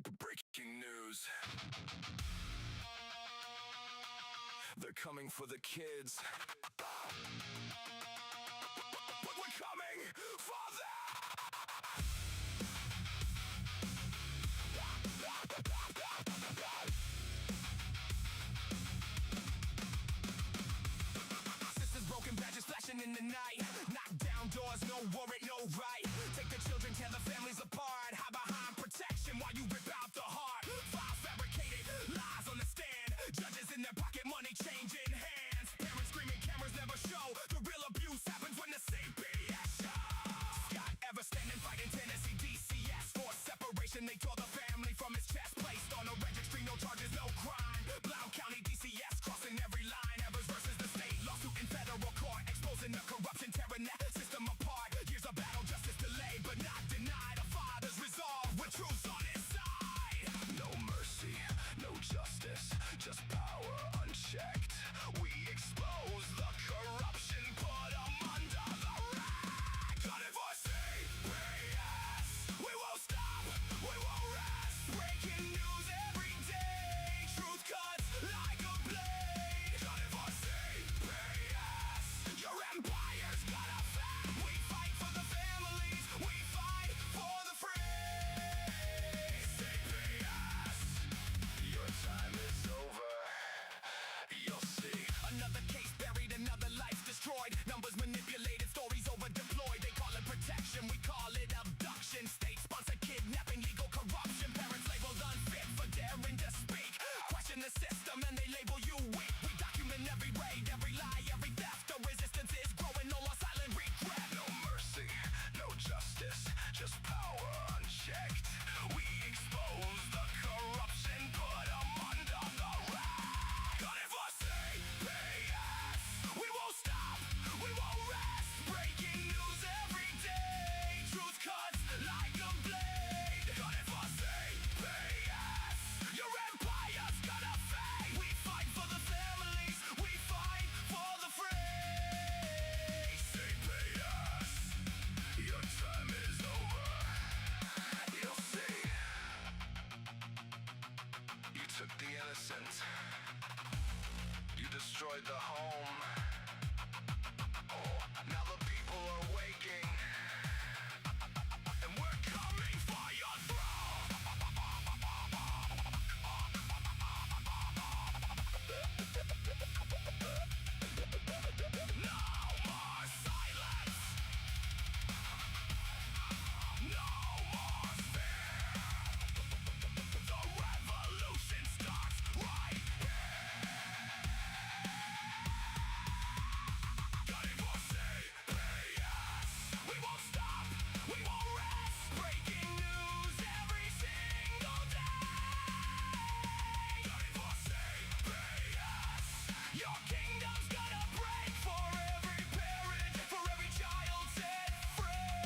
Breaking news. They're coming for the kids. But we're coming for them! Sisters broken badges flashing in the night. Knock down doors, no warrant, no right. Take the children, tear the families apart. Hide behind protection while you rip out the heart. Files fabricated, lies on the stand. Judges in their pocket, money changing hands. Parents screaming, cameras never show. The real abuse happens when the CPS shows. Scott ever standing, fighting Tennessee DCS. For separation, they tore the family from his chest. Placed on a registry, no charges, no crime. Blount County DCS crossing every line. Evers versus the state, lawsuit in federal court. Exposing the corruption, tearing that system apart. Years of battle, justice delayed, but not denied. A father's resolve with truth on his side. No mercy, no justice, just power unchecked. We expose the corruption, put them under the rag. Got it for CPS. We won't stop, we won't rest. Breaking news every day. Truth cuts like a blade. Got it for CPS. Your empire's gonna fail. We fight for the families. We fight for the free. CPS. Your time is over. You'll see. Another case buried, another life destroyed. Numbers manipulated, stories over deployed. They call it protection, we call it abduction. State-sponsored kidnapping, legal corruption. Parents labeled unfit for daring to speak. Question the system and they label you weak. We document every raid, every lie, every theft. The resistance is growing, no more silent regret. No mercy, no justice, just power unchecked. We expose the corruption, put them under the rag. Got it for CPS. We won't stop, we won't rest. Breaking news every day. Truth cuts like a blade. Got it for CPS. Your empire's gonna fade. We fight for the families. We fight for the free. CPS. Your time is over. You'll see. You took the innocent. You destroyed the home. Now the people are waking. And we're coming for your throne. No more silence. No more fear. The revolution starts right here. Got it for CPS. We won't stop, we won't rest. Breaking news every single day. Got it for CPS. Your kingdom's gonna break for every parent, for every child set free.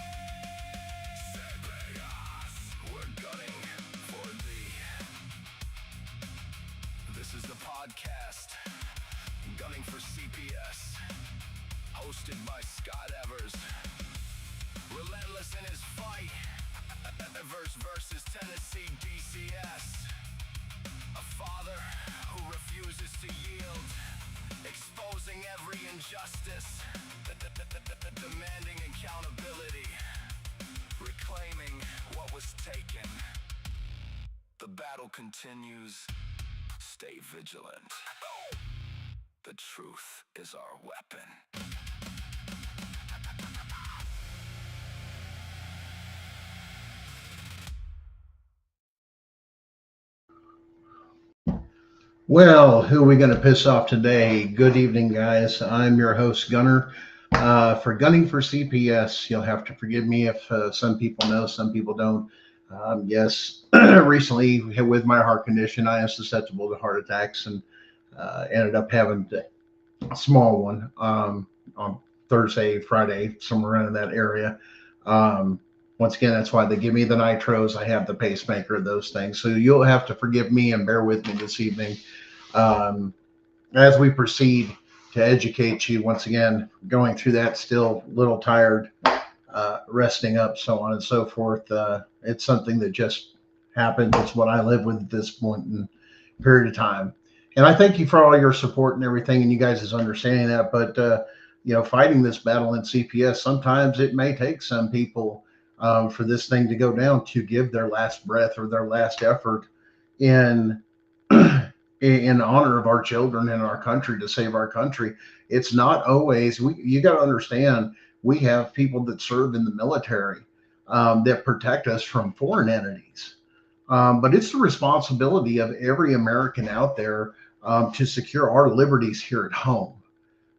CPS, we're gunning for thee. This is the podcast, Gunning for CPS, hosted by Scott Evers. Relentless in his fight, Evers versus Tennessee DCS. A father who refuses to yield, exposing every injustice, demanding accountability, reclaiming what was taken. The battle continues. Stay vigilant. The truth is our weapon. Well, who are we going to piss off today? Good evening, guys. I'm your host, Gunner. For Gunning for CPS, you'll have to forgive me if some people know, some people don't. Yes, recently with my heart condition, I am susceptible to heart attacks and ended up having a small one on Thursday, Friday, somewhere around in that area. Once again, that's why they give me the nitros. I have the pacemaker, those things. So you'll have to forgive me and bear with me this evening. As we proceed to educate you, once again, going through that, still a little tired, resting up, so on and so forth. It's something that just happened. It's what I live with at this point in period of time. And I thank you for all your support and everything, and you guys is understanding that. But fighting this battle in CPS, sometimes it may take some people for this thing to go down to give their last breath or their last effort in in honor of our children and our country, to save our country. It's not always. You got to understand, we have people that serve in the military that protect us from foreign entities. But it's the responsibility of every American out there to secure our liberties here at home.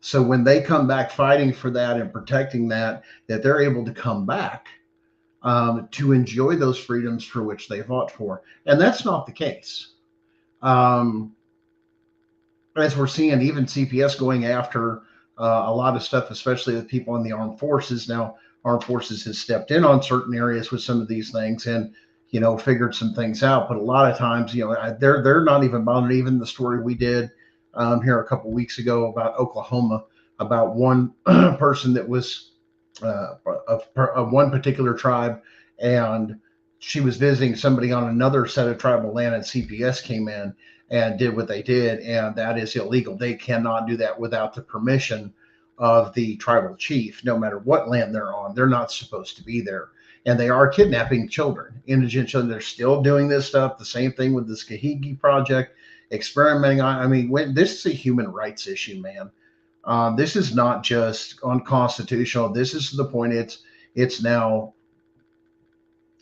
So when they come back fighting for that and protecting that, that they're able to come back to enjoy those freedoms for which they fought for. And that's not the case. As we're seeing, even CPS going after a lot of stuff, especially the people in the armed forces. Now, armed forces has stepped in on certain areas with some of these things and, figured some things out. But a lot of times, they're not even bothered. Even the story we did here a couple of weeks ago about Oklahoma, about one person that was of one particular tribe, and she was visiting somebody on another set of tribal land, and CPS came in and did what they did, and that is illegal. They cannot do that without the permission of the tribal chief, no matter what land they're on. They're not supposed to be there. And they are kidnapping children, indigent children. They're still doing this stuff. The same thing with the Skahigi project, experimenting on. I mean, this is a human rights issue, man. This is not just unconstitutional. This is the point. It's now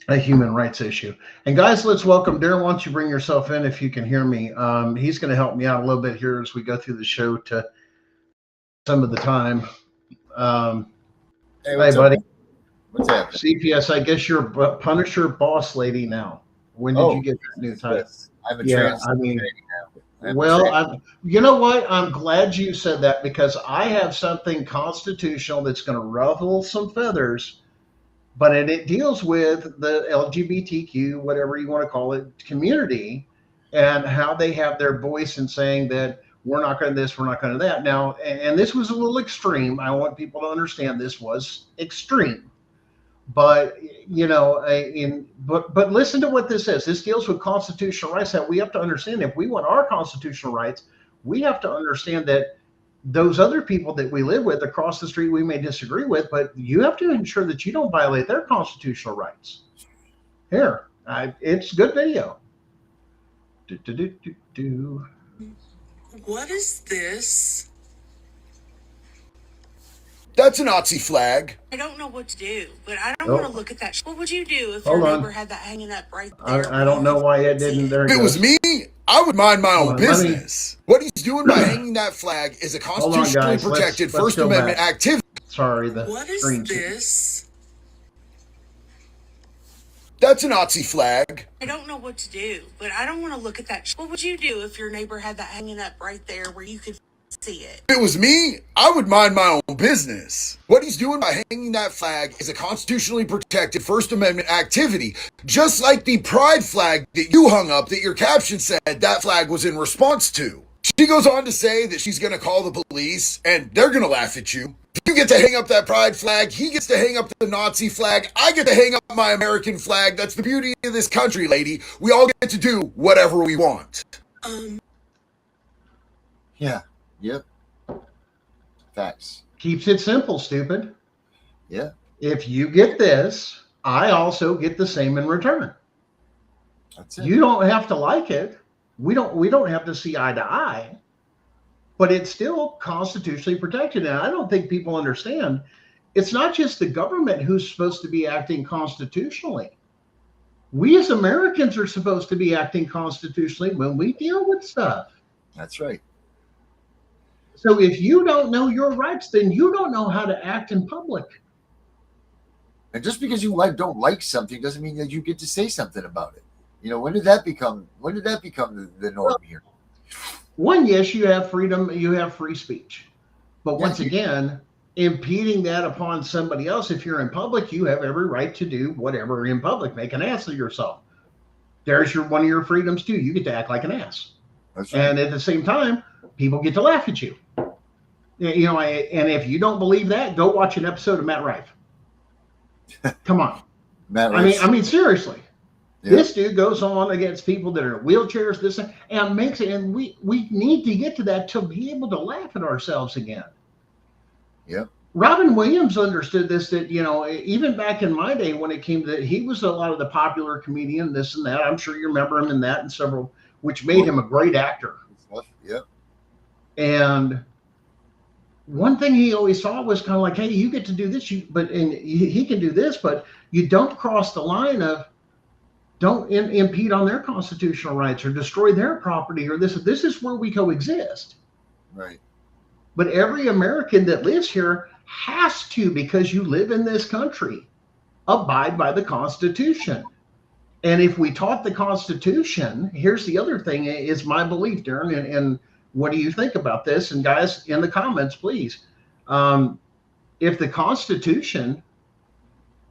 a human rights issue. And guys, let's welcome Darren. Why don't you bring yourself in if you can hear me? He's going to help me out a little bit here as we go through the show to some of the time. Hey, buddy. What's happening? CPS, I guess you're Punisher boss lady now. When did you get that new title? I'm a trans lady now. Well, you know what? I'm glad you said that, because I have something constitutional that's going to ruffle some feathers, but it deals with the LGBTQ, whatever you want to call it, community, and how they have their voice in saying that we're not going to this, we're not going to that. Now, and this was a little extreme. I want people to understand this was extreme. But but listen to what this says. This deals with constitutional rights that we have to understand. If we want our constitutional rights, we have to understand that those other people that we live with across the street, we may disagree with, but you have to ensure that you don't violate their constitutional rights. Here, it's good video. What is this? That's a Nazi flag. I don't know what to do, but I don't want to look at that. What would you do if your neighbor had that hanging up right there? I don't know why it didn't. There if it was me, I would mind my own business. What he's doing by hanging that flag is a constitutionally protected First Amendment activity. Sorry, what is this? That's a Nazi flag. I don't know what to do, but I don't want to look at that. What would you do if your neighbor had that hanging up right there where you could see it? If it was me, I would mind my own business. What he's doing by hanging that flag is a constitutionally protected First Amendment activity, just like the pride flag that you hung up that your caption said that flag was in response to. She goes on to say that she's going to call the police and they're going to laugh at you. You get to hang up that pride flag. He gets to hang up the Nazi flag. I get to hang up my American flag. That's the beauty of this country, lady. We all get to do whatever we want. Yeah. Yep. Facts. Keeps it simple, stupid. Yeah. If you get this, I also get the same in return. That's it. You don't have to like it. We don't have to see eye to eye, but it's still constitutionally protected. And I don't think people understand. It's not just the government who's supposed to be acting constitutionally. We as Americans are supposed to be acting constitutionally when we deal with stuff. That's right. So if you don't know your rights, then you don't know how to act in public. And just because you don't like something doesn't mean that you get to say something about it. When did that become the norm here? One, yes, you have freedom, you have free speech. But once again, impeding that upon somebody else, if you're in public, you have every right to do whatever in public. Make an ass of yourself. There's one of your freedoms too. You get to act like an ass. That's right. And at the same time, people get to laugh at you. And if you don't believe that, go watch an episode of Matt Rife. Come on. Matt Rife. I mean, seriously. This dude goes on against people that are in wheelchairs, this and makes it, and we need to get to that to be able to laugh at ourselves again. Yep. Robin Williams understood this, that, you know, even back in my day when it came to, he was a lot of the popular comedian, this and that. I'm sure you remember him in that and several, which made him a great actor. Yep. And one thing he always saw was kind of like, hey, you get to do this, and he can do this, but you don't cross the line of, don't impede on their constitutional rights or destroy their property or this. This is where we coexist. Right. But every American that lives here has to, because you live in this country, abide by the Constitution. And if we taught the Constitution, here's the other thing, is my belief, Darren, and what do you think about this? And guys, in the comments, please. If the Constitution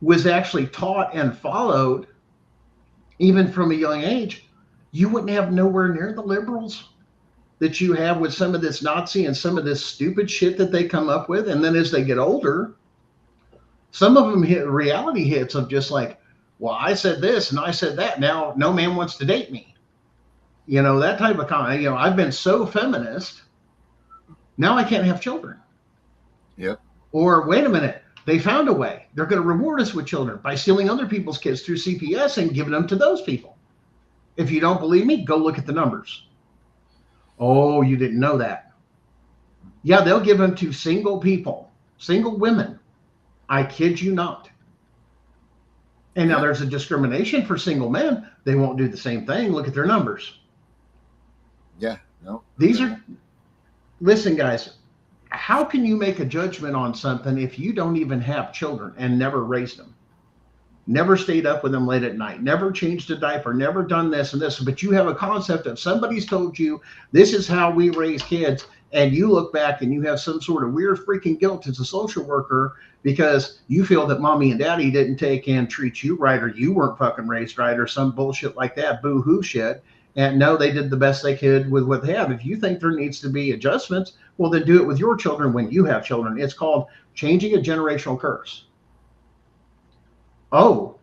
was actually taught and followed, even from a young age, you wouldn't have nowhere near the liberals that you have with some of this Nazi and some of this stupid shit that they come up with. And then as they get older, some of them hit reality hits of just like, well, I said this and I said that. Now no man wants to date me. You know, that type of comment. You know, I've been so feminist, now I can't have children. Yep. Or wait a minute, they found a way. They're going to reward us with children by stealing other people's kids through CPS and giving them to those people. If you don't believe me, go look at the numbers. Oh, you didn't know that. Yeah, they'll give them to single people, single women. I kid you not. And now there's a discrimination for single men. They won't do the same thing. Look at their numbers. Yeah, no. These are, listen, guys, how can you make a judgment on something if you don't even have children and never raised them? Never stayed up with them late at night, never changed a diaper, never done this and this, but you have a concept of somebody's told you this is how we raise kids, and you look back and you have some sort of weird freaking guilt as a social worker because you feel that mommy and daddy didn't take and treat you right, or you weren't fucking raised right, or some bullshit like that, boo-hoo shit. And no, they did the best they could with what they have. If you think there needs to be adjustments, well, then do it with your children when you have children. It's called changing a generational curse. Oh,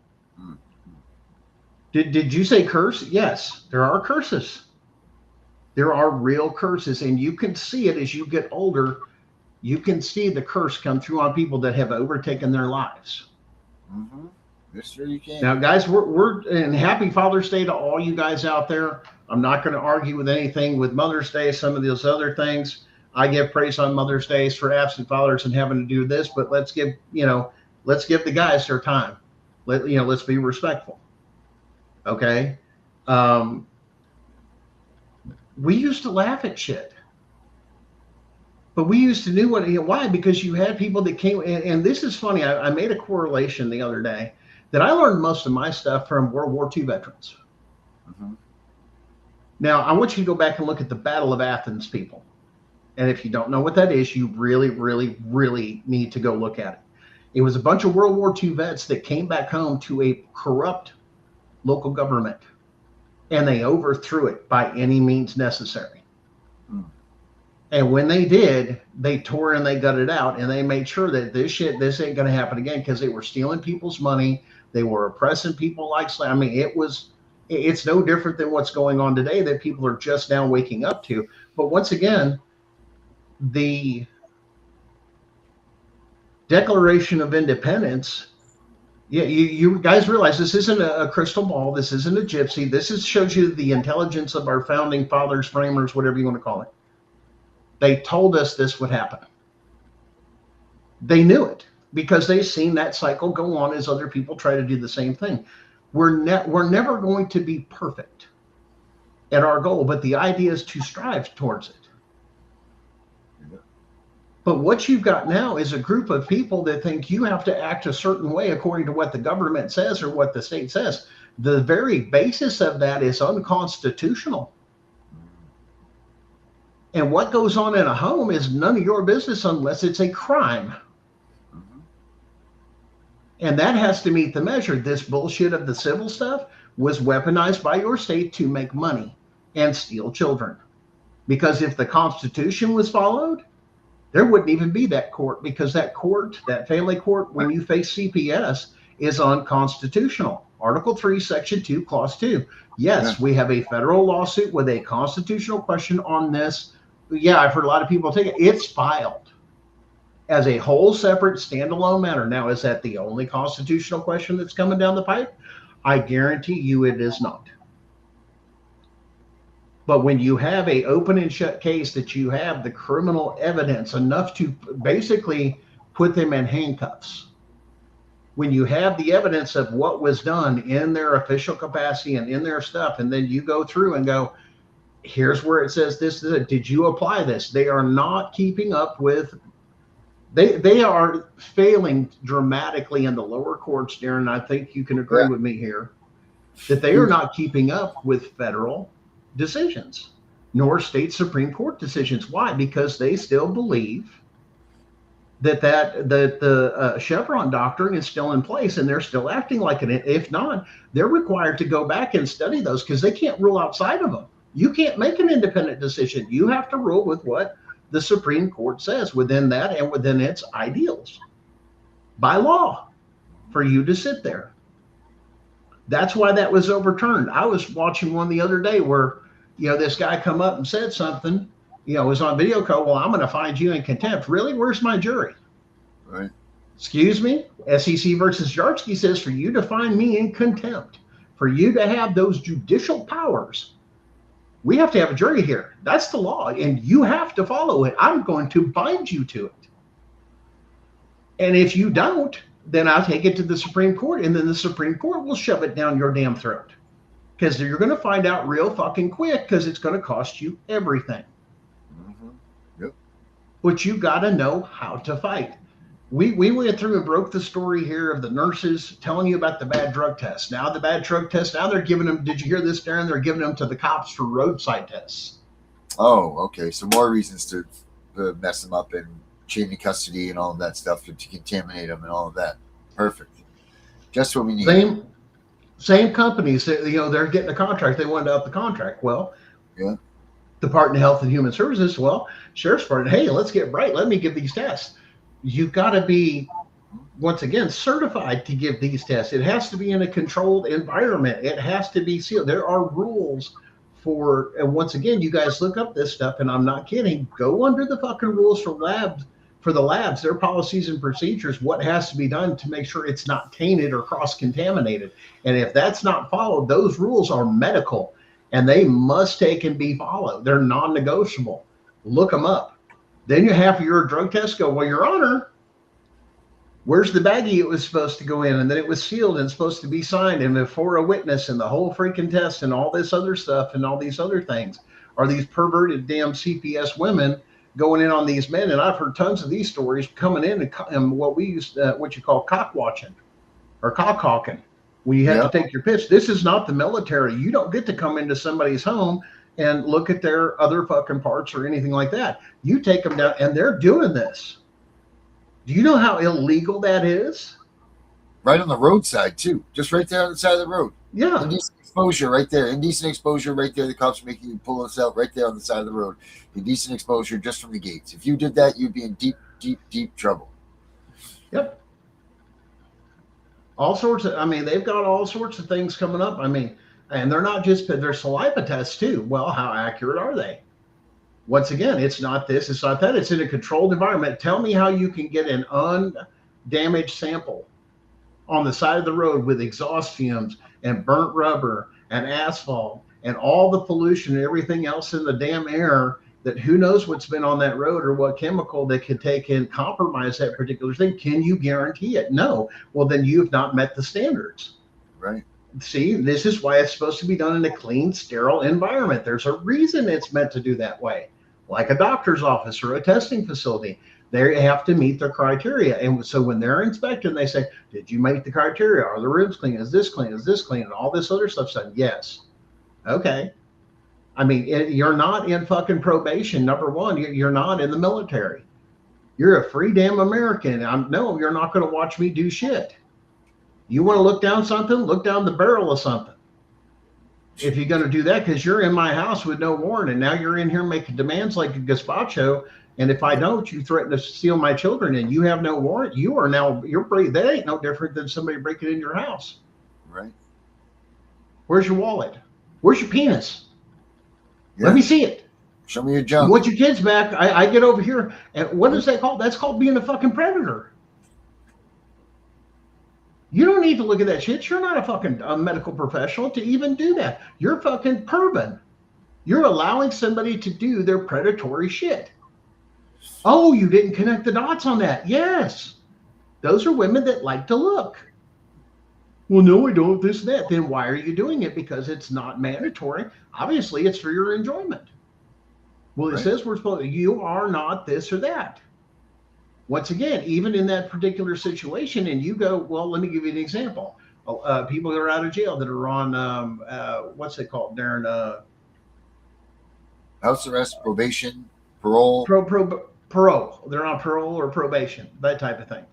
did you say curse? Yes, there are curses. There are real curses, and you can see it as you get older. You can see the curse come through on people that have overtaken their lives. Mm-hmm. Yes, sir, you can. Now, guys, we're and happy Father's Day to all you guys out there. I'm not going to argue with anything with Mother's Day, some of those other things. I give praise on Mother's Days for absent fathers and having to do this, but let's give the guys their time. Let's be respectful. Okay. We used to laugh at shit, but we used to know why, because you had people that came, and this is funny. I made a correlation the other day that I learned most of my stuff from World War II veterans. Mm-hmm. Now, I want you to go back and look at the Battle of Athens, people. And if you don't know what that is, you really, really, really need to go look at it. It was a bunch of World War II vets that came back home to a corrupt local government, and they overthrew it by any means necessary. Mm. And when they did, they tore and they gutted out, and they made sure that this ain't going to happen again, because they were stealing people's money. They were oppressing people like slaves. I mean, it's no different than what's going on today that people are just now waking up to. But once again, the Declaration of Independence, yeah, you guys realize this isn't a crystal ball. This isn't a gypsy. This shows you the intelligence of our founding fathers, framers, whatever you want to call it. They told us this would happen. They knew it because they've seen that cycle go on as other people try to do the same thing. We're never going to be perfect at our goal, but the idea is to strive towards it. But what you've got now is a group of people that think you have to act a certain way according to what the government says or what the state says. The very basis of that is unconstitutional. And what goes on in a home is none of your business unless it's a crime. Mm-hmm. And that has to meet the measure. This bullshit of the civil stuff was weaponized by your state to make money and steal children. Because if the Constitution was followed, there wouldn't even be that court, because that court, that family court, when you face CPS, is unconstitutional. Article 3, Section 2, Clause 2. Yes, we have a federal lawsuit with a constitutional question on this. Yeah, I've heard a lot of people take it. It's filed as a whole separate standalone matter. Now, is that the only constitutional question that's coming down the pipe? I guarantee you it is not. But when you have a open and shut case that you have the criminal evidence enough to basically put them in handcuffs, when you have the evidence of what was done in their official capacity and in their stuff, and then you go through and go, here's where it says this, did you apply this? They are not keeping up with, they are failing dramatically in the lower courts, Darren. I think you can agree with me here, that they are not keeping up with federal decisions, nor state Supreme Court decisions. Why? Because they still believe that the Chevron doctrine is still in place, and they're still acting like it. If not, they're required to go back and study those, because they can't rule outside of them. You can't make an independent decision. You have to rule with what the Supreme Court says within that and within its ideals by law for you to sit there. That's why that was overturned. I was watching one the other day where, this guy come up and said something, was on video call. Well, I'm going to find you in contempt. Really? Where's my jury? Right. Excuse me? SEC versus Jarski says for you to find me in contempt, for you to have those judicial powers, we have to have a jury here. That's the law, and you have to follow it. I'm going to bind you to it. And if you don't, then I'll take it to the Supreme Court, and then the Supreme Court will shove it down your damn throat. Because you're going to find out real fucking quick, because it's going to cost you everything. Mm-hmm. Yep. But you got to know how to fight. We went through and broke the story here of the nurses telling you about the bad drug tests. Now the bad drug tests, now they're giving them, did you hear this, Darren? They're giving them to the cops for roadside tests. Oh, okay. So more reasons to mess them up and chain in custody and all of that stuff, to contaminate them and all of that. Perfect. Just what we need. Same companies, they're getting a contract. They wanted to up the contract. Well, yeah. Department of Health and Human Services, well, Sheriff's Department, hey, let's get bright. Let me give these tests. You've got to be, once again, certified to give these tests. It has to be in a controlled environment. It has to be sealed. There are rules for, and once again, you guys look up this stuff, and I'm not kidding. Go under the fucking rules for the labs, their policies and procedures, what has to be done to make sure it's not tainted or cross-contaminated. And if that's not followed, those rules are medical, and they must take and be followed. They're non-negotiable. Look them up. Then you have your drug test go, well, Your Honor, where's the baggie it was supposed to go in? And then it was sealed and supposed to be signed and before a witness and the whole freaking test and all this other stuff and all these other things. Are these perverted damn CPS women going in on these men? And I've heard tons of these stories coming in and what we use, what you call cock watching or cock hawking, when you have to take your pitch. This is not the military. You don't get to come into somebody's home and look at their other fucking parts or anything like that. You take them down, and they're doing this. Do you know how illegal that is? Right on the roadside, too. Just right there on the side of the road. Yeah. Indecent exposure right there. Indecent exposure right there. The cops are making you pull us out right there on the side of the road. Indecent exposure just from the gates. If you did that, you'd be in deep, deep, deep trouble. Yep. All sorts of, they've got all sorts of things coming up. And they're not just, they're saliva tests too. Well, how accurate are they? Once again, it's not this, it's not that. It's in a controlled environment. Tell me how you can get an undamaged sample on the side of the road with exhaust fumes and burnt rubber and asphalt and all the pollution and everything else in the damn air, that who knows what's been on that road or what chemical that could take and compromise that particular thing. Can you guarantee it? No. Well, then you've not met the standards. Right. See, this is why it's supposed to be done in a clean, sterile environment. There's a reason it's meant to do that way. Like a doctor's office or a testing facility, they have to meet the criteria. And so when they're inspecting, they say, did you meet the criteria? Are the rooms clean? Is this clean? Is this clean? And all this other stuff said, yes. Okay. You're not in fucking probation. Number one, you're not in the military. You're a free damn American. No, you're not going to watch me do shit. You want to look down something? Look down the barrel of something. If you're going to do that, because you're in my house with no warrant, and now you're in here making demands like a gazpacho, and if I don't, you threaten to steal my children, and you have no warrant, that ain't no different than somebody breaking in your house. Right. Where's your wallet? Where's your penis? Yeah. Let me see it. Show me your You junk. want your kids back? I get over here. And what is that called? That's called being a fucking predator. You don't need to look at that shit. You're not a fucking medical professional to even do that. You're fucking perving. You're allowing somebody to do their predatory shit. Oh, you didn't connect the dots on that. Yes. Those are women that like to look. Well, no, I don't. This and that. Then why are you doing it? Because it's not mandatory. Obviously, it's for your enjoyment. Well, it Right. says we're supposed to, you are not this or that. Once again, even in that particular situation, and you go, well, let me give you an example. People that are out of jail that are on, what's it called, Darren? House arrest, probation, parole. Parole. They're on parole or probation, that type of thing.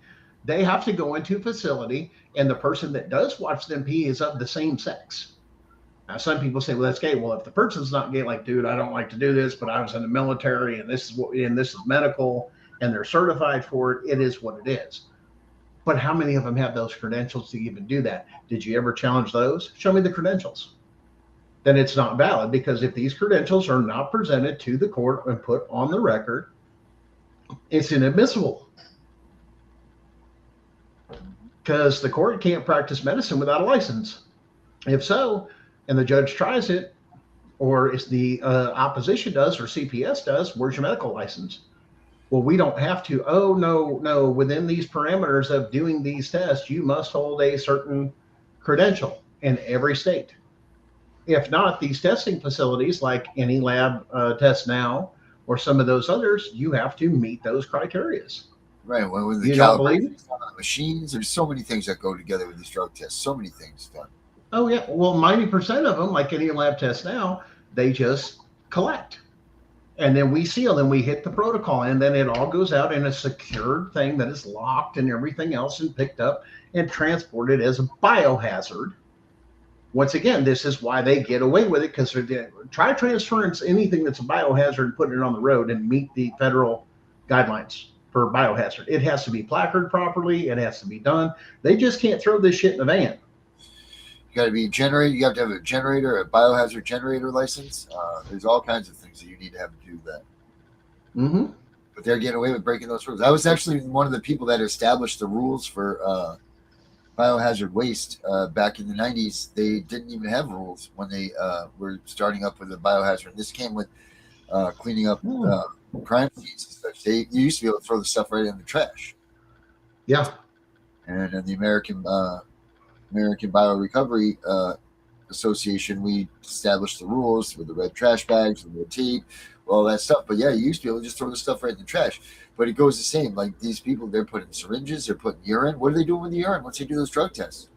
They have to go into a facility, and the person that does watch them pee is of the same sex. Now, some people say, well, that's gay. Well, if the person's not gay, like, dude, I don't like to do this, but I was in the military, and this is medical, and they're certified for it. It is what it is. But how many of them have those credentials to even do that? Did you ever challenge those? Show me the credentials. Then it's not valid, because if these credentials are not presented to the court and put on the record, it's inadmissible. Because the court can't practice medicine without a license. If so, and the judge tries it, or if the opposition does, or CPS does, where's your medical license? Well, we don't have to. Oh, no. Within these parameters of doing these tests, you must hold a certain credential in every state. If not, these testing facilities like any lab test now, or some of those others, you have to meet those criteria. Right. When the You don't believe it? calibration on the machines, there's so many things that go together with these drug tests. So many things done. Oh, yeah. Well, 90% of them, like any lab test now, they just collect. And then we seal, and we hit the protocol, and then it all goes out in a secured thing that is locked and everything else, and picked up and transported as a biohazard. Once again, this is why they get away with it, because try transference anything that's a biohazard and putting it on the road and meet the federal guidelines for biohazard. It has to be placarded properly. It has to be done. They just can't throw this shit in a van. You got to be generated. You have to have a generator, a biohazard generator license. There's all kinds of things that you need to have to do that. Mm-hmm. But they're getting away with breaking those rules. I was actually one of the people that established the rules for biohazard waste back in the 90s. They didn't even have rules when they were starting up with the biohazard. This came with cleaning up crime scenes and such. You used to be able to throw the stuff right in the trash. Yeah. And in the American Biorecovery Association, we established the rules with the red trash bags, with the tape, all that stuff. But yeah, you used to be able to just throw the stuff right in the trash. But it goes the same. Like these people, they're putting syringes, they're putting urine. What are they doing with the urine once they do those drug tests?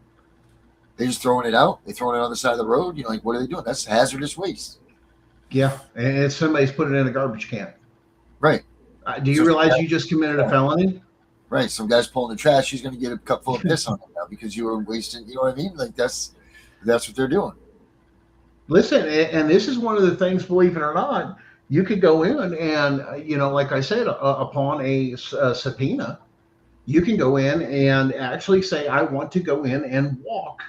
They're just throwing it out. They're throwing it on the side of the road. Like, what are they doing? That's hazardous waste. Yeah. And somebody's put it in a garbage can. Right. Do you realize you just committed a felony? Right. Some guy's pulling the trash. He's going to get a cup full of piss on him now because you were wasting. You know what I mean? Like that's what they're doing. Listen, and this is one of the things, believe it or not, you could go in and, like I said, upon a subpoena, you can go in and actually say, I want to go in and walk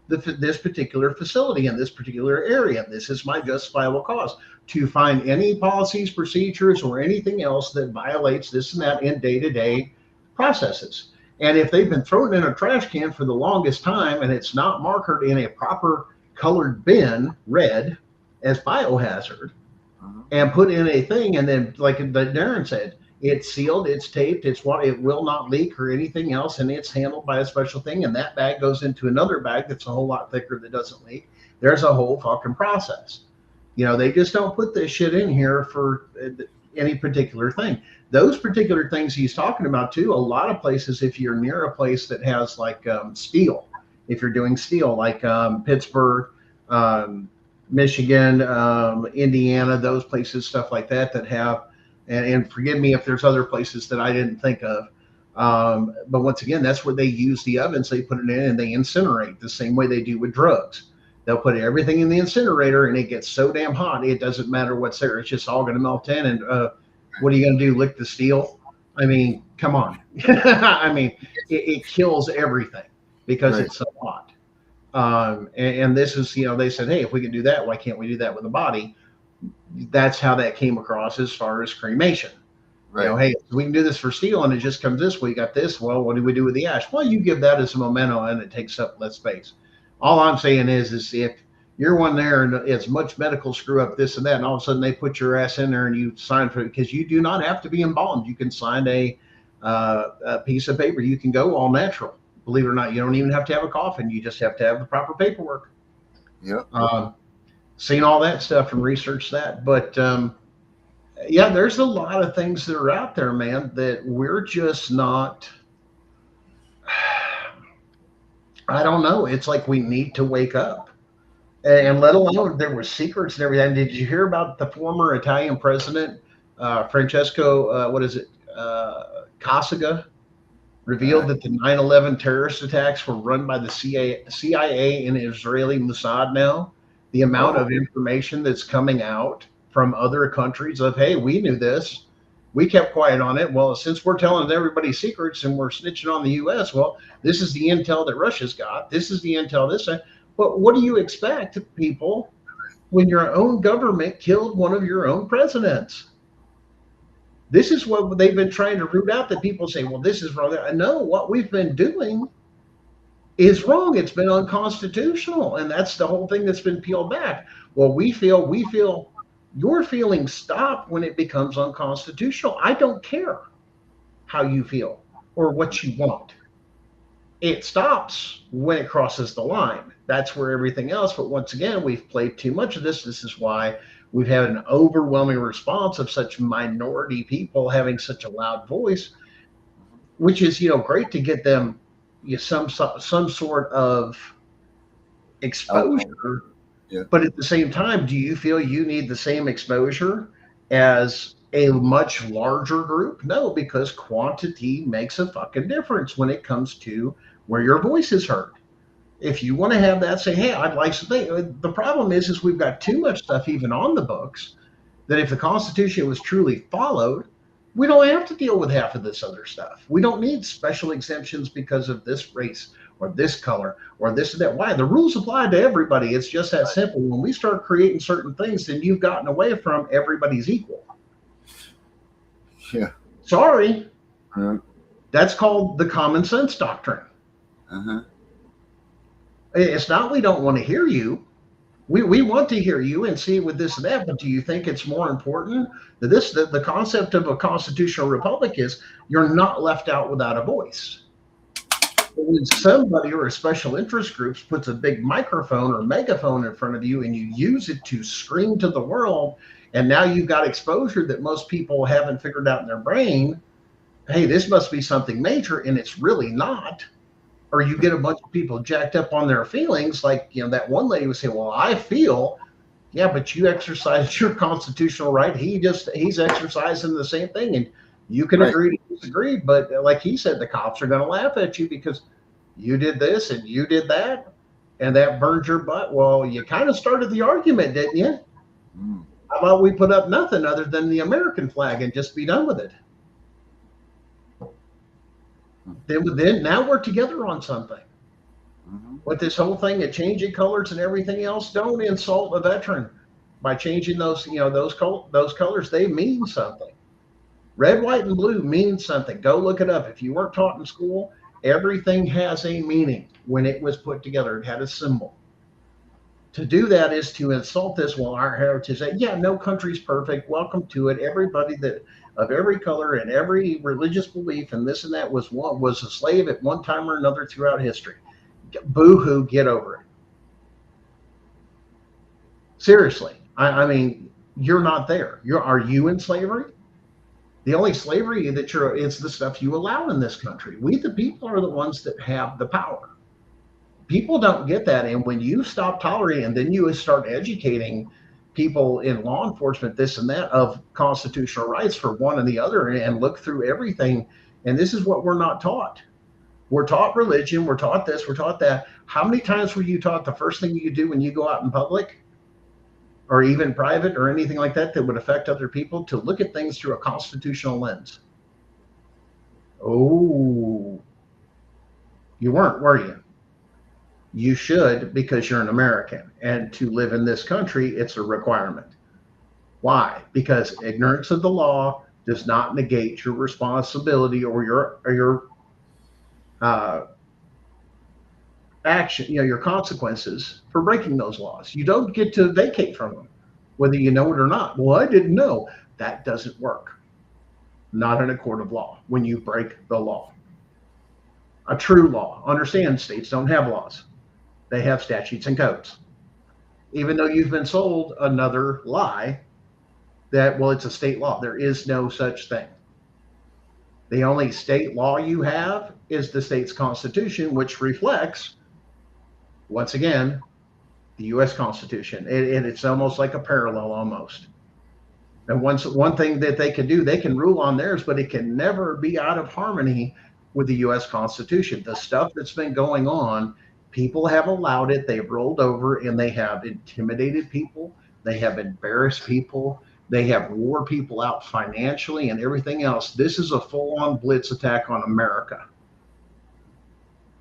this particular facility in this particular area. This is my justifiable cause to find any policies, procedures, or anything else that violates this and that in day-to-day processes. And if they've been thrown in a trash can for the longest time and it's not marked in a proper colored bin, red, as biohazard, and put in a thing, and then like Darren said, it's sealed, it's taped, it will not leak or anything else, and it's handled by a special thing, and that bag goes into another bag that's a whole lot thicker that doesn't leak. There's a whole fucking process. They just don't put this shit in here for any particular thing. Those particular things he's talking about too, a lot of places, if you're near a place that has like steel, if you're doing steel, like Pittsburgh, Michigan, Indiana, those places, stuff like that have, and forgive me if there's other places that I didn't think of. But once again, that's where they use the ovens. They put it in and they incinerate the same way they do with drugs. They'll put everything in the incinerator and it gets so damn hot, it doesn't matter what's there. It's just all going to melt in. And what are you going to do? Lick the steel? I mean, come on. I mean, it kills everything because it's so hot. And this is, they said, hey, if we can do that, why can't we do that with the body? That's how that came across as far as cremation. Right. Hey, we can do this for steel and it just comes this way. You got this. Well, what do we do with the ash? Well, you give that as a memento and it takes up less space. All I'm saying is if you're one there and it's much medical screw up this and that, and all of a sudden they put your ass in there and you sign for it, because you do not have to be embalmed. You can sign a piece of paper. You can go all natural. Believe it or not, you don't even have to have a coffin. You just have to have the proper paperwork. Yep. Seen all that stuff and researched that. But yeah, there's a lot of things that are out there, man, that we're just not. I don't know. It's like we need to wake up. And let alone there were secrets and everything. Did you hear about the former Italian president, Francesco, what is it, Cossiga, revealed that the 9/11 terrorist attacks were run by the CIA and Israeli Mossad now? The amount of information that's coming out from other countries of, hey, we knew this. We kept quiet on it. Well, since we're telling everybody secrets and we're snitching on the U.S., well, this is the intel that Russia's got. This is the intel this. But what do you expect, people, when your own government killed one of your own presidents? This is what they've been trying to root out, that people say, well, this is wrong. No, what we've been doing is wrong. It's been unconstitutional. And that's the whole thing that's been peeled back. Well, we feel your feelings stop when it becomes unconstitutional. I don't care how you feel or what you want. It stops when it crosses the line. That's where everything else. But once again, we've played too much of this. This is why we've had an overwhelming response of such minority people having such a loud voice, which is, great to get them some sort of exposure. Yeah. But at the same time, do you feel you need the same exposure as a much larger group? No, because quantity makes a fucking difference when it comes to where your voice is heard. If you want to have that, say, hey, I'd like something. The problem is we've got too much stuff even on the books that if the Constitution was truly followed, we don't have to deal with half of this other stuff. We don't need special exemptions because of this race or this color or this and that. Why? The rules apply to everybody. It's just that simple. When we start creating certain things, then you've gotten away from everybody's equal. Yeah. Sorry. That's called the common sense doctrine. It's not we don't want to hear you. We want to hear you and see with this and that, but do you think it's more important that the concept of a constitutional republic is you're not left out without a voice? But when somebody or a special interest group puts a big microphone or megaphone in front of you and you use it to scream to the world, and now you've got exposure that most people haven't figured out in their brain, hey, this must be something major, and it's really not. Or you get a bunch of people jacked up on their feelings, like, that one lady would say, well, I feel, yeah, but you exercised your constitutional right. He's exercising the same thing. And you can agree to disagree, but like he said, the cops are going to laugh at you because you did this and you did that, and that burned your butt. Well, you kind of started the argument, didn't you? How about we put up nothing other than the American flag and just be done with it? Then now we're together on something. But this whole thing of changing colors and everything else, don't insult a veteran by changing those, those colors. They mean something. Red, white, and blue means something. Go look it up. If you weren't taught in school, everything has a meaning. When it was put together, it had a symbol. To do that is to insult this. Well, our heritage, yeah, no country's perfect. Welcome to it. Everybody that of every color and every religious belief and this and that was a slave at one time or another throughout history. Boo-hoo, get over it. Seriously. I mean, you're not there. Are you in slavery? The only slavery that it's the stuff you allow in this country. We, the people, are the ones that have the power. People don't get that. And when you stop tolerating, and then you start educating people in law enforcement, this and that, of constitutional rights for one and the other, and look through everything. And this is what we're not taught. We're taught religion. We're taught this. We're taught that. How many times were you taught the first thing you do when you go out in public or even private or anything like that would affect other people, to look at things through a constitutional lens? Oh, you weren't, were you? You should, because you're an American. And to live in this country, it's a requirement. Why? Because ignorance of the law does not negate your responsibility or your uh, action, your consequences for breaking those laws. You don't get to vacate from them, whether you know it or not. Well, I didn't know. That doesn't work. Not in a court of law when you break the law. A true law. Understand, states don't have laws. They have statutes and codes. Even though you've been sold another lie that, well, it's a state law. There is no such thing. The only state law you have is the state's constitution, which reflects, once again, the U.S. Constitution. It's almost like a parallel almost. And one thing that they can do, they can rule on theirs, but it can never be out of harmony with the U.S. Constitution. The stuff that's been going on, people have allowed it. They've rolled over and they have intimidated people. They have embarrassed people. They have wore people out financially and everything else. This is a full-on blitz attack on America.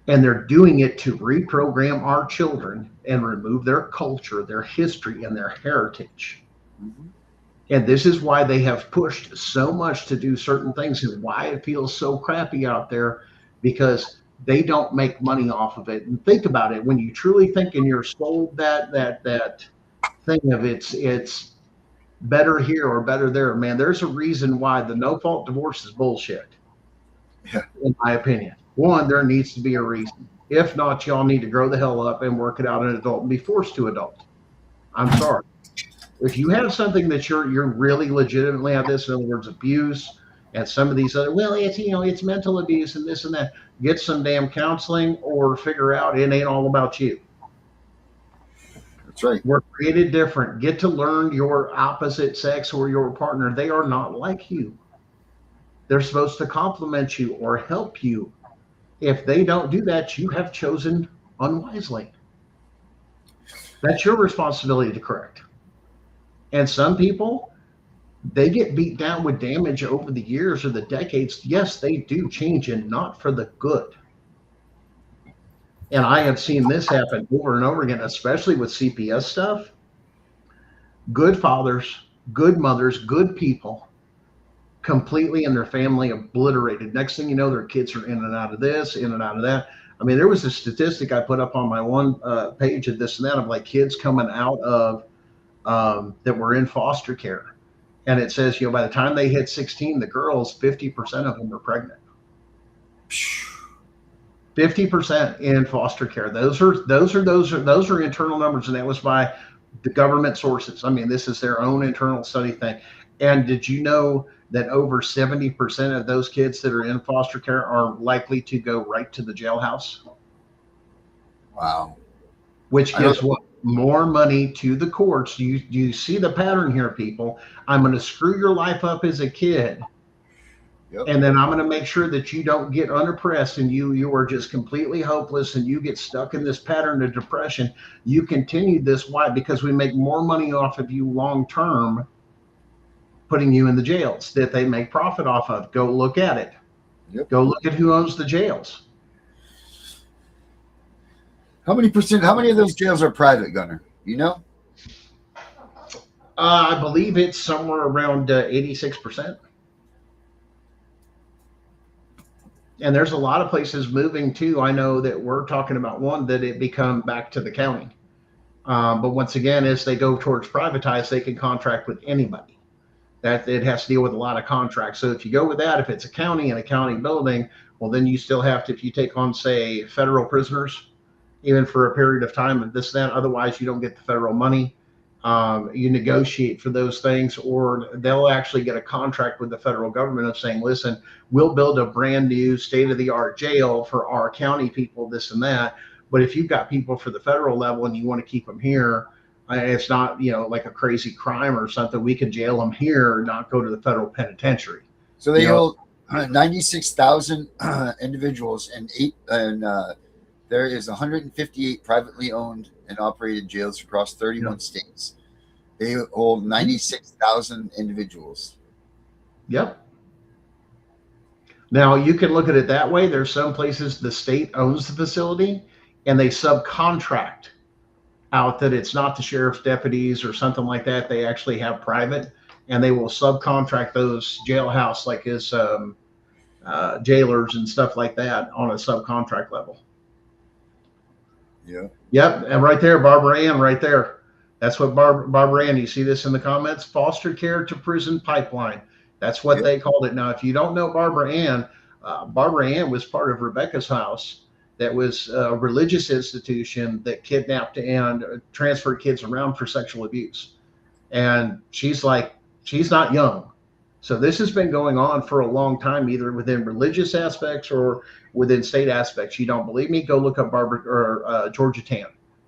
And they're doing it to reprogram our children and remove their culture, their history, and their heritage. Mm-hmm. And this is why they have pushed so much to do certain things and why it feels so crappy out there, because they don't make money off of it. And think about it, when you truly think and you're sold that thing of it's better here or better there, man, there's a reason why the no fault divorce is bullshit. Yeah. In my opinion. One, there needs to be a reason. If not, y'all need to grow the hell up and work it out an adult and be forced to adult. I'm sorry. If you have something that you're really legitimately have this, in other words, abuse, and some of these other, well, it's mental abuse and this and that, get some damn counseling or figure out it ain't all about you. That's right. We're created different. Get to learn your opposite sex or your partner. They are not like you. They're supposed to complement you or help you. If they don't do that, you have chosen unwisely. That's your responsibility to correct. And some people, they get beat down with damage over the years or the decades. Yes, they do change, and not for the good. And I have seen this happen over and over again, especially with CPS stuff. Good fathers, good mothers, good people, completely and their family obliterated. Next thing you know, their kids are in and out of this, in and out of that. I mean, there was a statistic I put up on my one page of this and that of like kids coming out of that were in foster care. And it says, by the time they hit 16, the girls, 50% of them are pregnant. 50% in foster care. Those are internal numbers, and that was by the government sources. I mean, this is their own internal study thing. And did you know that over 70% of those kids that are in foster care are likely to go right to the jailhouse? Wow. Which gives what? More money to the courts. You see the pattern here, people. I'm going to screw your life up as a kid. Yep. And then I'm going to make sure that you don't get unoppressed and you are just completely hopeless and you get stuck in this pattern of depression. You continue this. Why? Because we make more money off of you long term, putting you in the jails that they make profit off of. Go look at it. Yep. Go look at who owns the jails. How many of those jails are private, Gunner? You know? I believe it's somewhere around 86%. And there's a lot of places moving too. I know that we're talking about one that it become back to the county. But once again, as they go towards privatized, they can contract with anybody. That it has to deal with a lot of contracts. So if you go with that, if it's a county and a county building, well, then you still have to, if you take on, say, federal prisoners, even for a period of time of this, that, otherwise you don't get the federal money. You negotiate for those things, or they'll actually get a contract with the federal government of saying, listen, we'll build a brand new state-of-the-art jail for our county people, this and that. But if you've got people for the federal level and you want to keep them here, it's not, like a crazy crime or something, we can jail them here, not go to the federal penitentiary. So they hold 96,000 individuals and there is 158 privately owned and operated jails across 31 states. They hold 96,000 individuals. Yep. Now, you can look at it that way. There's some places the state owns the facility and they subcontract out that it's not the sheriff's deputies or something like that. They actually have private, and they will subcontract those jailhouse, like his jailers and stuff like that, on a subcontract level. Yeah. Yep, and right there, Barbara Ann, right there. That's what Barbara Ann. You see this in the comments? Foster care to prison pipeline. That's what they called it. Now, if you don't know Barbara Ann was part of Rebecca's house. That was a religious institution that kidnapped and transferred kids around for sexual abuse. And she's not young. So this has been going on for a long time, either within religious aspects or within state aspects. You don't believe me? Go look up Georgia Tan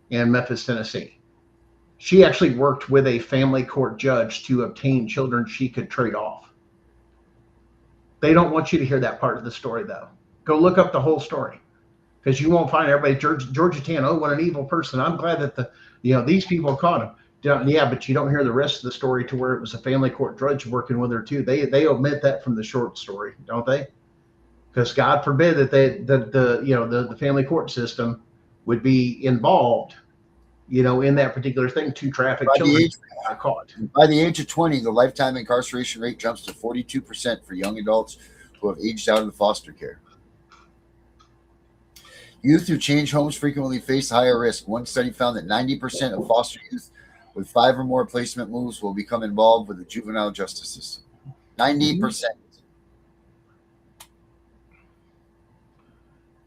in Memphis, Tennessee. She actually worked with a family court judge to obtain children she could trade off. They don't want you to hear that part of the story, though. Go look up the whole story, because you won't find everybody Georgia Tan. Oh, what an evil person! I'm glad that these people caught him. Yeah, but you don't hear the rest of the story, to where it was a family court judge working with her too. They omit that from the short story, don't they? Because God forbid that the family court system would be involved, in that particular thing, to traffic children caught. By the age of 20, the lifetime incarceration rate jumps to 42% for young adults who have aged out of the foster care. Youth who change homes frequently face higher risk. One study found that 90% of foster youth with 5 or more placement moves will become involved with the juvenile justice system. 90%.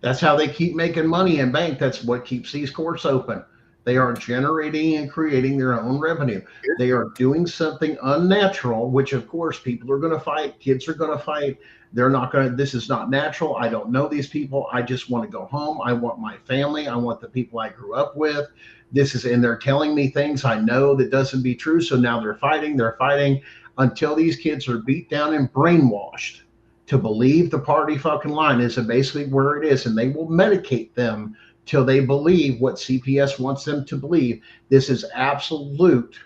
That's how they keep making money and bank. That's what keeps these courts open. They are generating and creating their own revenue. They are doing something unnatural, which of course people are going to fight. Kids are going to fight. They're not going to, this is not natural. I don't know these people. I just want to go home. I want my family. I want the people I grew up with. And they're telling me things I know that doesn't be true. So now they're fighting until these kids are beat down and brainwashed to believe the party fucking line is basically where it is. And they will medicate them till they believe what CPS wants them to believe. This is absolute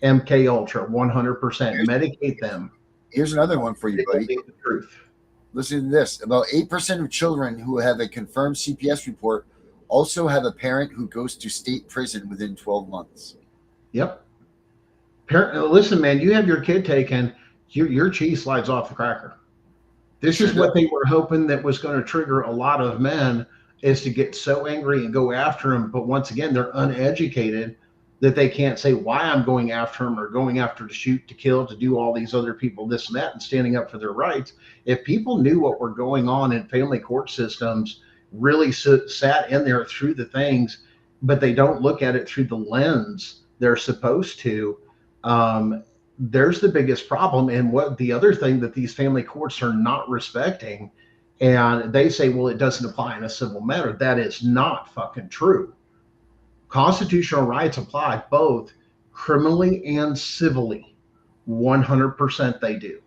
MK Ultra, 100%. Medicate them. Here's another one for you, buddy. The truth. Listen to this. About 8% of children who have a confirmed CPS report also have a parent who goes to state prison within 12 months. Yep. Listen, man, you have your kid taken, your cheese slides off the cracker. This is what they were hoping that was going to trigger a lot of men, is to get so angry and go after him. But once again, they're uneducated that they can't say why I'm going after him, or going after to shoot, to kill, to do all these other people, this and that, and standing up for their rights. If people knew what were going on in family court systems, really sat in there through the things, but they don't look at it through the lens they're supposed to, there's the biggest problem. And what the other thing that these family courts are not respecting, and they say, well, it doesn't apply in a civil matter. That is not fucking true. Constitutional rights apply both criminally and civilly. 100% they do.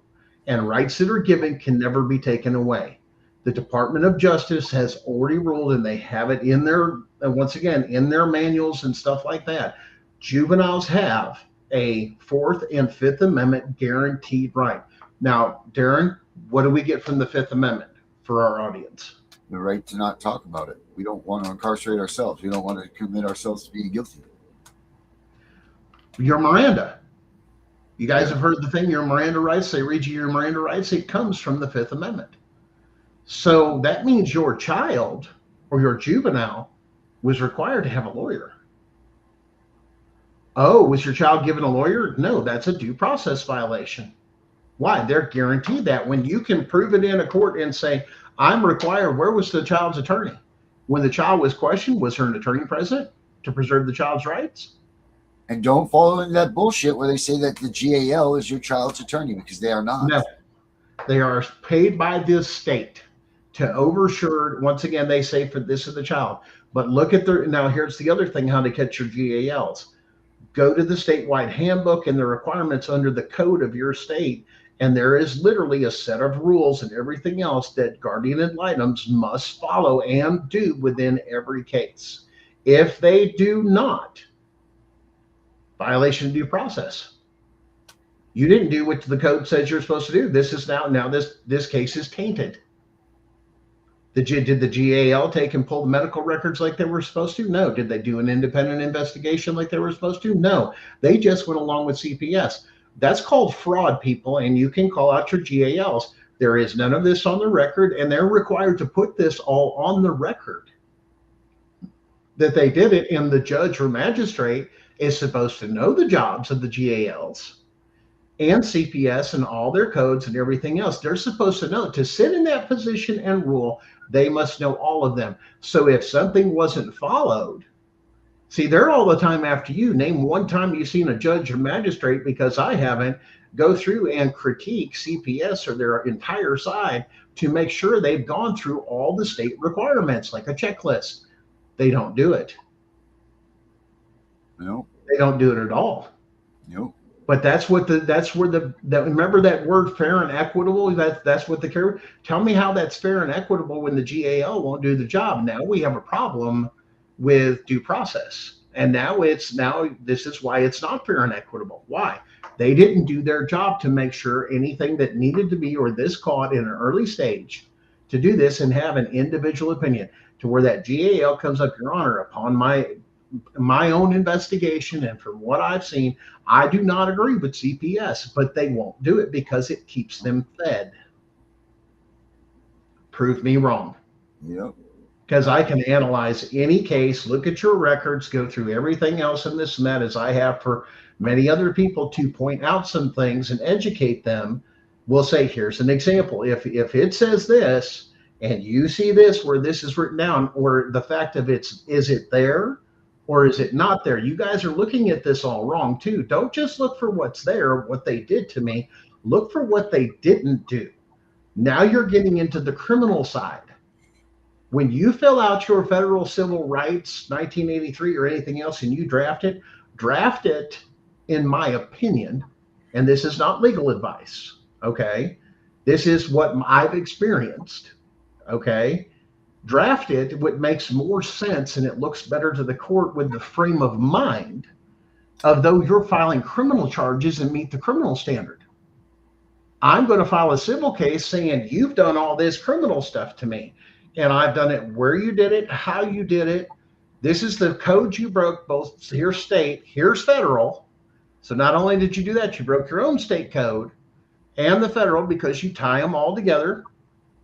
And rights that are given can never be taken away. The Department of Justice has already ruled, and they have it in their, once again, in their manuals and stuff like that. Juveniles have a 4th and 5th Amendment guaranteed right. Now, Darren, what do we get from the 5th Amendment for our audience? The right to not talk about it. We don't want to incarcerate ourselves. We don't want to commit ourselves to being guilty. Your Miranda. You guys have heard the thing, your Miranda rights. They read you your Miranda rights. It comes from the 5th Amendment. So that means your child or your juvenile was required to have a lawyer. Oh, was your child given a lawyer? No, that's a due process violation. Why? They're guaranteed that. When you can prove it in a court and say, I'm required, where was the child's attorney? When the child was questioned, was there an attorney present to preserve the child's rights? And don't fall into that bullshit where they say that the GAL is your child's attorney, because they are not. No, they are paid by this state to oversure. Once again, they say for this is the child. But look at now here's the other thing, how to catch your GALs. Go to the statewide handbook and the requirements under the code of your state. And there is literally a set of rules and everything else that guardian ad litems must follow and do within every case. If they do not, violation of due process. You didn't do what the code says you're supposed to do. This is now this case is tainted. Did the GAL take and pull the medical records like they were supposed to? No. Did they do an independent investigation like they were supposed to? No. They just went along with CPS. That's called fraud, people, and you can call out your GALs. There is none of this on the record, and they're required to put this all on the record that they did it, and the judge or magistrate is supposed to know the jobs of the GALs and CPS and all their codes and everything else. They're supposed to know. To sit in that position and rule, they must know all of them. So if something wasn't followed, see, they're all the time after you. Name one time you've seen a judge or magistrate, because I haven't, go through and critique CPS or their entire side to make sure they've gone through all the state requirements, like a checklist. They don't do it. No. They don't do it at all. No. But that's where remember that word fair and equitable? That's what the care. Tell me how that's fair and equitable when the GAL won't do the job. Now we have a problem with due process. And now this is why it's not fair and equitable. Why? They didn't do their job to make sure anything that needed to be, or this caught in an early stage, to do this and have an individual opinion, to where that GAL comes up, Your Honor, upon my own investigation and from what I've seen, I do not agree with CPS, but they won't do it because it keeps them fed. Prove me wrong. Yep. Because I can analyze any case, look at your records, go through everything else and this and that, as I have for many other people, to point out some things and educate them. We'll say, here's an example. If it says this and you see this where this is written down, or the fact of is it there or is it not there? You guys are looking at this all wrong too. Don't just look for what's there, what they did to me. Look for what they didn't do. Now you're getting into the criminal side. When you fill out your federal civil rights 1983 or anything else and you draft it, in my opinion, and this is not legal advice, okay? This is what I've experienced, okay? Draft it what makes more sense, and it looks better to the court with the frame of mind of though you're filing criminal charges and meet the criminal standard. I'm going to file a civil case saying you've done all this criminal stuff to me. And I've done it where you did it, how you did it. This is the code you broke, both here's state, here's federal. So not only did you do that, you broke your own state code and the federal, because you tie them all together.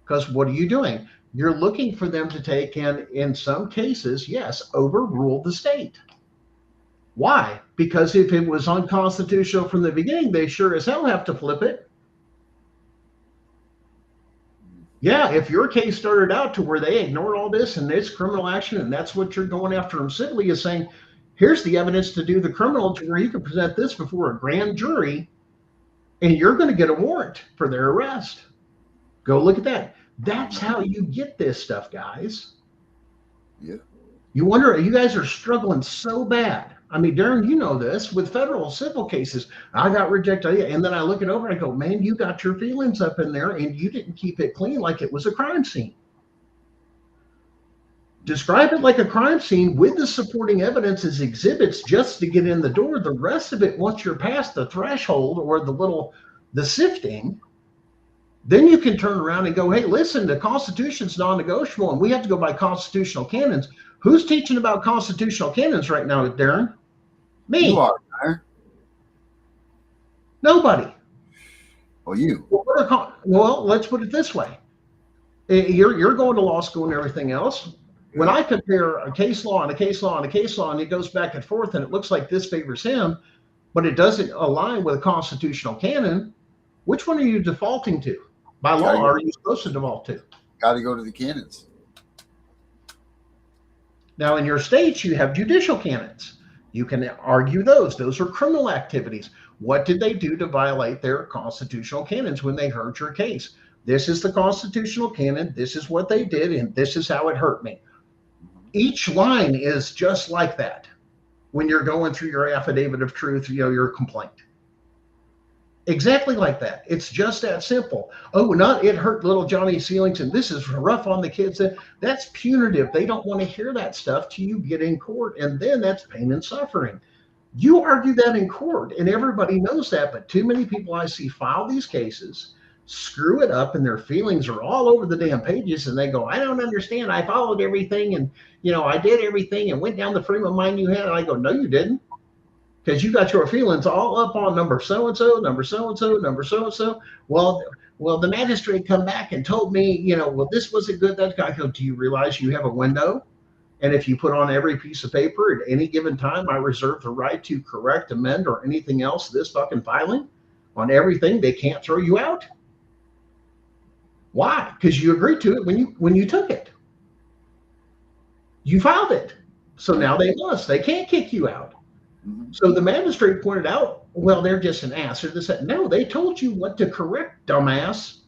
Because what are you doing? You're looking for them to take and, in some cases, yes, overrule the state. Why? Because if it was unconstitutional from the beginning, they sure as hell have to flip it. Yeah, if your case started out to where they ignored all this and it's criminal action and that's what you're going after them civilly, is saying, here's the evidence to do the criminal, to where you can present this before a grand jury and you're going to get a warrant for their arrest. Go look at that. That's how you get this stuff, guys. Yeah. You wonder, you guys are struggling so bad. I mean, Darren, you know this, with federal civil cases, I got rejected. And then I look it over and I go, man, you got your feelings up in there and you didn't keep it clean like it was a crime scene. Describe it like a crime scene with the supporting evidence as exhibits just to get in the door. The rest of it, once you're past the threshold or the sifting, then you can turn around and go, hey, listen, the Constitution's non-negotiable and we have to go by constitutional canons. Who's teaching about constitutional canons right now, Darren? Me. You are, Darren. Nobody. Well, you. Well, let's put it this way. You're going to law school and everything else. When I compare a case law and a case law and a case law, and it goes back and forth, and it looks like this favors him, but it doesn't align with a constitutional canon, which one are you defaulting to? By law, are you supposed to default to? Got to go to the canons. Now, in your states, you have judicial canons. You can argue those. Those are criminal activities. What did they do to violate their constitutional canons when they heard your case? This is the constitutional canon. This is what they did, and this is how it hurt me. Each line is just like that when you're going through your affidavit of truth, your complaint. Exactly like that. It's just that simple. Oh, it hurt little Johnny's feelings, and this is rough on the kids. That's punitive. They don't want to hear that stuff till you get in court, and then that's pain and suffering. You argue that in court, and everybody knows that, but too many people I see file these cases, screw it up and their feelings are all over the damn pages and they go, I don't understand. I followed everything and, I did everything and went down the frame of mind you had. And I go, no, you didn't. Because you got your feelings all up on number so-and-so, number so-and-so, number so-and-so. Well, the magistrate come back and told me, well, this wasn't good. That guy goes, do you realize you have a window? And if you put on every piece of paper at any given time, I reserve the right to correct, amend, or anything else this fucking filing on everything. They can't throw you out. Why? Because you agreed to it when you took it. You filed it. So now they can't kick you out. So the magistrate pointed out, well, they're just an ass. Or this, that. No, they told you what to correct, dumbass.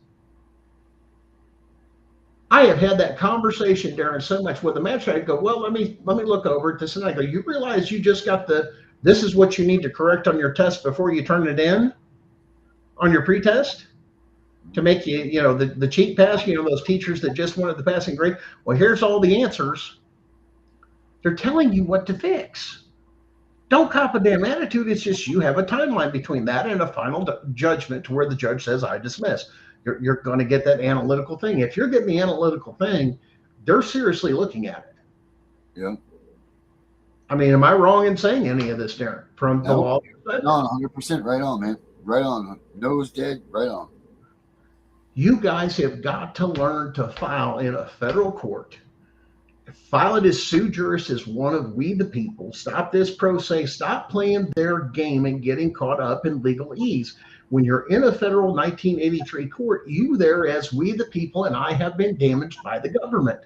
I have had that conversation, Darren, so much with the magistrate. I go, well, let me look over at this. And I go, you realize you just got this is what you need to correct on your test before you turn it in on your pretest to make you, the cheat pass, those teachers that just wanted the passing grade. Well, here's all the answers. They're telling you what to fix. Don't cop a damn attitude. It's just you have a timeline between that and a final judgment to where the judge says, I dismiss. You're going to get that analytical thing. If you're getting the analytical thing, they're seriously looking at it. Yeah. I mean, am I wrong in saying any of this, Darren? From the law? No, 100% right on, man. Right on. Nose dead, right on. You guys have got to learn to file in a federal court. File it as sui juris as one of we the people. Stop this pro se. Stop playing their game and getting caught up in legalese. When you're in a federal 1983 court, you there as we the people, and I have been damaged by the government.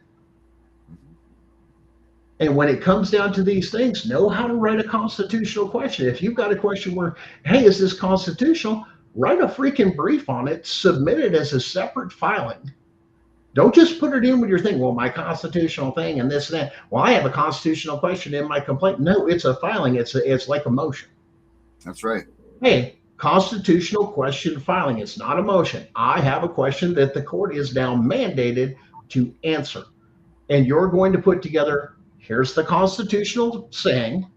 And when it comes down to these things, know how to write a constitutional question. If you've got a question where, hey, is this constitutional? Write a freaking brief on it, submit it as a separate filing. Don't just put it in with your thing. Well, my constitutional thing and this and that. Well, I have a constitutional question in my complaint. No, it's a filing. It's like a motion. That's right. Hey, constitutional question filing. It's not a motion. I have a question that the court is now mandated to answer. And you're going to put together, here's the constitutional saying,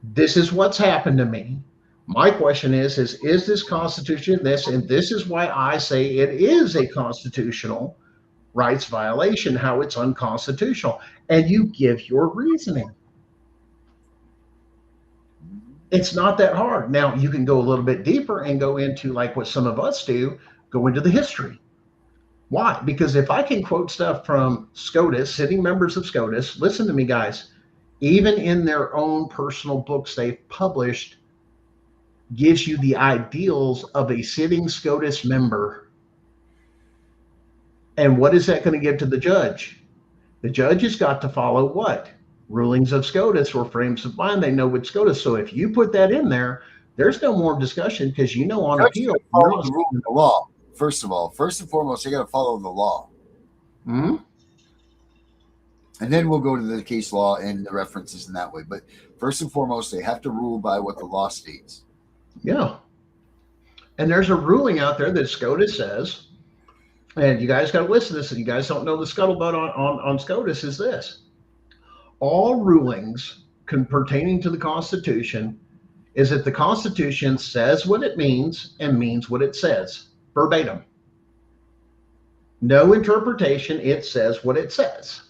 this is what's happened to me. My question is this constitution this? And this is why I say it is a constitutional rights violation, how it's unconstitutional. And you give your reasoning. It's not that hard. Now, you can go a little bit deeper and go into like what some of us do, go into the history. Why? Because if I can quote stuff from SCOTUS, sitting members of SCOTUS, listen to me, guys, even in their own personal books they've published, gives you the ideals of a sitting SCOTUS member. And what is that going to give to the judge? The judge has got to follow what? Rulings of SCOTUS or frames of mind. They know what SCOTUS. So if you put that in there, there's no more discussion because on appeal. Follow the rule of the law. First of all, first and foremost, they got to follow the law. Mm-hmm. And then we'll go to the case law and the references in that way. But first and foremost, they have to rule by what the law states. Yeah. And there's a ruling out there that SCOTUS says, and you guys got to listen to this, and you guys don't know the scuttlebutt on SCOTUS is this. All rulings pertaining to the Constitution is that the Constitution says what it means and means what it says, verbatim. No interpretation, it says what it says.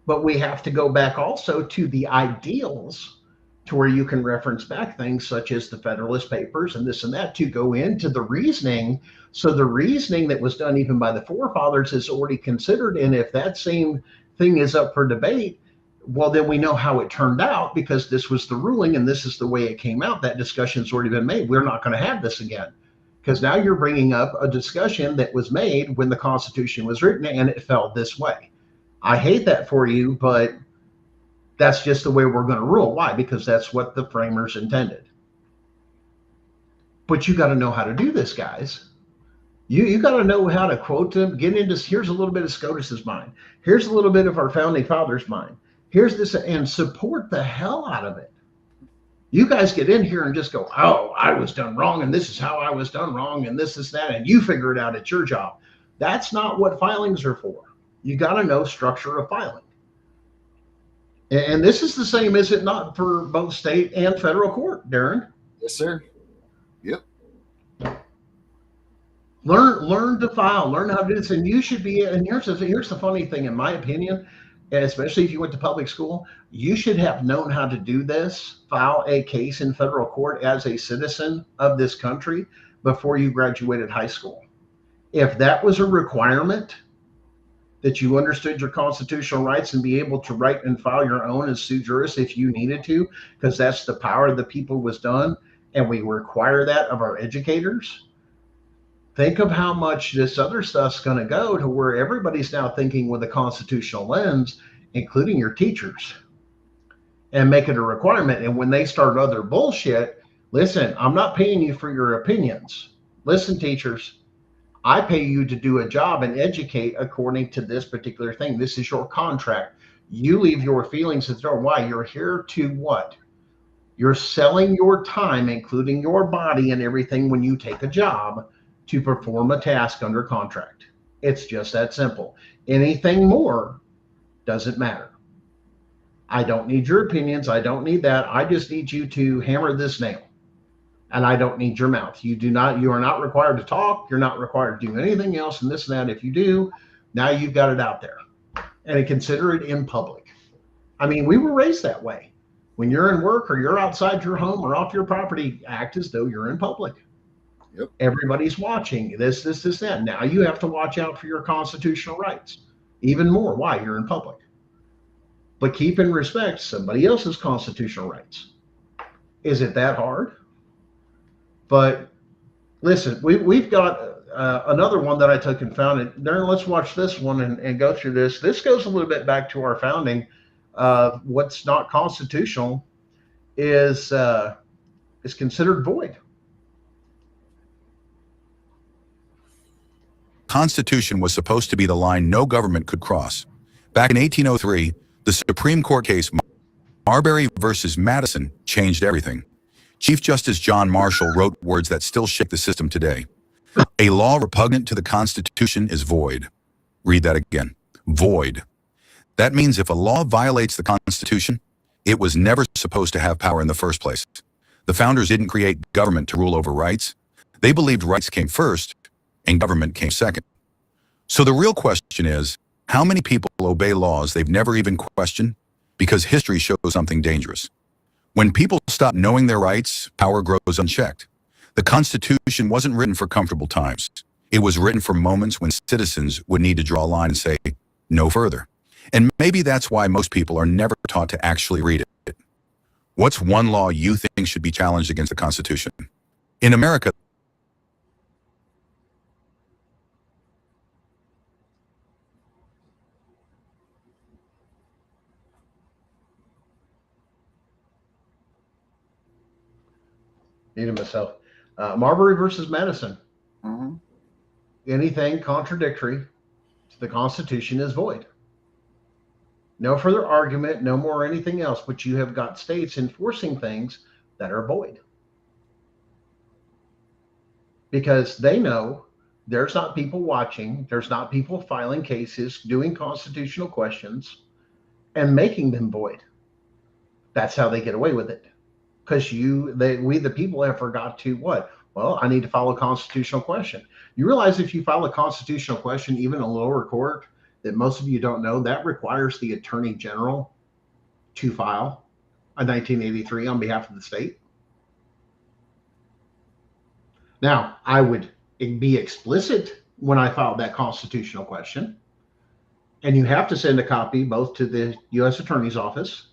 But we have to go back also to the ideals to where you can reference back things such as the Federalist Papers and this and that to go into the reasoning. So the reasoning that was done even by the forefathers is already considered. And if that same thing is up for debate, well, then we know how it turned out because this was the ruling and this is the way it came out. That discussion's already been made. We're not going to have this again because now you're bringing up a discussion that was made when the Constitution was written and it felt this way. I hate that for you, but that's just the way we're going to rule. Why? Because that's what the framers intended. But you got to know how to do this, guys. You got to know how to quote them, get into, here's a little bit of SCOTUS's mind. Here's a little bit of our founding fathers' mind. Here's this, and support the hell out of it. You guys get in here and just go, oh, I was done wrong, and this is how I was done wrong, and this is that, and you figure it out. It's your job. That's not what filings are for. You got to know structure of filing. And this is the same, is it not, for both state and federal court, Darren? Yes, sir. Yep. Learn to file, learn how to do this, and you should be. And here's the funny thing, in my opinion, especially if you went to public school, you should have known how to do this, file a case in federal court as a citizen of this country before you graduated high school. If that was a requirement, that you understood your constitutional rights and be able to write and file your own and sue jurists if you needed to, because that's the power of the people was done, and we require that of our educators. Think of how much this other stuff's going to go to where everybody's now thinking with a constitutional lens, including your teachers, and make it a requirement. And when they start other bullshit, listen, I'm not paying you for your opinions. Listen, teachers, I pay you to do a job and educate according to this particular thing. This is your contract. You leave your feelings at the door. Why? You're here to what? You're selling your time, including your body and everything, when you take a job to perform a task under contract. It's just that simple. Anything more doesn't matter. I don't need your opinions. I don't need that. I just need you to hammer this nail. And I don't need your mouth. You are not required to talk. You're not required to do anything else and this and that. If you do, now you've got it out there. And consider it in public. I mean, we were raised that way. When you're in work or you're outside your home or off your property, act as though you're in public. Yep. Everybody's watching this, that. Now you have to watch out for your constitutional rights. Even more. Why? You're in public. But keep in respect somebody else's constitutional rights. Is it that hard? But listen, we've got another one that I took and found it. Darren, let's watch this one and go through this. This goes a little bit back to our founding. What's not constitutional is considered void. Constitution was supposed to be the line no government could cross. Back in 1803, the Supreme Court case Marbury versus Madison changed everything. Chief Justice John Marshall wrote words that still shake the system today. A law repugnant to the Constitution is void. Read that again. Void. That means if a law violates the Constitution, it was never supposed to have power in the first place. The founders didn't create government to rule over rights. They believed rights came first and government came second. So the real question is, how many people obey laws they've never even questioned? Because history shows something dangerous. When people stop knowing their rights, power grows unchecked. The Constitution wasn't written for comfortable times. It was written for moments when citizens would need to draw a line and say, no further. And maybe that's why most people are never taught to actually read it. What's one law you think should be challenged against the Constitution? In America, Muted myself. Marbury versus Madison. Mm-hmm. Anything contradictory to the Constitution is void. No further argument, no more anything else, but you have got states enforcing things that are void. Because they know there's not people watching, there's not people filing cases, doing constitutional questions, and making them void. That's how they get away with it. Because we the people have forgot to what? Well, I need to file a constitutional question. You realize if you file a constitutional question, even a lower court, that most of you don't know, that requires the Attorney General to file a 1983 on behalf of the state. Now, I would be explicit when I filed that constitutional question. And you have to send a copy both to the U.S. Attorney's Office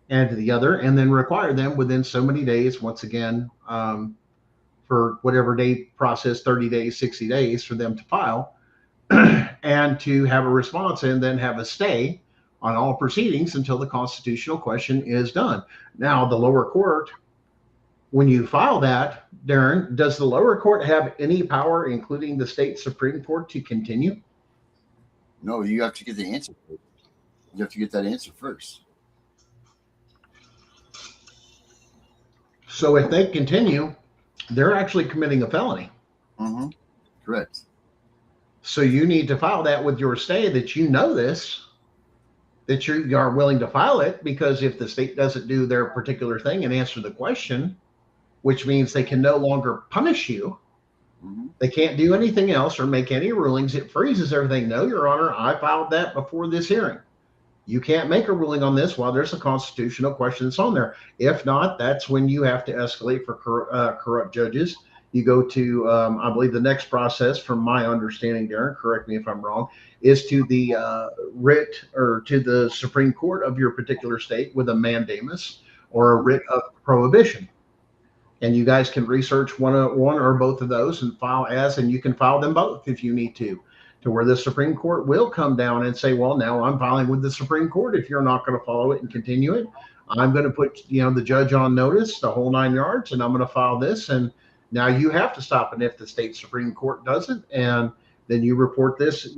and to the other, and then require them within so many days, once again, for whatever they process, 30 days, 60 days for them to file, and to have a response and then have a stay on all proceedings until the constitutional question is done. Now, the lower court, when you file that, Darren, does the lower court have any power, including the state Supreme Court, to continue? No, you have to get the answer. You have to get that answer first. So if they continue, they're actually committing a felony. Mm-hmm. Correct. So you need to file that with your stay that you know this, that you are willing to file it, because if the state doesn't do their particular thing and answer the question, which means they can no longer punish you They can't do anything else or make any rulings. It freezes everything. No, Your Honor, I filed that before this hearing. You can't make a ruling on this while there's a constitutional question that's on there. If not, that's when you have to escalate for corrupt judges. You go to, I believe the next process, from my understanding, Darren, correct me if I'm wrong, is to the writ or to the Supreme Court of your particular state with a mandamus or a writ of prohibition. And you guys can research one or both of those and file and you can file them both if you need to where the Supreme Court will come down and say, well, now I'm filing with the Supreme Court. If you're not going to follow it and continue it, I'm going to put, the judge on notice, the whole 9 yards, and I'm going to file this. And now you have to stop. And if the state Supreme Court doesn't, and then you report this,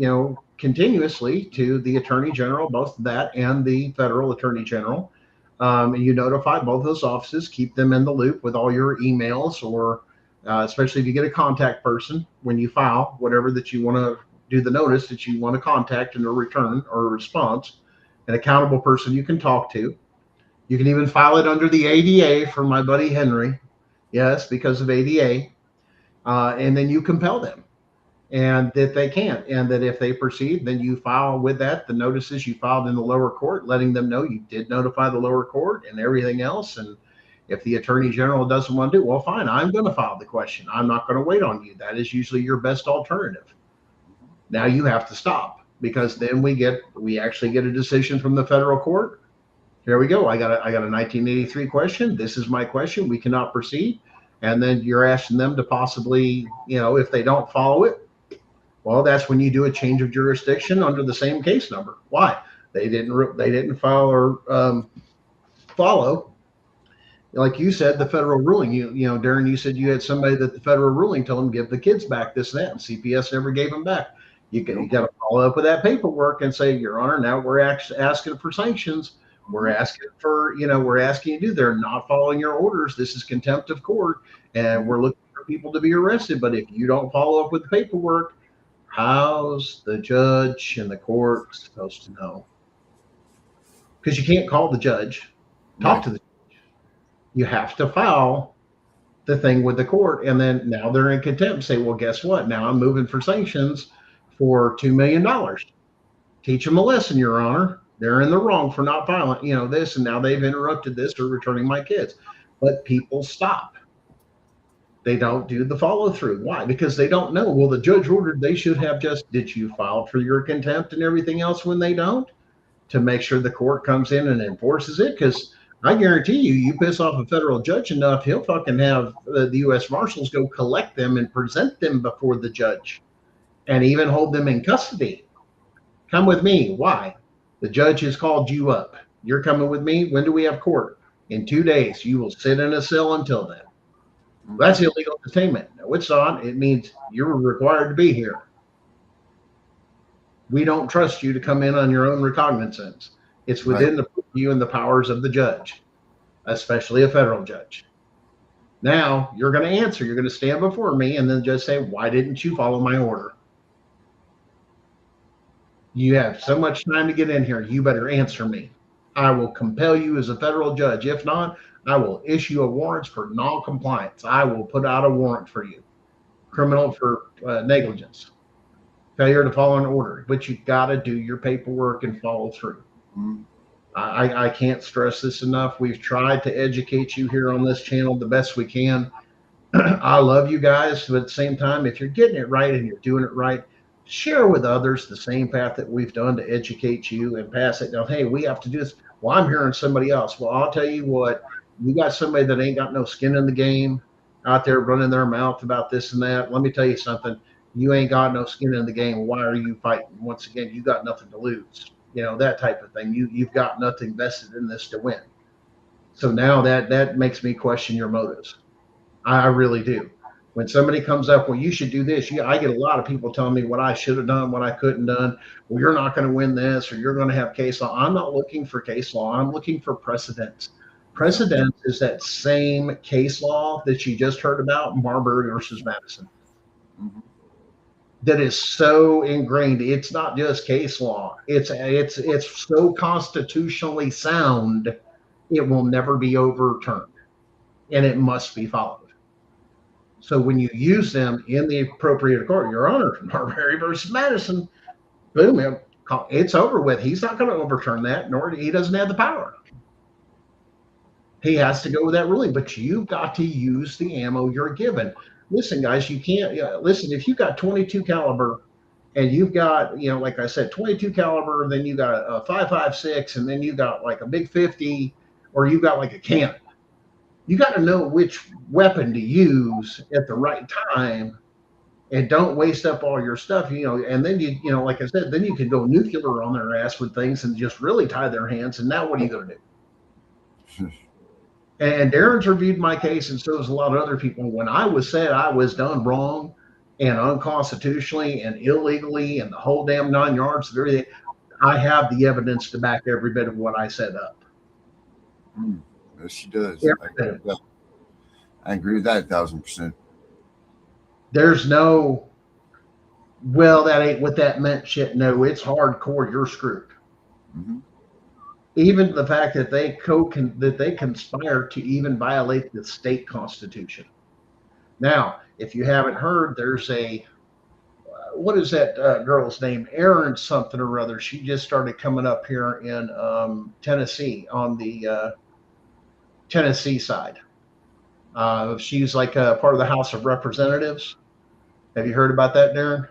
continuously to the Attorney General, both that and the federal Attorney General. You notify both those offices, keep them in the loop with all your emails, or especially if you get a contact person when you file whatever that you want to do, the notice that you want to contact and a return or a response, an accountable person you can talk to. You can even file it under the ADA for my buddy Henry. Yes, because of ADA. And then you compel them, and that they can't, and that if they proceed, then you file with that the notices you filed in the lower court, letting them know you did notify the lower court and everything else. And if the Attorney General doesn't want to do, well, fine, I'm going to file the question. I'm not going to wait on you. That is usually your best alternative. Now you have to stop, because then we actually get a decision from the federal court. Here we go. I got a 1983 question. This is my question. We cannot proceed. And then you're asking them to possibly, if they don't follow it, well, that's when you do a change of jurisdiction under the same case number. Why? They didn't file or follow, like you said, the federal ruling. Darren, you said you had somebody that the federal ruling told them give the kids back, this and that, and CPS never gave them back. You got to follow up with that paperwork and say, Your Honor, now we're actually asking for sanctions. We're asking you to do. They're not following your orders. This is contempt of court, and we're looking for people to be arrested. But if you don't follow up with the paperwork, how's the judge and the court supposed to know? Because you can't call the judge, talk to the judge. You have to file the thing with the court, and then now they're in contempt. Say, well, guess what? Now I'm moving for sanctions for $2 million. Teach them a lesson, Your Honor. They're in the wrong for not filing, this, and now they've interrupted this or returning my kids. But people stop. They don't do the follow through. Why? Because they don't know. Well, the judge ordered they should have did you file for your contempt and everything else when they don't? To make sure the court comes in and enforces it. Because I guarantee you piss off a federal judge enough, he'll fucking have the U.S. Marshals go collect them and present them before the judge, and even hold them in custody. Come with me. Why? The judge has called you up. You're coming with me. When do we have court? In 2 days. You will sit in a cell until then. That's illegal detainment. No, it's not. It means you're required to be here. We don't trust you to come in on your own recognizance. It's within the purview and the powers of the judge, especially a federal judge. Now you're going to answer. You're going to stand before me and then just say, why didn't you follow my order? You have so much time to get in here. You better answer me. I will compel you as a federal judge. If not, I will issue a warrant for non-compliance. I will put out a warrant for you. Criminal for negligence. Failure to follow an order. But you got to do your paperwork and follow through. I can't stress this enough. We've tried to educate you here on this channel the best we can. I love you guys, but at the same time, if you're getting it right and you're doing it right, share with others the same path that we've done to educate you and pass it down. Hey, we have to do this. Well, I'm hearing somebody else. Well, I'll tell you what, you got somebody that ain't got no skin in the game out there running their mouth about this and that. Let me tell you something. You ain't got no skin in the game. Why are you fighting? Once again, you got nothing to lose. That type of thing. You've got nothing vested in this to win. So now that makes me question your motives. I really do. When somebody comes up, well, you should do this. I get a lot of people telling me what I should have done, what I couldn't done. Well, you're not going to win this, or you're going to have case law. I'm not looking for case law. I'm looking for precedents. Precedents is that same case law that you just heard about, Marbury versus Madison. That is so ingrained. It's not just case law. It's so constitutionally sound, it will never be overturned, and it must be followed. So when you use them in the appropriate court, Your Honor, Marbury versus Madison, boom, it's over with. He's not going to overturn that, nor he doesn't have the power. He has to go with that ruling, but you've got to use the ammo you're given. Listen, guys, you can't listen. If you've got 22 caliber and you've got, like I said, 22 caliber, and then you got a 5.56, and then you got like a big 50, or you got like a cannon. You got to know which weapon to use at the right time, and don't waste up all your stuff. And then like I said, then you can go nuclear on their ass with things and just really tie their hands. And now what are you going to do? And Darren's reviewed my case, and so has a lot of other people. When I was said I was done wrong and unconstitutionally and illegally and the whole damn 9 yards and everything, I have the evidence to back every bit of what I set up. Yes, she does. I agree with that 1,000%. There's no, well, that ain't what that meant shit. No, it's hardcore. You're screwed. Mm-hmm. Even the fact that they conspire to even violate the state constitution. Now, if you haven't heard, there's a what is that girl's name? Erin something or other. She just started coming up here in Tennessee, on the Tennessee side. She's like a part of the House of Representatives. Have you heard about that, Darren?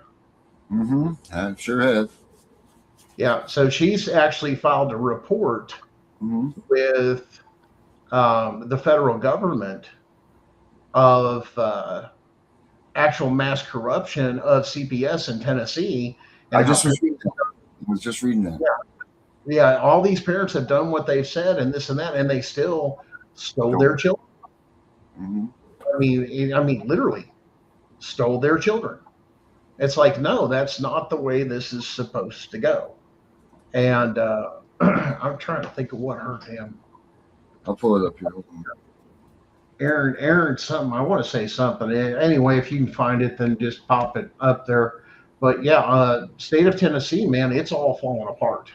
Mm-hmm. I sure have. Yeah, so she's actually filed a report with the federal government of actual mass corruption of CPS in Tennessee. And I was just reading that. Yeah, all these parents have done what they've said and this and that, and they still stole their children. Mm-hmm. I mean, literally stole their children. It's like, no, that's not the way this is supposed to go. And I'm trying to think of what her damn. I'll pull it up here. Aaron, something. I want to say something. Anyway, if you can find it, then just pop it up there. But yeah, state of Tennessee, man, it's all falling apart.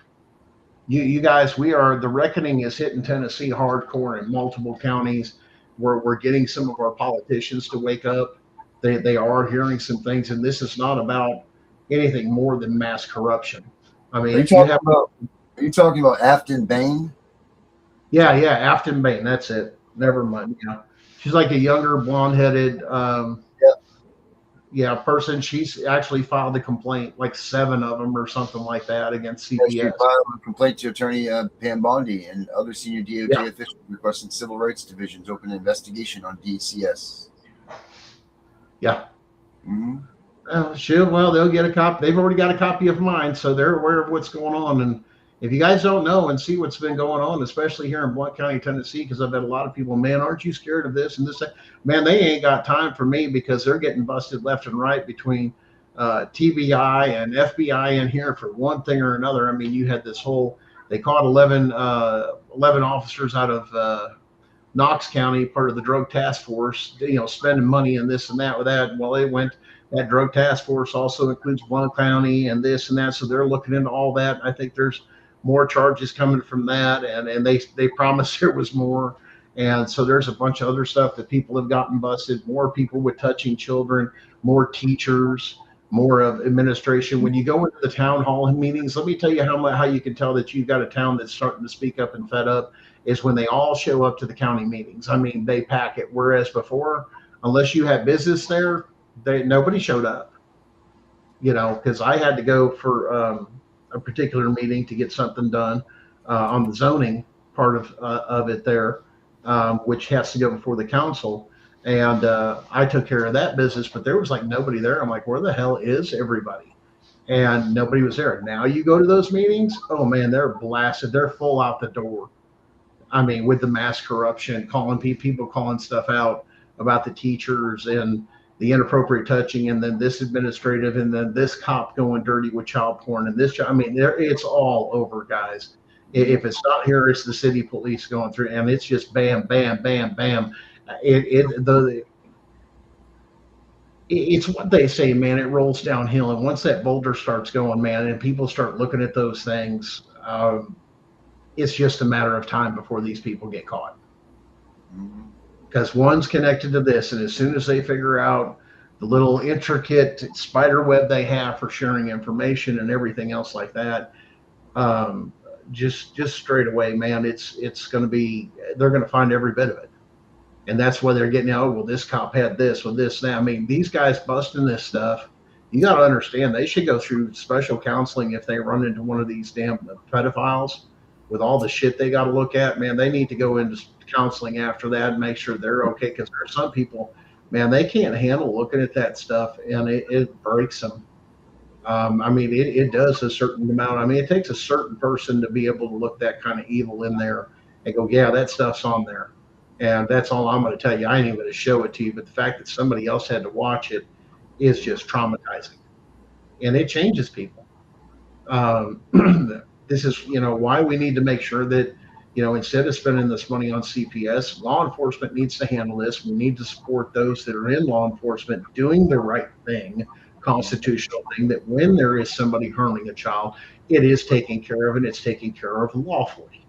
You guys, the reckoning is hitting Tennessee hardcore in multiple counties. We're getting some of our politicians to wake up. They are hearing some things, and this is not about anything more than mass corruption. I mean, are you talking about Afton Bain? Yeah, Afton Bain. That's it. Never mind. Yeah, she's like a younger, blonde-headed, person. She's actually filed a complaint, like 7 of them or something like that, against CPS. She filed a complaint to Attorney Pam Bondi and other senior DOJ officials requesting Civil Rights Divisions open an investigation on DCS. Yeah. Mm-hmm. Well, they'll get a copy. They've already got a copy of mine, so they're aware of what's going on. And if you guys don't know and see what's been going on, especially here in Blount County, Tennessee, because I've had a lot of people, man, aren't you scared of this and this? Man, they ain't got time for me, because they're getting busted left and right between TBI and FBI in here for one thing or another. I mean, you had this whole, they caught 11 officers out of Knox County, part of the drug task force, spending money and this and that with that. Well, that drug task force also includes Blount County and this and that. So they're looking into all that. I think there's more charges coming from that. And they promised there was more. And so there's a bunch of other stuff that people have gotten busted, more people with touching children, more teachers, more of administration. When you go into the town hall meetings, let me tell you how you can tell that you've got a town that's starting to speak up and fed up, is when they all show up to the county meetings. I mean, they pack it. Whereas before, unless you had business there, nobody showed up, because I had to go for a particular meeting to get something done on the zoning part of it there, which has to go before the council. And I took care of that business, but there was like nobody there. I'm like, where the hell is everybody? And nobody was there. Now you go to those meetings, oh man, they're blasted. They're full out the door. I mean, with the mass corruption, calling people calling stuff out about the teachers and the inappropriate touching, and then this administrative, and then this cop going dirty with child porn, and this. I mean, it's all over, guys. If it's not here, it's the city police going through, and it's just bam, bam, bam, bam. It's what they say, man. It rolls downhill, and once that boulder starts going, man, and people start looking at those things, it's just a matter of time before these people get caught. Mm-hmm. because one's connected to this, and as soon as they figure out the little intricate spider web they have for sharing information and everything else like that, um, just straight away, man, it's going to be, they're going to find every bit of it. And that's why they're getting, oh, well, this cop had this, well, this, that. I mean, these guys busting this stuff, you got to understand they should go through special counseling if they run into one of these damn pedophiles with all the shit they got to look at. Man, they need to go into counseling after that and make sure they're okay, because there are some people, man, they can't handle looking at that stuff, and it breaks them. I mean, it does a certain amount. I mean, it takes a certain person to be able to look that kind of evil in there and go, yeah, that stuff's on there. And that's all I'm going to tell you. I ain't even going to show it to you, but the fact that somebody else had to watch it is just traumatizing, and it changes people. Um, this is, why we need to make sure that, instead of spending this money on CPS, law enforcement needs to handle this. We need to support those that are in law enforcement doing the right thing, constitutional thing, that when there is somebody harming a child, it is taken care of, and it's taken care of lawfully,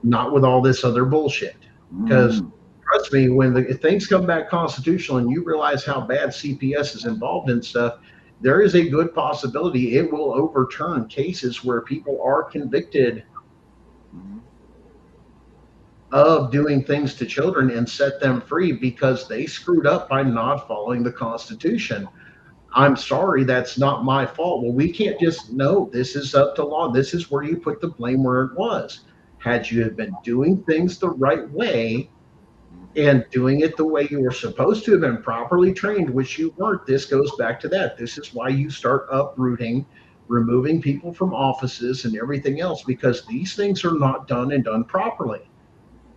not with all this other bullshit. Because trust me, when if things come back constitutional and you realize how bad CPS is involved in stuff, there is a good possibility it will overturn cases where people are convicted of doing things to children and set them free because they screwed up by not following the Constitution. I'm sorry, that's not my fault. Well, we can't just, no, this is up to law. This is where you put the blame where it was. Had you been doing things the right way and doing it the way you were supposed to have been, properly trained, which you weren't, this goes back to that. This is why you start uprooting, removing people from offices and everything else, because these things are not done and done properly.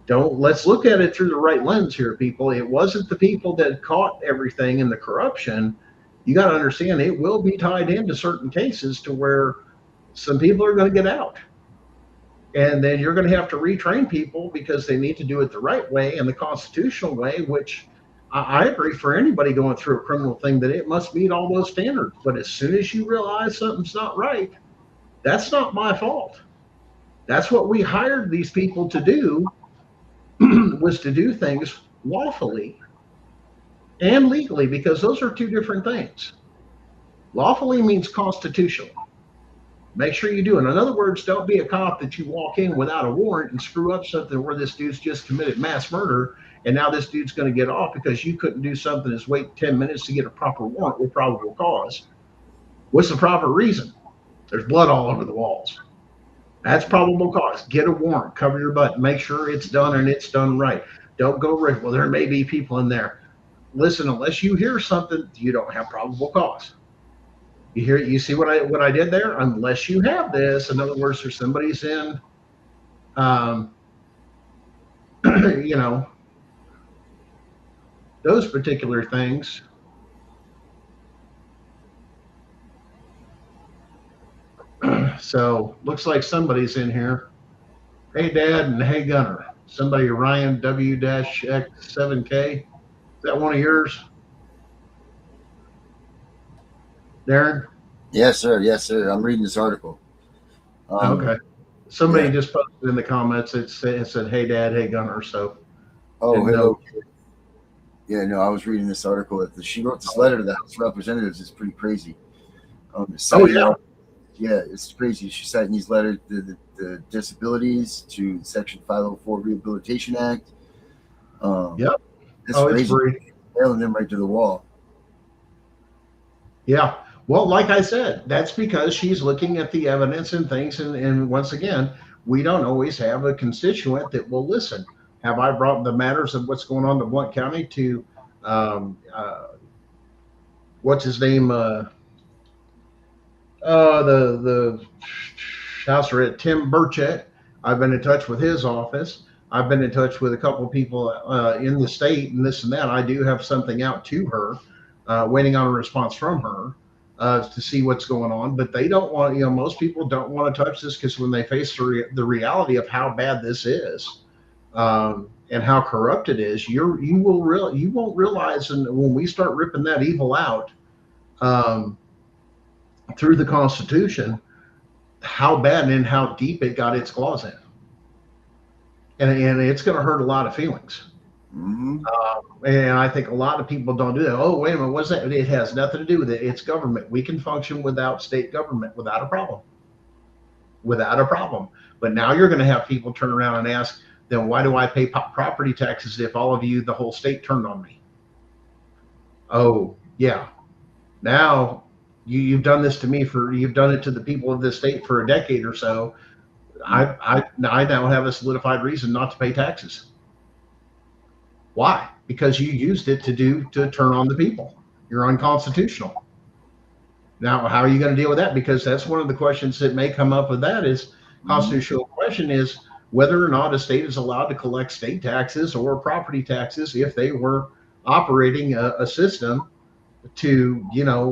Let's look at it through the right lens here, people. It wasn't the people that caught everything in the corruption. You got to understand, it will be tied into certain cases to where some people are going to get out. And then you're going to have to retrain people because they need to do it the right way and the constitutional way, which I agree for anybody going through a criminal thing that it must meet all those standards. But as soon as you realize something's not right, that's not my fault. That's what we hired these people to do, was to do things lawfully and legally, because those are two different things. Lawfully means constitutional. Make sure you do it. In other words, don't be a cop that you walk in without a warrant and screw up something where this dude's just committed mass murder, and now this dude's going to get off because you couldn't do something as wait 10 minutes to get a proper warrant with probable cause. What's the proper reason? There's blood all over the walls. That's probable cause. Get a warrant, cover your butt, make sure it's done and it's done right. Don't go right. Well, there may be people in there. Listen, unless you hear something, you don't have probable cause. You see what I did there? Unless you have this, in other words, there's somebody's in, those particular things. So looks like somebody's in here. Hey, Dad, and hey, Gunner. Somebody, Ryan W-X7K. Is that one of yours? Darren? Yes, sir. Yes, sir. I'm reading this article. Okay. Somebody just posted in the comments. It said, "Hey, Dad. Hey, Gunner." So. Oh, hello. Yeah, no, I was reading this article. She wrote this letter to the House of Representatives. It's pretty crazy. Yeah. Yeah, it's crazy. She's citing these letters, the disabilities to Section 504 Rehabilitation Act. Yep. It's crazy. Nailing them right to the wall. Yeah. Well, like I said, that's because she's looking at the evidence and things. And once again, we don't always have a constituent that will listen. Have I brought the matters of what's going on in Blount County to, what's his name? The House Rep Tim Burchett. I've been in touch with his office. I've been in touch with a couple of people in the state and this and that. I do have something out to her, waiting on a response from her to see what's going on. But they don't want, most people don't want to touch this because when they face the reality of how bad this is and how corrupt it is, you won't realize, and when we start ripping that evil out through the Constitution, how bad and how deep it got its claws in. And it's going to hurt a lot of feelings. Mm-hmm. And I think a lot of people don't do that. Oh, wait a minute, what's that? It has nothing to do with it. It's government. We can function without state government without a problem. Without a problem. But now you're going to have people turn around and ask, then why do I pay property taxes if all of you, the whole state, turned on me? Oh, yeah. Now you've done this to me you've done it to the people of this state for a decade or so. I now have a solidified reason not to pay taxes. Why? Because you used it to turn on the people. You're unconstitutional. Now, how are you going to deal with that? Because that's one of the questions that may come up with that is constitutional question is whether or not a state is allowed to collect state taxes or property taxes if they were operating a system to,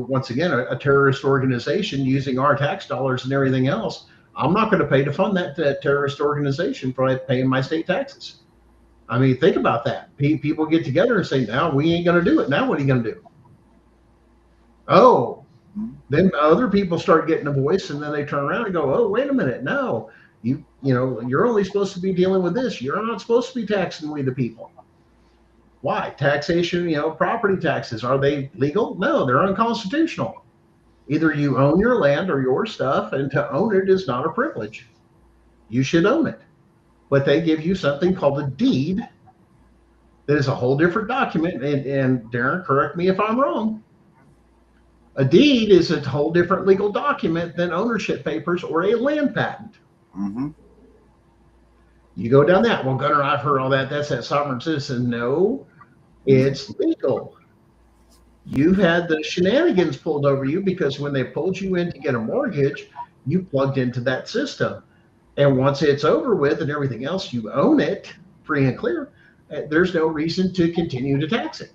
once again, a terrorist organization using our tax dollars and everything else. I'm not going to pay to fund that terrorist organization for paying my state taxes. I mean, think about that. People get together and say, "Now we ain't going to do it." Now what are you going to do? Oh, then other people start getting a voice, and then they turn around and go, "Oh, wait a minute, no, you're only supposed to be dealing with this. You're not supposed to be taxing we the people." Why? Taxation, property taxes, are they legal? No, they're unconstitutional. Either you own your land or your stuff, and to own it is not a privilege. You should own it. But they give you something called a deed that is a whole different document. And Darren, correct me if I'm wrong. A deed is a whole different legal document than ownership papers or a land patent. Mm-hmm. You go down that. Well, Gunnar, I've heard all that. That's that sovereign citizen. No, it's legal. You've had the shenanigans pulled over you because when they pulled you in to get a mortgage, you plugged into that system. And once it's over with and everything else, you own it free and clear. There's no reason to continue to tax it.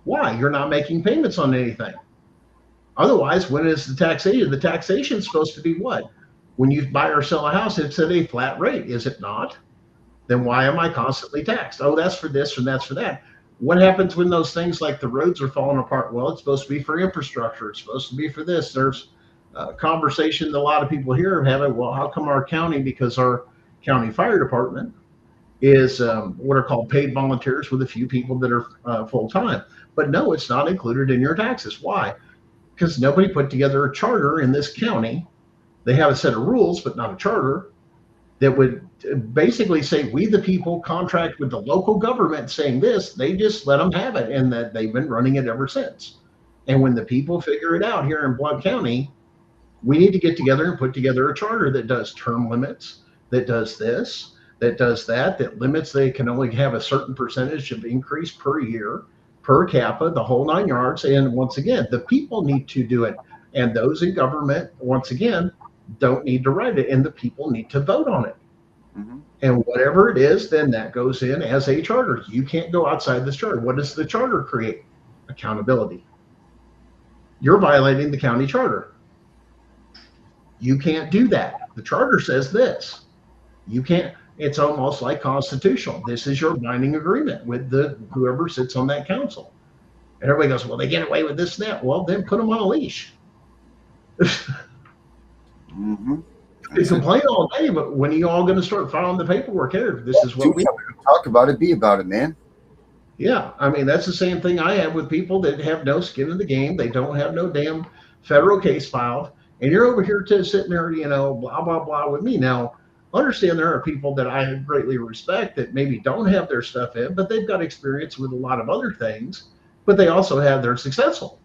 Why? You're not making payments on anything. Otherwise, when is the taxation? The taxation is supposed to be what? When you buy or sell a house, it's at a flat rate, is it not? Then why am I constantly taxed? Oh, that's for this and that's for that. What happens when those things like the roads are falling apart? Well, it's supposed to be for infrastructure. It's supposed to be for this. There's a conversation that a lot of people here are having. Well, how come our county, because our county fire department is what are called paid volunteers with a few people that are full time? But no, it's not included in your taxes. Why? Because nobody put together a charter in this county. They have a set of rules, but not a charter that would basically say we the people contract with the local government saying this. They just let them have it, and that they've been running it ever since. And when the people figure it out here in Blount County, we need to get together and put together a charter that does term limits, that does this, that does that, that limits they can only have a certain percentage of increase per year, per capita, the whole 9 yards. And once again, the people need to do it. And those in government, once again, don't need to write it, and the people need to vote on it. Mm-hmm. And whatever it is, then that goes in as a charter. You can't go outside this charter. What does the charter create? Accountability. You're violating the county charter. You can't do that. The charter says this. You can't. It's almost like constitutional. This is your binding agreement with whoever sits on that council. And everybody goes, well, they get away with this and that. Well, then put them on a leash. Mm-hmm. You complain all day, but when are you all going to start filing the paperwork here? This is what we talk about it. Be about it, man. Yeah, I mean, that's the same thing I have with people that have no skin in the game. They don't have no damn federal case filed. And you're over here sitting there, blah, blah, blah with me. Now, understand there are people that I greatly respect that maybe don't have their stuff in, but they've got experience with a lot of other things, but they also they're successful,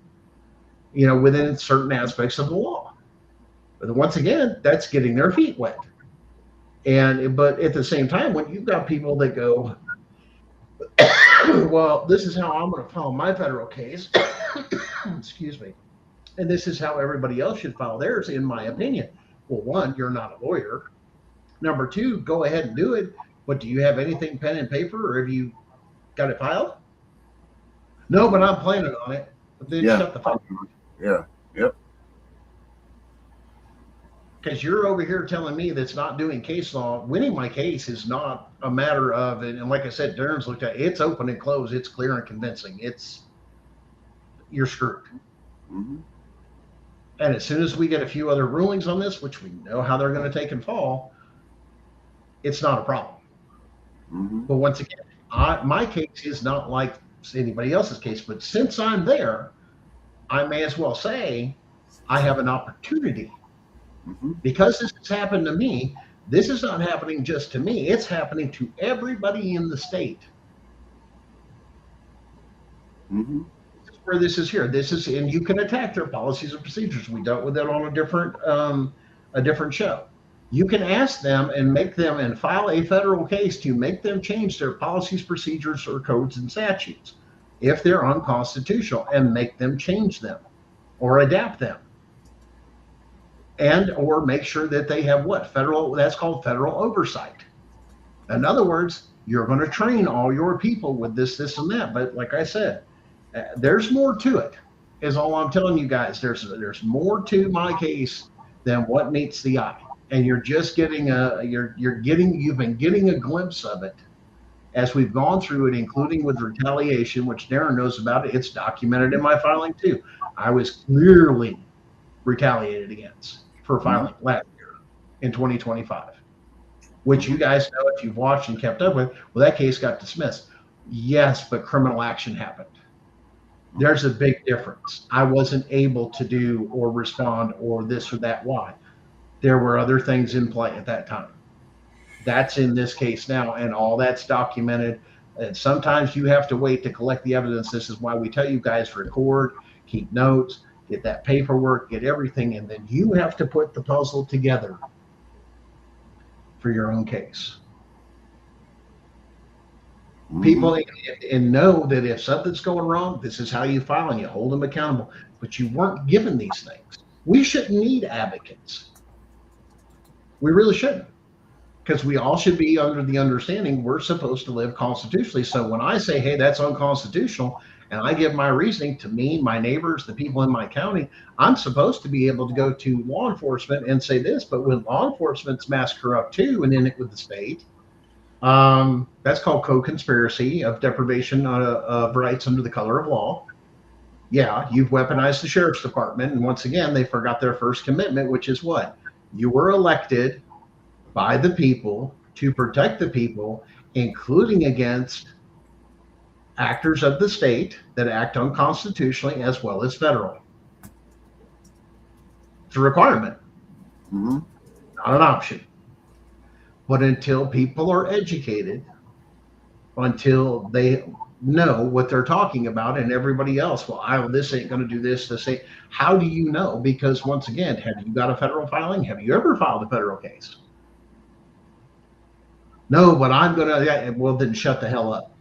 within certain aspects of the law. But once again, that's getting their feet wet. But at the same time, when you've got people that go, well, this is how I'm going to file my federal case, excuse me, and this is how everybody else should file theirs, in my opinion. Well, one, you're not a lawyer. Number two, go ahead and do it. But do you have anything pen and paper, or have you got it filed? No, but I'm planning on it. But then shut the fuck up. Yeah. Yep. Because you're over here telling me that's not doing case law. Winning my case is not a matter of, and like I said, Darren's looked at it, it's open and closed, it's clear and convincing. You're screwed. Mm-hmm. And as soon as we get a few other rulings on this, which we know how they're going to take and fall, it's not a problem. Mm-hmm. But once again, My case is not like anybody else's case, but since I'm there, I may as well say I have an opportunity. Mm-hmm. Because this has happened to me, this is not happening just to me, it's happening to everybody in the state. Mm-hmm. This is where this is here. This is, and you can attack their policies and procedures. We dealt with that on a different show. You can ask them and make them and file a federal case to make them change their policies, procedures, or codes and statutes if they're unconstitutional, and make them change them or adapt them, and or make sure that they have what federal, that's called federal oversight. In other words, you're going to train all your people with this and that. But like I said, there's more to it, is all I'm telling you guys. There's more to my case than what meets the eye, and you're just getting you've been getting a glimpse of it as we've gone through it, including with retaliation, which Darren knows about it. It's documented in my filing too. I was clearly retaliated against for Mm-hmm. filing last year in 2025, which you guys know if you've watched and kept up with. Well, that case got dismissed. Yes, but criminal action happened. There's a big difference. I wasn't able to do or respond or this or that. Why? There were other things in play at that time. That's in this case now, and all that's documented. And sometimes you have to wait to collect the evidence. This is why we tell you guys record, keep notes, get that paperwork, get everything, and then you have to put the puzzle together for your own case. Mm-hmm. People and know that if something's going wrong, this is how you file and you hold them accountable. But you weren't given these things. We shouldn't need advocates. We really shouldn't, because we all should be under the understanding we're supposed to live constitutionally. So when I say, hey, that's unconstitutional, and I give my reasoning to me, my neighbors, the people in my county, I'm supposed to be able to go to law enforcement and say this. But when law enforcement's massacre up too and in it with the state, that's called co-conspiracy of deprivation of rights under the color of law. Yeah, you've weaponized the sheriff's department, and once again, they forgot their first commitment, which is what? You were elected by the people to protect the people, including against actors of the state that act unconstitutionally as well as federal. It's a requirement, Mm-hmm. not an option. But until people are educated, until they know what they're talking about, and everybody else, well, this ain't going to do this, ain't. How do you know? Because once again, have you got a federal filing? Have you ever filed a federal case? No, but I'm going to, well, then shut the hell up.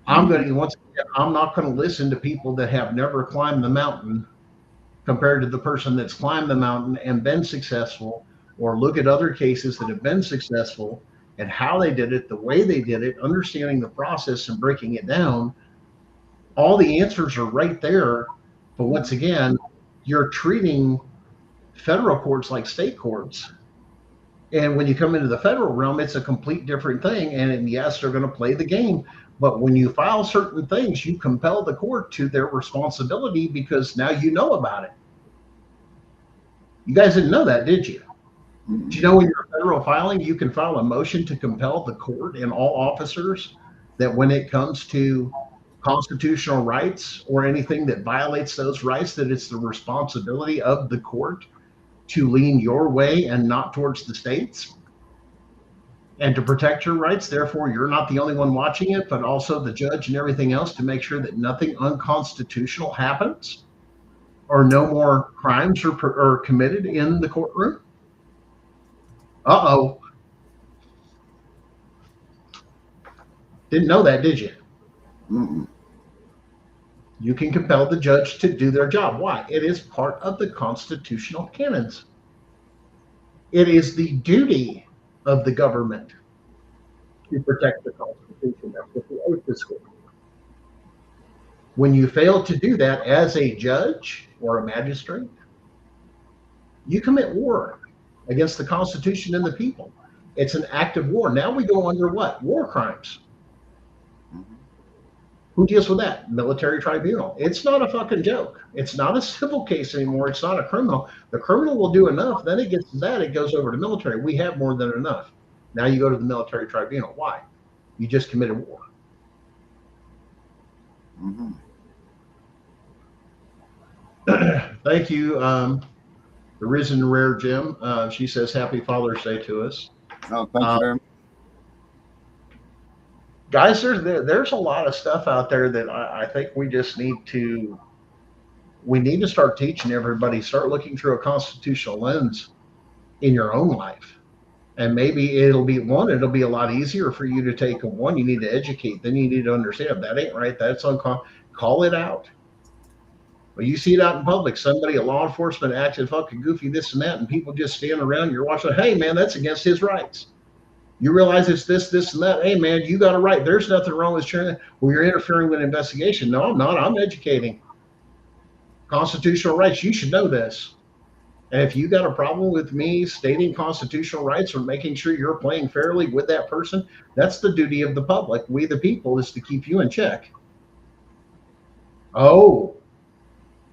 I'm going to, once again, I'm not going to listen to people that have never climbed the mountain compared to the person that's climbed the mountain and been successful, or look at other cases that have been successful and how they did it, the way they did it, understanding the process and breaking it down. All the answers are right there. But once again, you're treating federal courts like state courts. And when you come into the federal realm, it's a complete different thing. And yes, they're going to play the game. But when you file certain things, you compel the court to their responsibility because now you know about it. You guys didn't know that, did you? Mm-hmm. Do you know when you're federal filing, you can file a motion to compel the court and all officers that when it comes to constitutional rights or anything that violates those rights, that it's the responsibility of the court to lean your way and not towards the states, and to protect your rights. Therefore, you're not the only one watching it, but also the judge and everything else, to make sure that nothing unconstitutional happens or no more crimes are committed in the courtroom. Uh-oh. Didn't know that, did you? Mm-hmm. You can compel the judge to do their job. Why? It is part of the constitutional canons. It is the duty of the government to protect the Constitution. That's what the oath is for. When you fail to do that as a judge or a magistrate, you commit war against the Constitution and the people. It's an act of war. Now we go under what? War crimes. Mm-hmm. Who deals with that? Military tribunal. It's not a fucking joke. It's not a civil case anymore. It's not a criminal. The criminal will do enough. Then it gets to that. It goes over to military. We have more than enough. Now you go to the military tribunal. Why? You just committed war. Mm-hmm. Thank you, the risen and rare Jim. She says Happy Father's Day to us. Oh, thank you very much. Guys, there's a lot of stuff out there that I think we just need to start teaching everybody. Start looking through a constitutional lens in your own life, and maybe it'll be a lot easier for you to take. One, you need to educate, then you need to understand that ain't right, that's call it out. Well, you see it out in public, somebody, a law enforcement acted fucking goofy, this and that, and people just stand around, you're watching, hey man, that's against his rights. You realize it's this and that. Hey man, you got a right. There's nothing wrong with sharing that. Well, you're interfering with an investigation. No, I'm not. I'm educating. Constitutional rights. You should know this. And if you got a problem with me stating constitutional rights or making sure you're playing fairly with that person, that's the duty of the public. We, the people, is to keep you in check. Oh,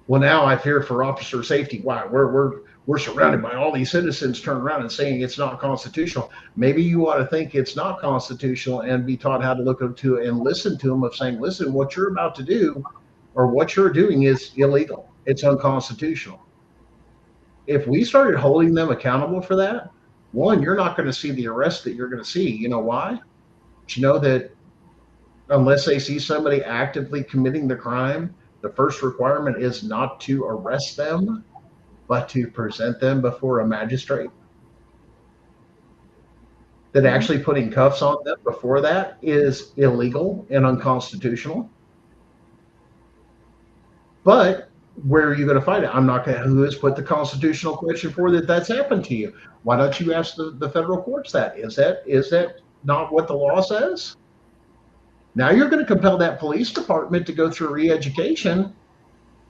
well, now I fear for officer safety. Why? We're surrounded by all these citizens turn around and saying it's not constitutional. Maybe you ought to think it's not constitutional and be taught how to look up to it and listen to them of saying, listen, what you're about to do or what you're doing is illegal. It's unconstitutional. If we started holding them accountable for that, one, you're not going to see the arrest that you're going to see. You know why? But you know that unless they see somebody actively committing the crime, the first requirement is not to arrest them, but to present them before a magistrate. That actually putting cuffs on them before that is illegal and unconstitutional. But where are you going to find it? I'm not going to, who has put the constitutional question for that's happened to you? Why don't you ask the federal courts that? Is that not what the law says? Now you're going to compel that police department to go through re-education.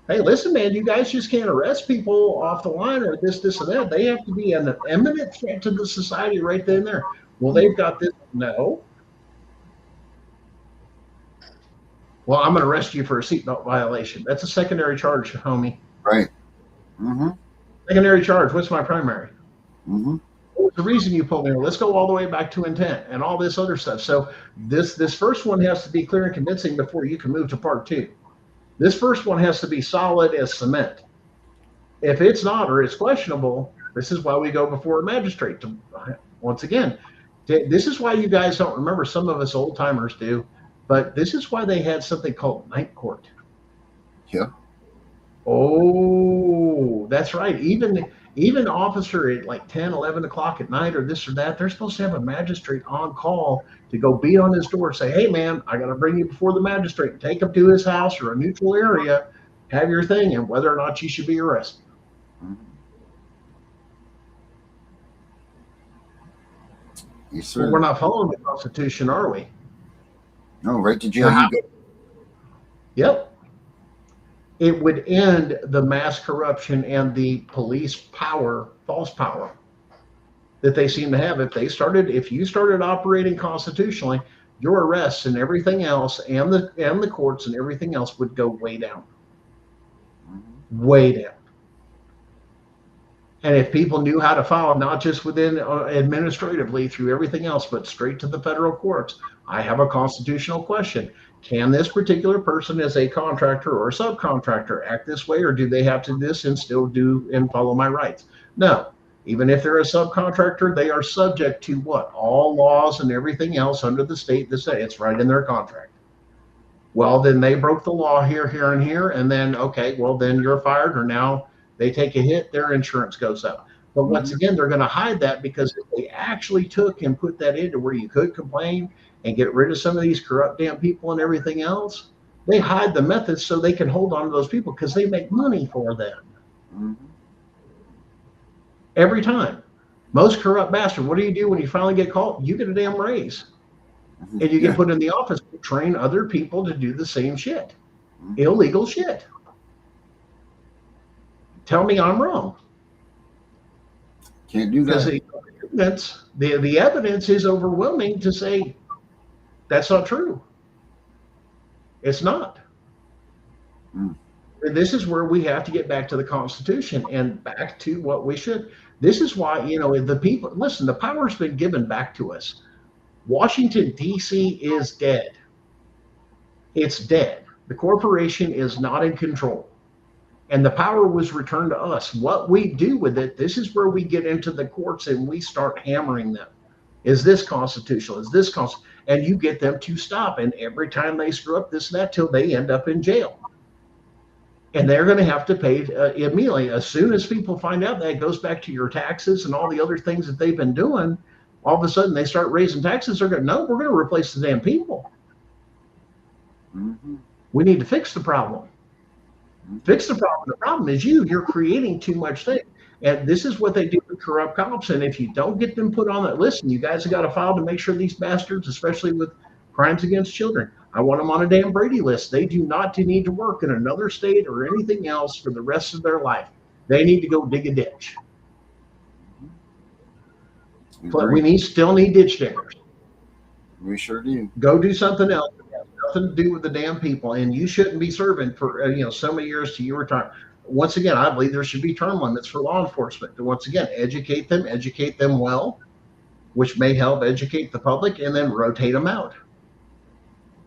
Hey, listen, man, you guys just can't arrest people off the line or this and that. They have to be an imminent threat to the society right then and there. Well, they've got this. No. Well, I'm going to arrest you for a seatbelt violation. That's a secondary charge, homie. Right. Mm-hmm. Secondary charge. What's my primary? Mm-hmm. What's the reason you pulled me over? Let's go all the way back to intent and all this other stuff. So this first one has to be clear and convincing before you can move to part two. This first one has to be solid as cement. If it's not or it's questionable, this is why we go before a magistrate. Once again, this is why you guys don't remember. Some of us old timers do, but this is why they had something called night court. Yeah. Oh, that's right. Even officer at like 10, 11 o'clock at night or this or that, they're supposed to have a magistrate on call to go beat on his door and say, hey, man, I got to bring you before the magistrate and take him to his house or a neutral area, have your thing, and whether or not you should be arrested. Mm-hmm. Yes, well, we're not following the Constitution, are we? No, right to jail you go. Yep. It would end the mass corruption and the police power, false power that they seem to have. If you started operating constitutionally, your arrests and everything else and the courts and everything else would go way down. Mm-hmm. Way down. And if people knew how to file, not just within administratively through everything else, but straight to the federal courts, I have a constitutional question. Can this particular person as a contractor or a subcontractor act this way, or do they have to do this and still do and follow my rights? No. Even if they're a subcontractor, they are subject to what? All laws and everything else under the state that say it's right in their contract. Well, then they broke the law here, and here, and then, okay, well, then you're fired, or now they take a hit, their insurance goes up. But once again, they're going to hide that, because if they actually took and put that into where you could complain and get rid of some of these corrupt damn people and everything else, they hide the methods so they can hold on to those people because they make money for them. Mm-hmm. Every time. Most corrupt bastard, what do you do when you finally get caught? You get a damn raise. Mm-hmm. And you get put in the office to train other people to do the same shit. Mm-hmm. Illegal shit. Tell me I'm wrong. Can't do that. Because the evidence is overwhelming to say that's not true. It's not. Mm. And this is where we have to get back to the Constitution and back to what we should. This is why, the people, listen, the power's been given back to us. Washington, D.C. is dead. It's dead. The corporation is not in control. And the power was returned to us. What we do with it, this is where we get into the courts and we start hammering them. Is this constitutional? Is this constitutional? And you get them to stop. And every time they screw up this and that, till they end up in jail. And they're going to have to pay immediately. As soon as people find out that, it goes back to your taxes and all the other things that they've been doing. All of a sudden, they start raising taxes. They're going, no, we're going to replace the damn people. Mm-hmm. We need to fix the problem. Fix the problem. The problem is you're creating too much thing. And this is what they do with corrupt cops. And if you don't get them put on that list, and you guys have got to file to make sure these bastards, especially with crimes against children, I want them on a damn Brady list. They do not need to work in another state or anything else for the rest of their life. They need to go dig a ditch. But we still need ditch diggers. We sure do. Go do something else. It has nothing to do with the damn people, and you shouldn't be serving for so many years to your retirement. Once again, I believe there should be term limits for law enforcement. And once again, educate them well, which may help educate the public, and then rotate them out.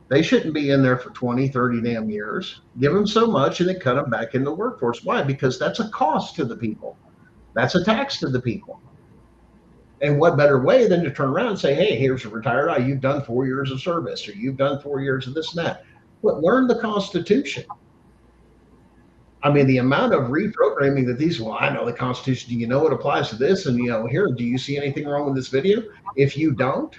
They shouldn't be in there for 20, 30 damn years. Give them so much and then cut them back into the workforce. Why? Because that's a cost to the people. That's a tax to the people. And what better way than to turn around and say, hey, here's a retired eye. You've done 4 years of service, or you've done 4 years of this and that. But learn the Constitution. I mean, the amount of reprogramming that these, well, I know the Constitution. Do you know what applies to this? And, here, do you see anything wrong with this video? If you don't,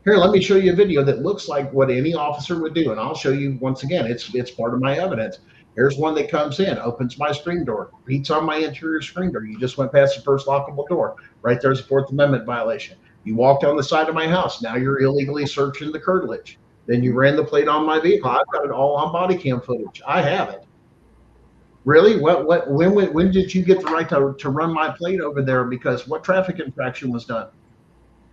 here, let me show you a video that looks like what any officer would do. And I'll show you once again, it's part of my evidence. Here's one that comes in, opens my screen door, beats on my interior screen door. You just went past the first lockable door. Right there's a Fourth Amendment violation. You walked on the side of my house. Now you're illegally searching the curtilage. Then you ran the plate on my vehicle. I've got it all on body cam footage. I have it. Really? When did you get the right to run my plate over there? Because what traffic infraction was done?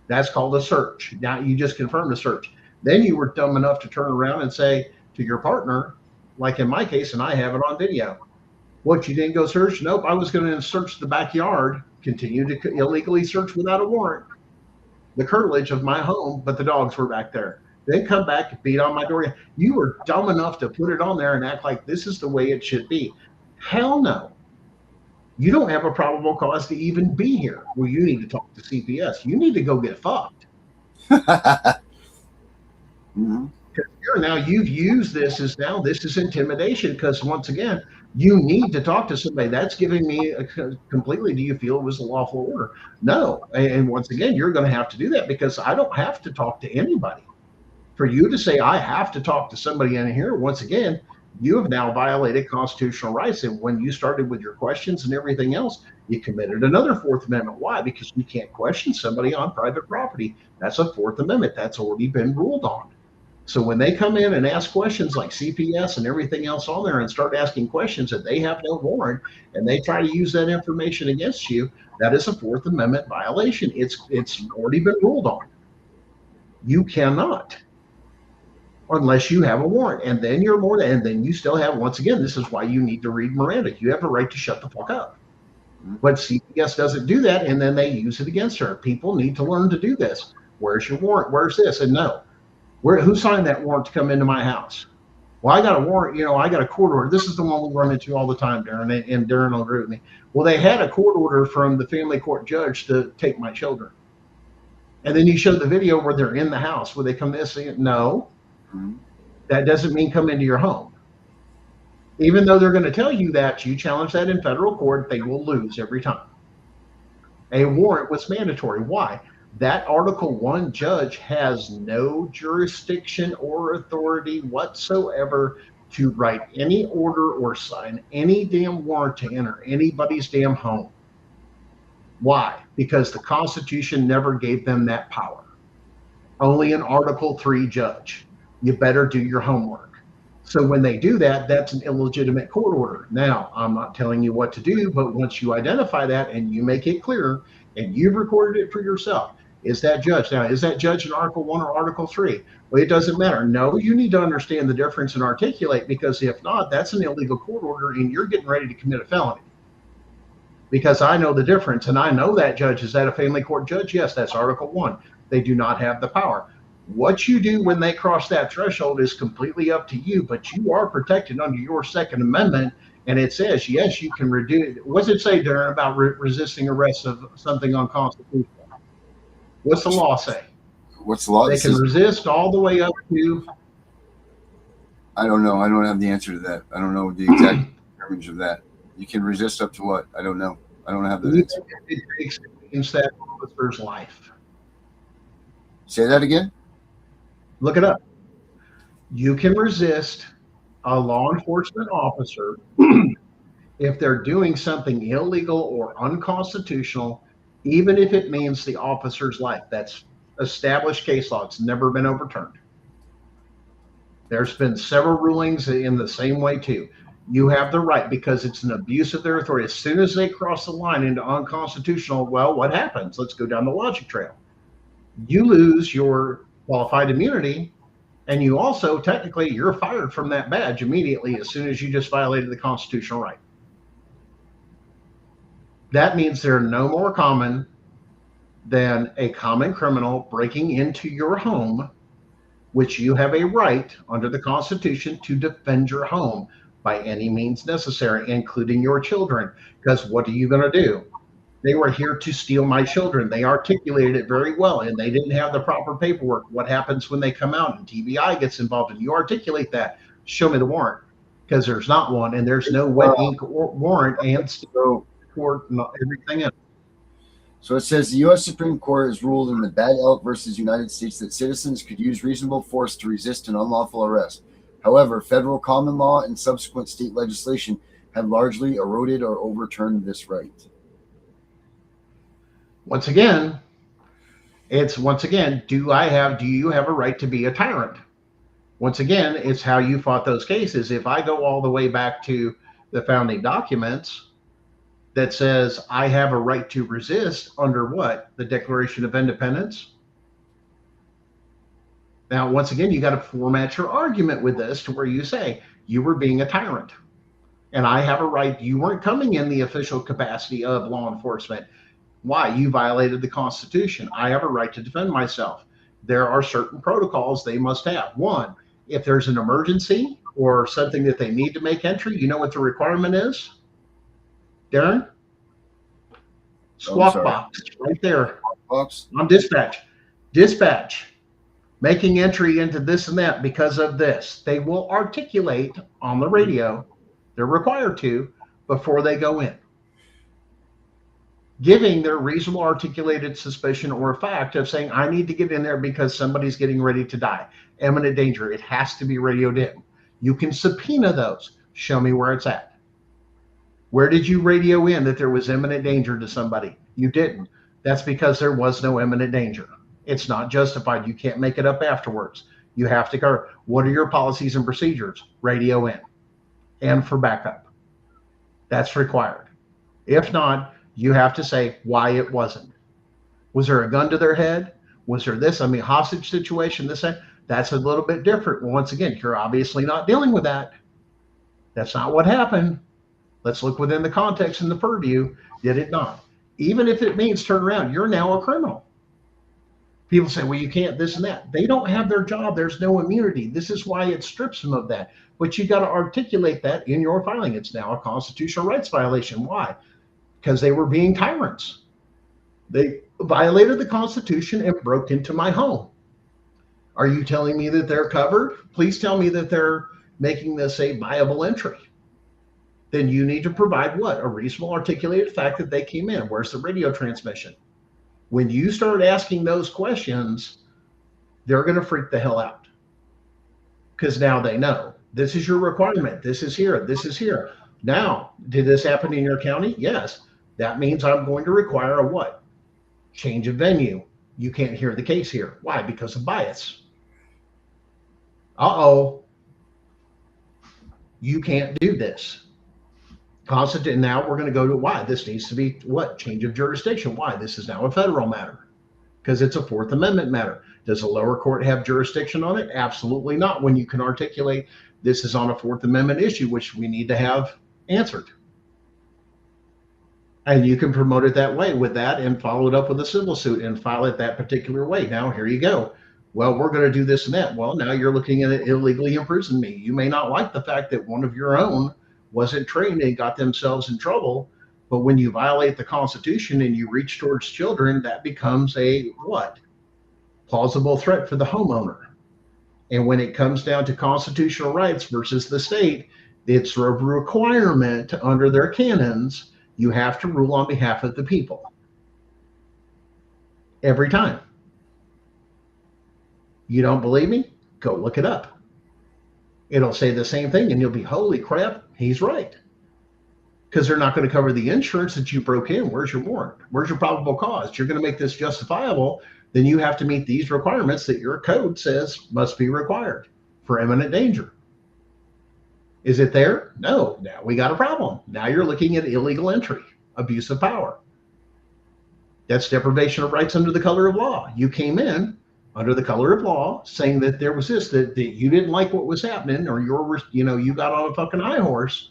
That's called a search. Now you just confirmed a search. Then you were dumb enough to turn around and say to your partner, like in my case, and I have it on video, what, you didn't go search? Nope, I was going to search the backyard, continue to illegally search without a warrant, the curtilage of my home, but the dogs were back there. Then come back and beat on my door. You were dumb enough to put it on there and act like this is the way it should be. Hell no. You don't have a probable cause to even be here. Well, you need to talk to CPS. You need to go get fucked. Mm-hmm. Now you've used this is intimidation, because once again, you need to talk to somebody. That's giving me completely, do you feel it was a lawful order? No. And once again, you're going to have to do that, because I don't have to talk to anybody. For you to say I have to talk to somebody in here, once again, you have now violated constitutional rights. And when you started with your questions and everything else, you committed another Fourth Amendment. Why? Because you can't question somebody on private property. That's a Fourth Amendment. That's already been ruled on. So when they come in and ask questions like CPS and everything else on there and start asking questions that they have no warrant, and they try to use that information against you, that is a Fourth Amendment violation. It's already been ruled on. You cannot, unless you have a warrant, and then you're more than, and then you still have, once again, this is why you need to read Miranda. You have a right to shut the fuck up. But CPS doesn't do that, and then they use it against her. People need to learn to do this. Where's your warrant? Where's this? And no. Who signed that warrant to come into my house? Well, I got a warrant, I got a court order. This is the one we run into all the time, Darren, and Darren will agree with me. Well, they had a court order from the family court judge to take my children. And then you showed the video where they're in the house. Will they come missing? No. That doesn't mean come into your home. Even though they're going to tell you that, you challenge that in federal court, they will lose every time. A warrant was mandatory. Why? That Article 1 judge has no jurisdiction or authority whatsoever to write any order or sign any damn warrant to enter anybody's damn home. Why? Because the Constitution never gave them that power. Only an Article 3 judge. You better do your homework. So when they do that, that's an illegitimate court order. Now, I'm not telling you what to do, but once you identify that and you make it clear and you've recorded it for yourself, is that judge in Article 1 or Article 3? Well, it doesn't matter. No, you need to understand the difference and articulate, because if not, that's an illegal court order and you're getting ready to commit a felony. Because I know the difference, and I know that judge. Is that a family court judge? Yes, that's Article 1. They do not have the power. What you do when they cross that threshold is completely up to you, but you are protected under your Second Amendment. And it says, yes, you can reduce. What's it say, Darren, about resisting arrest of something unconstitutional? What's the law say? What's the law? They can resist all the way up to. I don't know. I don't have the answer to that. I don't know the exact terms of that. You can resist up to what? I don't know. I don't have that answer. It takes against that officer's life. Say that again. Look it up. You can resist a law enforcement officer if they're doing something illegal or unconstitutional, even if it means the officer's life. That's established case law. It's never been overturned. There's been several rulings in the same way too. You have the right, because it's an abuse of their authority. As soon as they cross the line into unconstitutional, well, what happens? Let's go down the logic trail. You lose your qualified immunity, and you also, technically, you're fired from that badge immediately as soon as you just violated the constitutional right. That means they're no more common than a common criminal breaking into your home, which you have a right under the Constitution to defend your home by any means necessary, including your children. Because what are you going to do? They were here to steal my children. They articulated it very well, and they didn't have the proper paperwork. What happens when they come out and TBI gets involved and you articulate that? Show me the warrant, because there's not one, and there's no wet ink warrant, and still court and everything else. So it says the U.S. Supreme Court has ruled in the Bad Elk versus United States that citizens could use reasonable force to resist an unlawful arrest. However, federal common law and subsequent state legislation have largely eroded or overturned this right. Once again, do you have a right to be a tyrant? Once again, it's how you fought those cases. If I go all the way back to the founding documents that says I have a right to resist under what? The Declaration of Independence. Now, once again, you got to format your argument with this to where you say you were being a tyrant and I have a right. You weren't coming in the official capacity of law enforcement. Why? You violated the Constitution. I have a right to defend myself. There are certain protocols they must have. One, if there's an emergency or something that they need to make entry, you know what the requirement is? Darren? Squawk box right there. Box? On dispatch. Dispatch. Making entry into this and that because of this. They will articulate on the radio, they're required to, before they go in, giving their reasonable articulated suspicion or fact of saying, I need to get in there because somebody's getting ready to die. Imminent danger. It has to be radioed in. You can subpoena those. Show me where it's at. Where did you radio in that there was imminent danger to somebody? You didn't. That's because there was no imminent danger. It's not justified. You can't make it up afterwards. You have to go, what are your policies and procedures? Radio in. And for backup. That's required. If not, you have to say why it wasn't. Was there a gun to their head? Was there this? I mean, hostage situation, this, that. That's a little bit different. Once again, you're obviously not dealing with that. That's not what happened. Let's look within the context and the purview. Did it not? Even if it means turn around, you're now a criminal. People say, well, you can't this and that. They don't have their job. There's no immunity. This is why it strips them of that. But you got to articulate that in your filing. It's now a constitutional rights violation. Why? Because they were being tyrants. They violated the Constitution and broke into my home. Are you telling me that they're covered? Please tell me that they're making this a viable entry. Then you need to provide what? A reasonable articulated fact that they came in. Where's the radio transmission? When you start asking those questions, they're going to freak the hell out. Because now they know. This is your requirement. This is here. This is here. Now, did this happen in your county? Yes. That means I'm going to require a what? Change of venue. You can't hear the case here. Why? Because of bias. Uh-oh. You can't do this. Now we're going to go to why this needs to be what? Change of jurisdiction. Why? This is now a federal matter because it's a Fourth Amendment matter. Does a lower court have jurisdiction on it? Absolutely not. When you can articulate this is on a Fourth Amendment issue, which we need to have answered. And you can promote it that way with that and follow it up with a civil suit and file it that particular way. Now, here you go. Well, we're going to do this and that. Well, now you're looking at it illegally imprison me. You may not like the fact that one of your own wasn't trained and got themselves in trouble. But when you violate the Constitution and you reach towards children, that becomes a what? Plausible threat for the homeowner. And when it comes down to constitutional rights versus the state, it's a requirement under their canons. You have to rule on behalf of the people every time. You don't believe me? Go look it up. It'll say the same thing, and you'll be, holy crap, he's right. Because they're not going to cover the insurance that you broke in. Where's your warrant? Where's your probable cause? You're going to make this justifiable. Then you have to meet these requirements that your code says must be required for imminent danger. Is it there? No. Now we got a problem. Now you're looking at illegal entry, abuse of power. That's deprivation of rights under the color of law. You came in under the color of law saying that there was this, that you didn't like what was happening, or you got on a fucking high horse.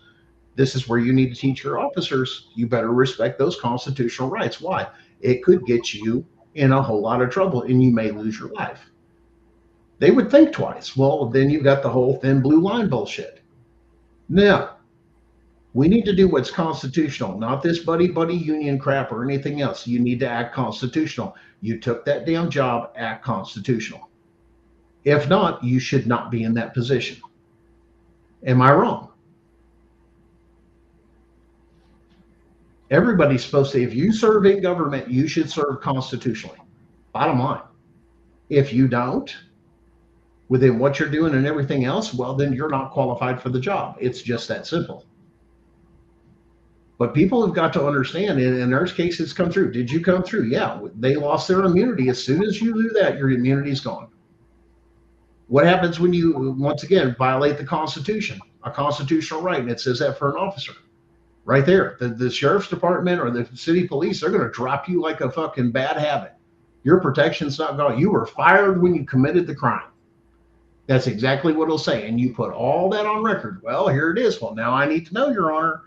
This is where you need to teach your officers, you better respect those constitutional rights. Why? It could get you in a whole lot of trouble and you may lose your life. They would think twice. Well, then you've got the whole thin blue line bullshit. Now, we need to do what's constitutional, not this buddy union crap or anything else. You need to act constitutional. You took that damn job, act constitutional. If not, you should not be in that position. Am I wrong? Everybody's supposed to, if you serve in government, you should serve constitutionally. Bottom line. If you don't, within what you're doing and everything else, well, then you're not qualified for the job. It's just that simple. But people have got to understand, and there's cases come through. Did you come through? Yeah, they lost their immunity. As soon as you do that, your immunity's gone. What happens when you, once again, violate the Constitution, a constitutional right, and it says that for an officer? Right there, the sheriff's department or the city police, they're going to drop you like a fucking bad habit. Your protection's not gone. You were fired when you committed the crime. That's exactly what it'll say. And you put all that on record. Well, here it is. Well, now I need to know, Your Honor,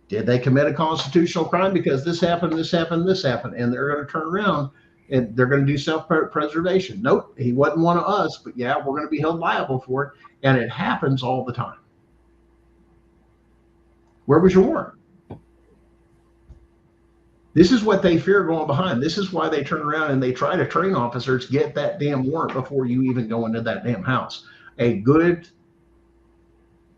did they commit a constitutional crime because this happened, this happened, this happened? And they're going to turn around and they're going to do self-preservation. Nope, he wasn't one of us, but yeah, we're going to be held liable for it. And it happens all the time. Where was your warrant? This is what they fear going behind. This is why they turn around and they try to train officers, get that damn warrant before you even go into that damn house. A good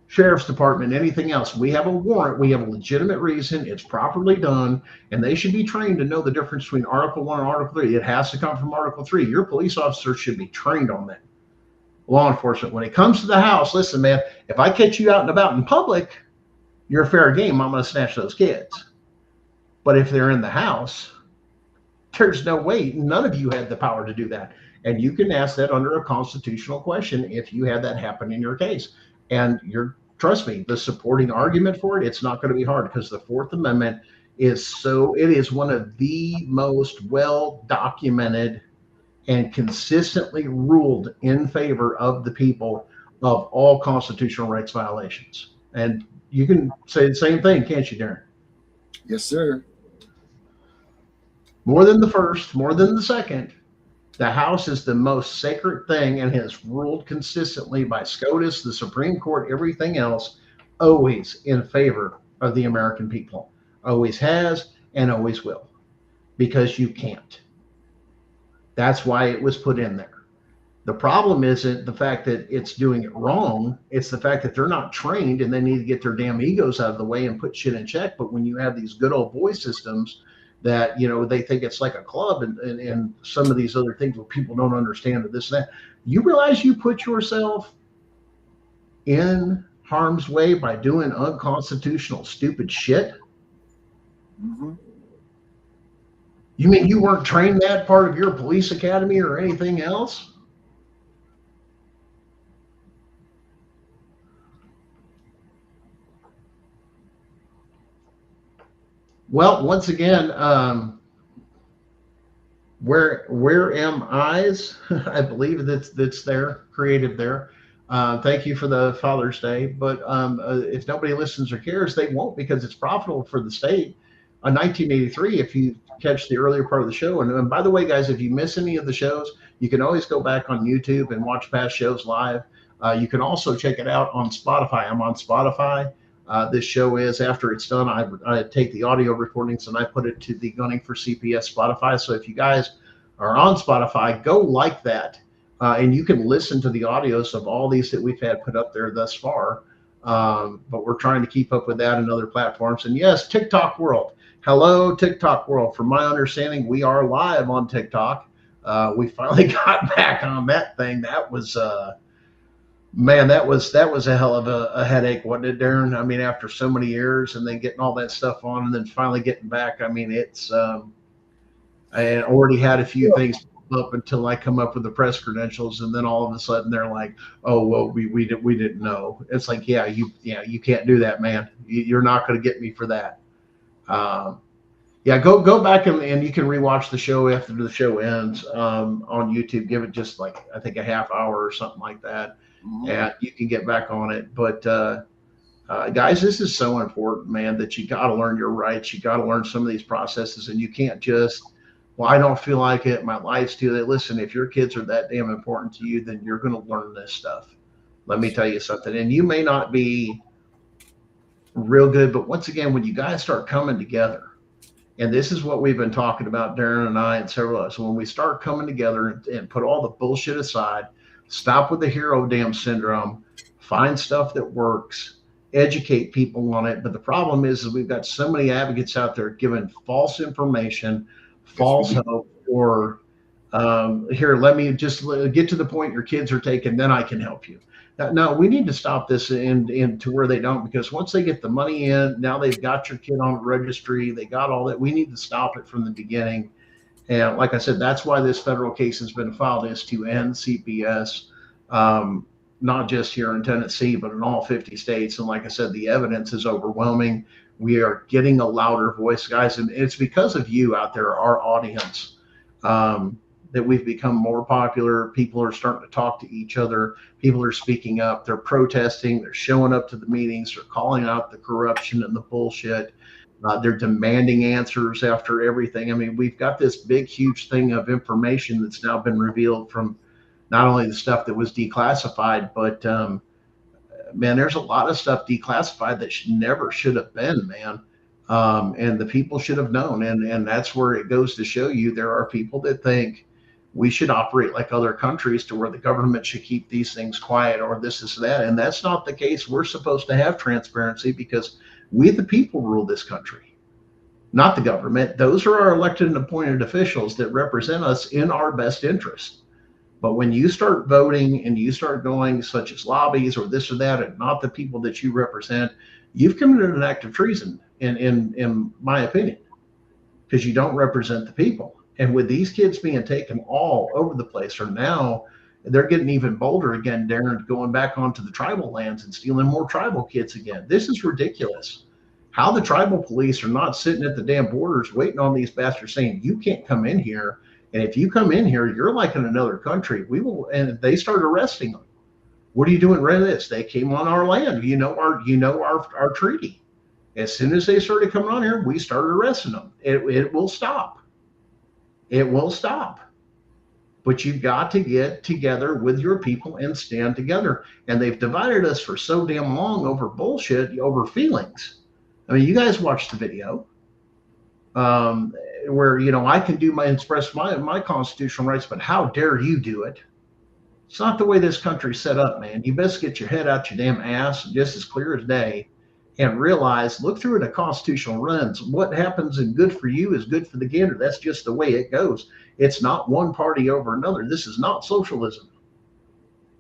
sheriff's department, anything else, we have a warrant, we have a legitimate reason, it's properly done, and they should be trained to know the difference between Article 1 and Article 3. It has to come from Article 3. Your police officers should be trained on that. Law enforcement, when it comes to the house, listen, man, if I catch you out and about in public, you're fair game. I'm going to snatch those kids. But if they're in the house, there's no way. None of you had the power to do that. And you can ask that under a constitutional question if you had that happen in your case. And trust me, the supporting argument for it, it's not going to be hard because the Fourth Amendment it is one of the most well-documented and consistently ruled in favor of the people of all constitutional rights violations. And you can say the same thing, can't you, Darren? Yes, sir. More than the first, more than the second, the House is the most sacred thing and has ruled consistently by SCOTUS, the Supreme Court, everything else, always in favor of the American people. Always has and always will, because you can't. That's why it was put in there. The problem isn't the fact that it's doing it wrong. It's the fact that they're not trained and they need to get their damn egos out of the way and put shit in check. But when you have these good old boy systems that, they think it's like a club and some of these other things where people don't understand this and that, you realize you put yourself in harm's way by doing unconstitutional, stupid shit? Mm-hmm. You mean you weren't trained that part of your police academy or anything else? Well, once again, where am I's? I believe that's there, created there. Thank you for the Father's Day. But if nobody listens or cares, they won't, because it's profitable for the state. 1983, if you catch the earlier part of the show. And by the way, guys, if you miss any of the shows, you can always go back on YouTube and watch past shows live. You can also check it out on Spotify. I'm on Spotify. This show is, after it's done, I take the audio recordings and I put it to the Gunning for CPS Spotify. So if you guys are on Spotify, go like that. And you can listen to the audios of all these that we've had put up there thus far. But we're trying to keep up with that and other platforms. And yes, TikTok world. Hello, TikTok world. From my understanding, we are live on TikTok. We finally got back on that thing. That was, man, that was a hell of a headache, wasn't it, Darren? I mean, after so many years and then getting all that stuff on and then finally getting back. I mean, it's, I already had a few things up until I come up with the press credentials, and then all of a sudden they're like, "Oh, well, we didn't know." It's like, yeah, you can't do that, man. You're not going to get me for that. Yeah, go back and you can rewatch the show after the show ends on YouTube. Give it just like, I think, a half hour or something like that, and you can get back on it. But guys, this is so important, man, that you got to learn your rights. You got to learn some of these processes, and you can't just, well, I don't feel like it. My life's too late. Listen, if your kids are that damn important to you, then you're going to learn this stuff. Let me tell you something. And you may not be real good, but once again, when you guys start coming together, and this is what we've been talking about, Darren and I and several others, when we start coming together and put all the bullshit aside, stop with the hero damn syndrome, find stuff that works, educate people on it. But the problem is we've got so many advocates out there giving false information, false hope, or here, let me just get to the point your kids are taking, then I can help you. No, we need to stop this in to where they don't, because once they get the money in, now they've got your kid on the registry, they got all that. We need to stop it from the beginning. And like I said, that's why this federal case has been filed, is to end CPS, not just here in Tennessee, but in all 50 states. And like I said, the evidence is overwhelming. We are getting a louder voice, guys, and it's because of you out there, our audience, that we've become more popular. People are starting to talk to each other. People are speaking up. They're protesting. They're showing up to the meetings. They're calling out the corruption and the bullshit. They're demanding answers after everything. I mean, we've got this big, huge thing of information that's now been revealed from not only the stuff that was declassified, but man, there's a lot of stuff declassified that never should have been, man. And the people should have known. And that's where it goes to show you there are people that think we should operate like other countries, to where the government should keep these things quiet, or this is that. And that's not the case. We're supposed to have transparency, because we, the people, rule this country, not the government. Those are our elected and appointed officials that represent us in our best interest. But when you start voting and you start going such as lobbies or this or that, and not the people that you represent, you've committed an act of treason, in my opinion, because you don't represent the people. And with these kids being taken all over the place, or now they're getting even bolder again, Darren, going back onto the tribal lands and stealing more tribal kids again. This is ridiculous. How the tribal police are not sitting at the damn borders waiting on these bastards, saying, you can't come in here. And if you come in here, you're like in another country. We will. And they start arresting them. What are you doing? Right, this? They came on our land. Our treaty. As soon as they started coming on here, we started arresting them. It will stop. It will stop. But you've got to get together with your people and stand together. And they've divided us for so damn long over bullshit, over feelings. I mean, you guys watched the video where, I can express my constitutional rights, but how dare you do it? It's not the way this country's set up, man. You best get your head out your damn ass, just as clear as day, and realize, look through it a constitutional lens. What happens and good for you is good for the gander. That's just the way it goes. It's not one party over another. This is not socialism.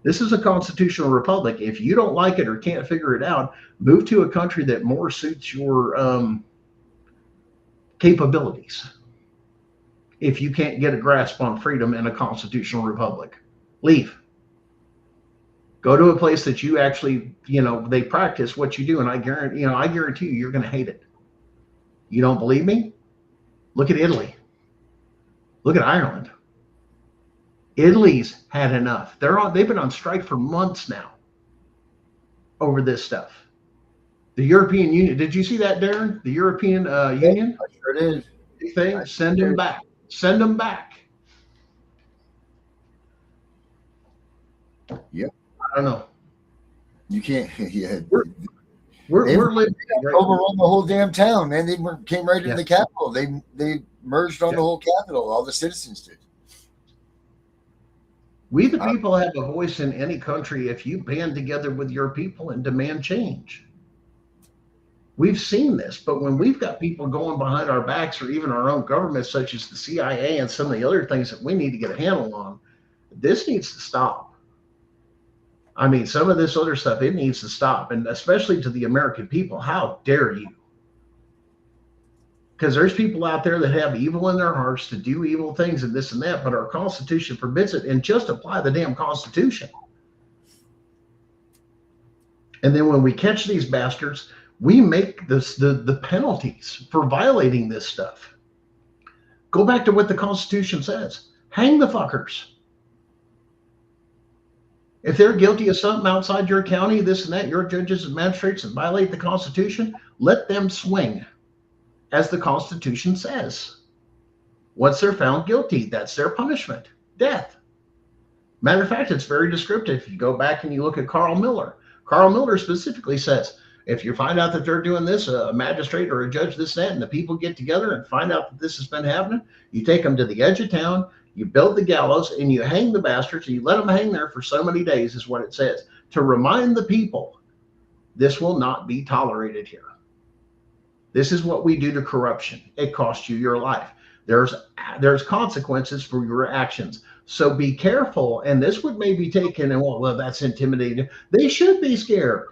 This is a constitutional republic. If you don't like it or can't figure it out, move to a country that more suits your capabilities. If you can't get a grasp on freedom in a constitutional republic, leave. Go to a place that you actually, they practice what you do. And I guarantee you, you're going to hate it. You don't believe me? Look at Italy. Look at Ireland. Italy's had enough. They've been on strike for months now over this stuff. The European Union. Did you see that, Darren? The European Union I sure did. thing. Send them back. Send them back. Yep. I don't know. You can't. Yeah. We're living right. Overrun the whole damn town, man. They came right into Yeah. the Capitol. They merged on the whole Capitol. All the citizens did. We the people have a voice in any country if you band together with your people and demand change. We've seen this, but when we've got people going behind our backs, or even our own government, such as the CIA and some of the other things that we need to get a handle on, this needs to stop. I mean, some of this other stuff, it needs to stop. And especially to the American people, how dare you? Because there's people out there that have evil in their hearts to do evil things and this and that, but our Constitution forbids it. And just apply the damn Constitution. And then when we catch these bastards, we make the penalties for violating this stuff. Go back to what the Constitution says. Hang the fuckers. If they're guilty of something outside your county, this and that, your judges and magistrates that violate the Constitution, let them swing, as the Constitution says. Once they're found guilty, that's their punishment, death. Matter of fact, it's very descriptive. If you go back and you look at Carl Miller specifically says, if you find out that they're doing this, a magistrate or a judge, this, that, and the people get together and find out that this has been happening, you take them to the edge of town, you build the gallows, and you hang the bastards, and you let them hang there for so many days, is what it says, to remind the people this will not be tolerated here. This is what we do to corruption. It costs you your life. There's consequences for your actions. So be careful. And this would maybe taken and well, that's intimidating. They should be scared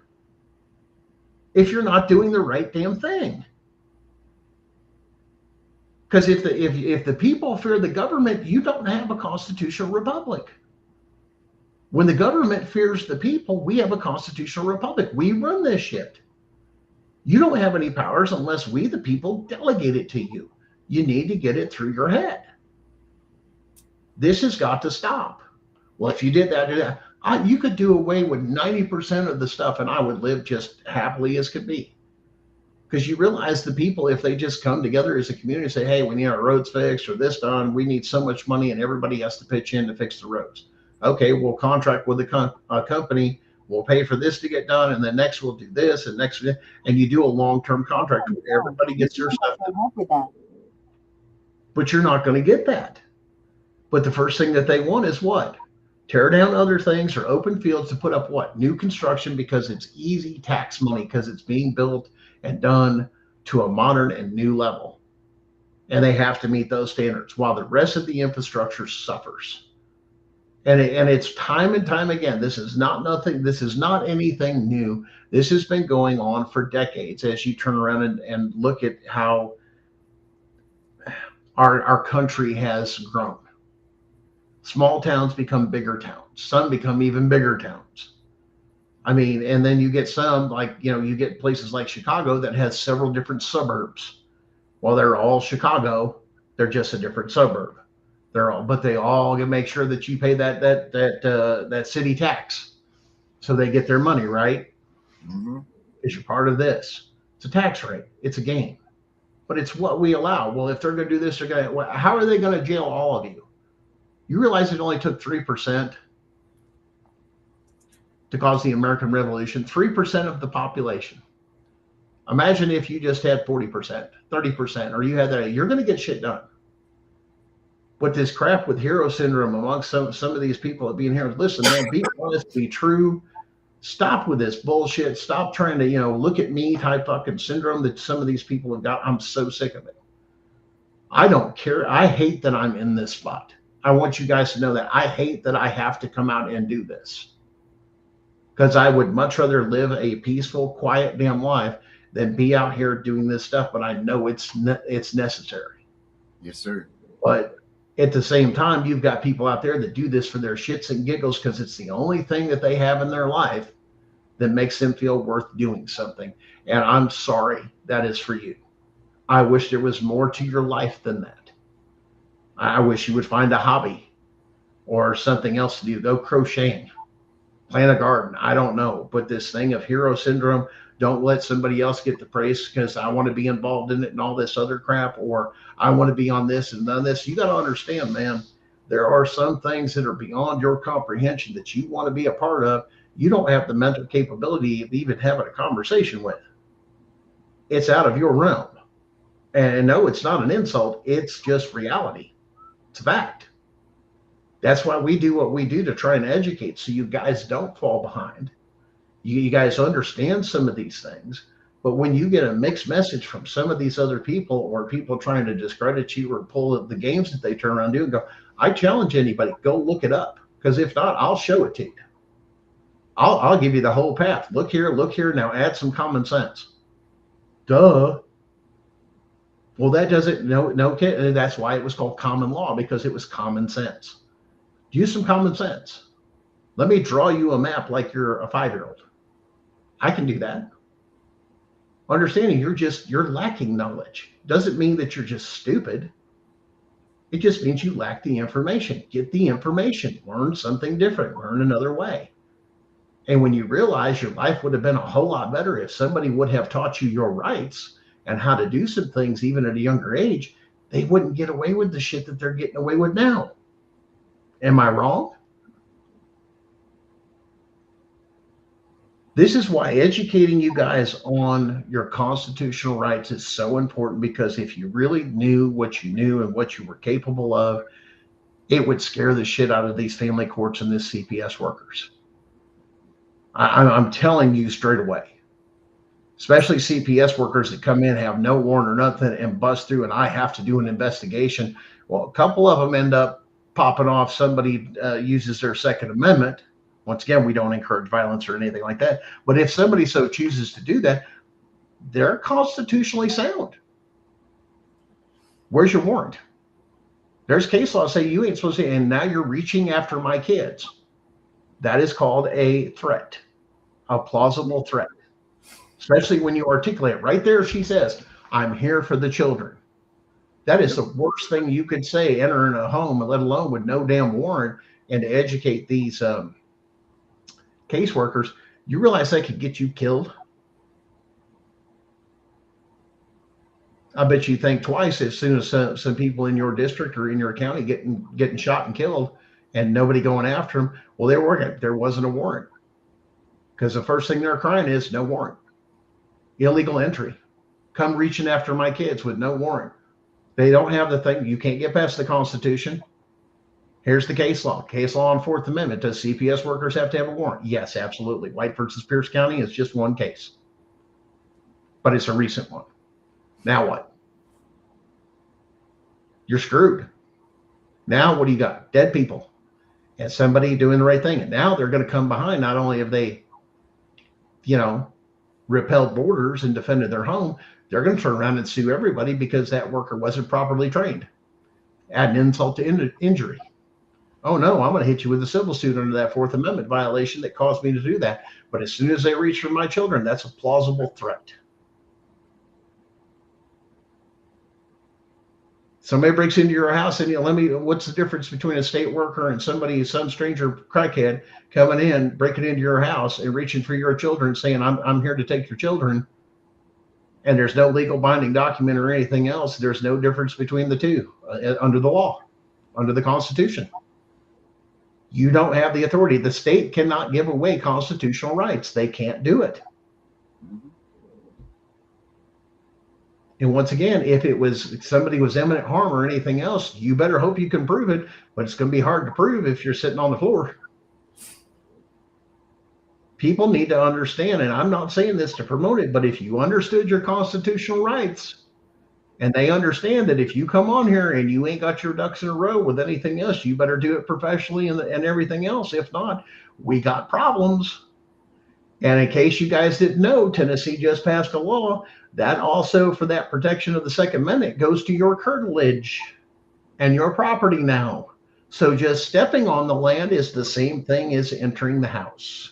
if you're not doing the right damn thing. Because if the people fear the government, you don't have a constitutional republic. When the government fears the people, we have a constitutional republic. We run this shit. You don't have any powers unless we, the people, delegate it to you. You need to get it through your head. This has got to stop. Well, if you did that, you could do away with 90% of the stuff and I would live just happily as could be. Because you realize the people, if they just come together as a community and say, hey, we need our roads fixed or this done, we need so much money and everybody has to pitch in to fix the roads. Okay, we'll contract with a company. We'll pay for this to get done, and then next we'll do this, and next, and you do a long-term contract where everybody gets their stuff done. But you're not going to get that. But the first thing that they want is what? Tear down other things or open fields to put up what? New construction, because it's easy tax money, because it's being built and done to a modern and new level. And they have to meet those standards while the rest of the infrastructure suffers. And it's time and time again. This is not nothing. This is not anything new. This has been going on for decades. As you turn around and look at how our country has grown. Small towns become bigger towns. Some become even bigger towns. I mean, and then you get some like, you get places like Chicago that has several different suburbs. Well, they're all Chicago. They're just a different suburb. But they all make sure that you pay that city tax, so they get their money, right? Mm-hmm. Because you're part of this. It's a tax rate. It's a game, but it's what we allow. Well, if they're going to do this, how are they going to jail all of you? You realize it only took 3% to cause the American Revolution. 3% of the population. Imagine if you just had 40%, 30%, or you had that. You're going to get shit done. But this crap with hero syndrome amongst some of these people that being here, listen, man, be honest, be true. Stop with this bullshit. Stop trying to, look at me type fucking syndrome that some of these people have got. I'm so sick of it. I don't care. I hate that I'm in this spot. I want you guys to know that I hate that I have to come out and do this. Because I would much rather live a peaceful, quiet damn life than be out here doing this stuff. But I know it's necessary. Yes, sir. But at the same time, you've got people out there that do this for their shits and giggles because it's the only thing that they have in their life that makes them feel worth doing something. And I'm sorry that is for you. I wish there was more to your life than that. I wish you would find a hobby or something else to do. Go crocheting, plant a garden. I don't know. But this thing of hero syndrome, don't let somebody else get the praise because I want to be involved in it and all this other crap, or I want to be on this and on this. You got to understand, man, there are some things that are beyond your comprehension that you want to be a part of. You don't have the mental capability of even having a conversation with. It's out of your realm. And no, it's not an insult. It's just reality. It's a fact. That's why we do what we do to try and educate so you guys don't fall behind. You guys understand some of these things. But when you get a mixed message from some of these other people or people trying to discredit you or pull the games that they turn around and do and go, I challenge anybody, go look it up. Because if not, I'll show it to you. I'll give you the whole path. Look here. Now add some common sense. Duh. Well, that doesn't, no, that's why it was called common law, because it was common sense. Use some common sense. Let me draw you a map like you're a 5-year-old. I can do that. Understanding you're lacking knowledge doesn't mean that you're just stupid. It just means you lack the information. Get the information, learn something different, learn another way. And when you realize your life would have been a whole lot better if somebody would have taught you your rights and how to do some things even at a younger age, they wouldn't get away with the shit that they're getting away with now. Am I wrong? This is why educating you guys on your constitutional rights is so important, because if you really knew what you knew and what you were capable of, it would scare the shit out of these family courts and this CPS workers. I'm telling you straight away, especially CPS workers that come in, have no warrant or nothing, and bust through, and I have to do an investigation. Well, a couple of them end up popping off. Somebody uses their Second Amendment. Once again, we don't encourage violence or anything like that. But if somebody so chooses to do that, they're constitutionally sound. Where's your warrant? There's case law say you ain't supposed to, and now you're reaching after my kids. That is called a threat, a plausible threat, especially when you articulate right there. She says, I'm here for the children. That is the worst thing you could say, entering a home, let alone with no damn warrant, and to educate these caseworkers. You realize that could get you killed? I bet you think twice as soon as some people in your district or in your county getting shot and killed and nobody going after them. Well, they're working. There wasn't a warrant, because the first thing they're crying is no warrant. Illegal entry. Come reaching after my kids with no warrant. They don't have the thing. You can't get past the Constitution. Here's the case law. Case law on Fourth Amendment. Does CPS workers have to have a warrant? Yes, absolutely. White versus Pierce County is just one case, but it's a recent one. Now what? You're screwed. Now what do you got? Dead people and somebody doing the right thing. And now they're going to come behind. Not only have they, repelled borders and defended their home, they're going to turn around and sue everybody because that worker wasn't properly trained. Add an insult to injury. Oh no, I'm going to hit you with a civil suit under that Fourth Amendment violation that caused me to do that. But as soon as they reach for my children, that's a plausible threat. Somebody breaks into your house and what's the difference between a state worker and some stranger crackhead coming in, breaking into your house and reaching for your children, saying, I'm here to take your children. And there's no legal binding document or anything else. There's no difference between the two under the law, under the Constitution. You don't have the authority. The state cannot give away constitutional rights. They can't do it. And once again, if it was somebody was imminent harm or anything else, you better hope you can prove it, but it's going to be hard to prove if you're sitting on the floor. People need to understand, and I'm not saying this to promote it, but if you understood your constitutional rights, and they understand that if you come on here and you ain't got your ducks in a row with anything else, you better do it professionally and everything else. If not, we got problems. And in case you guys didn't know, Tennessee just passed a law that also, for that protection of the Second Amendment, goes to your curtilage and your property now. So just stepping on the land is the same thing as entering the house.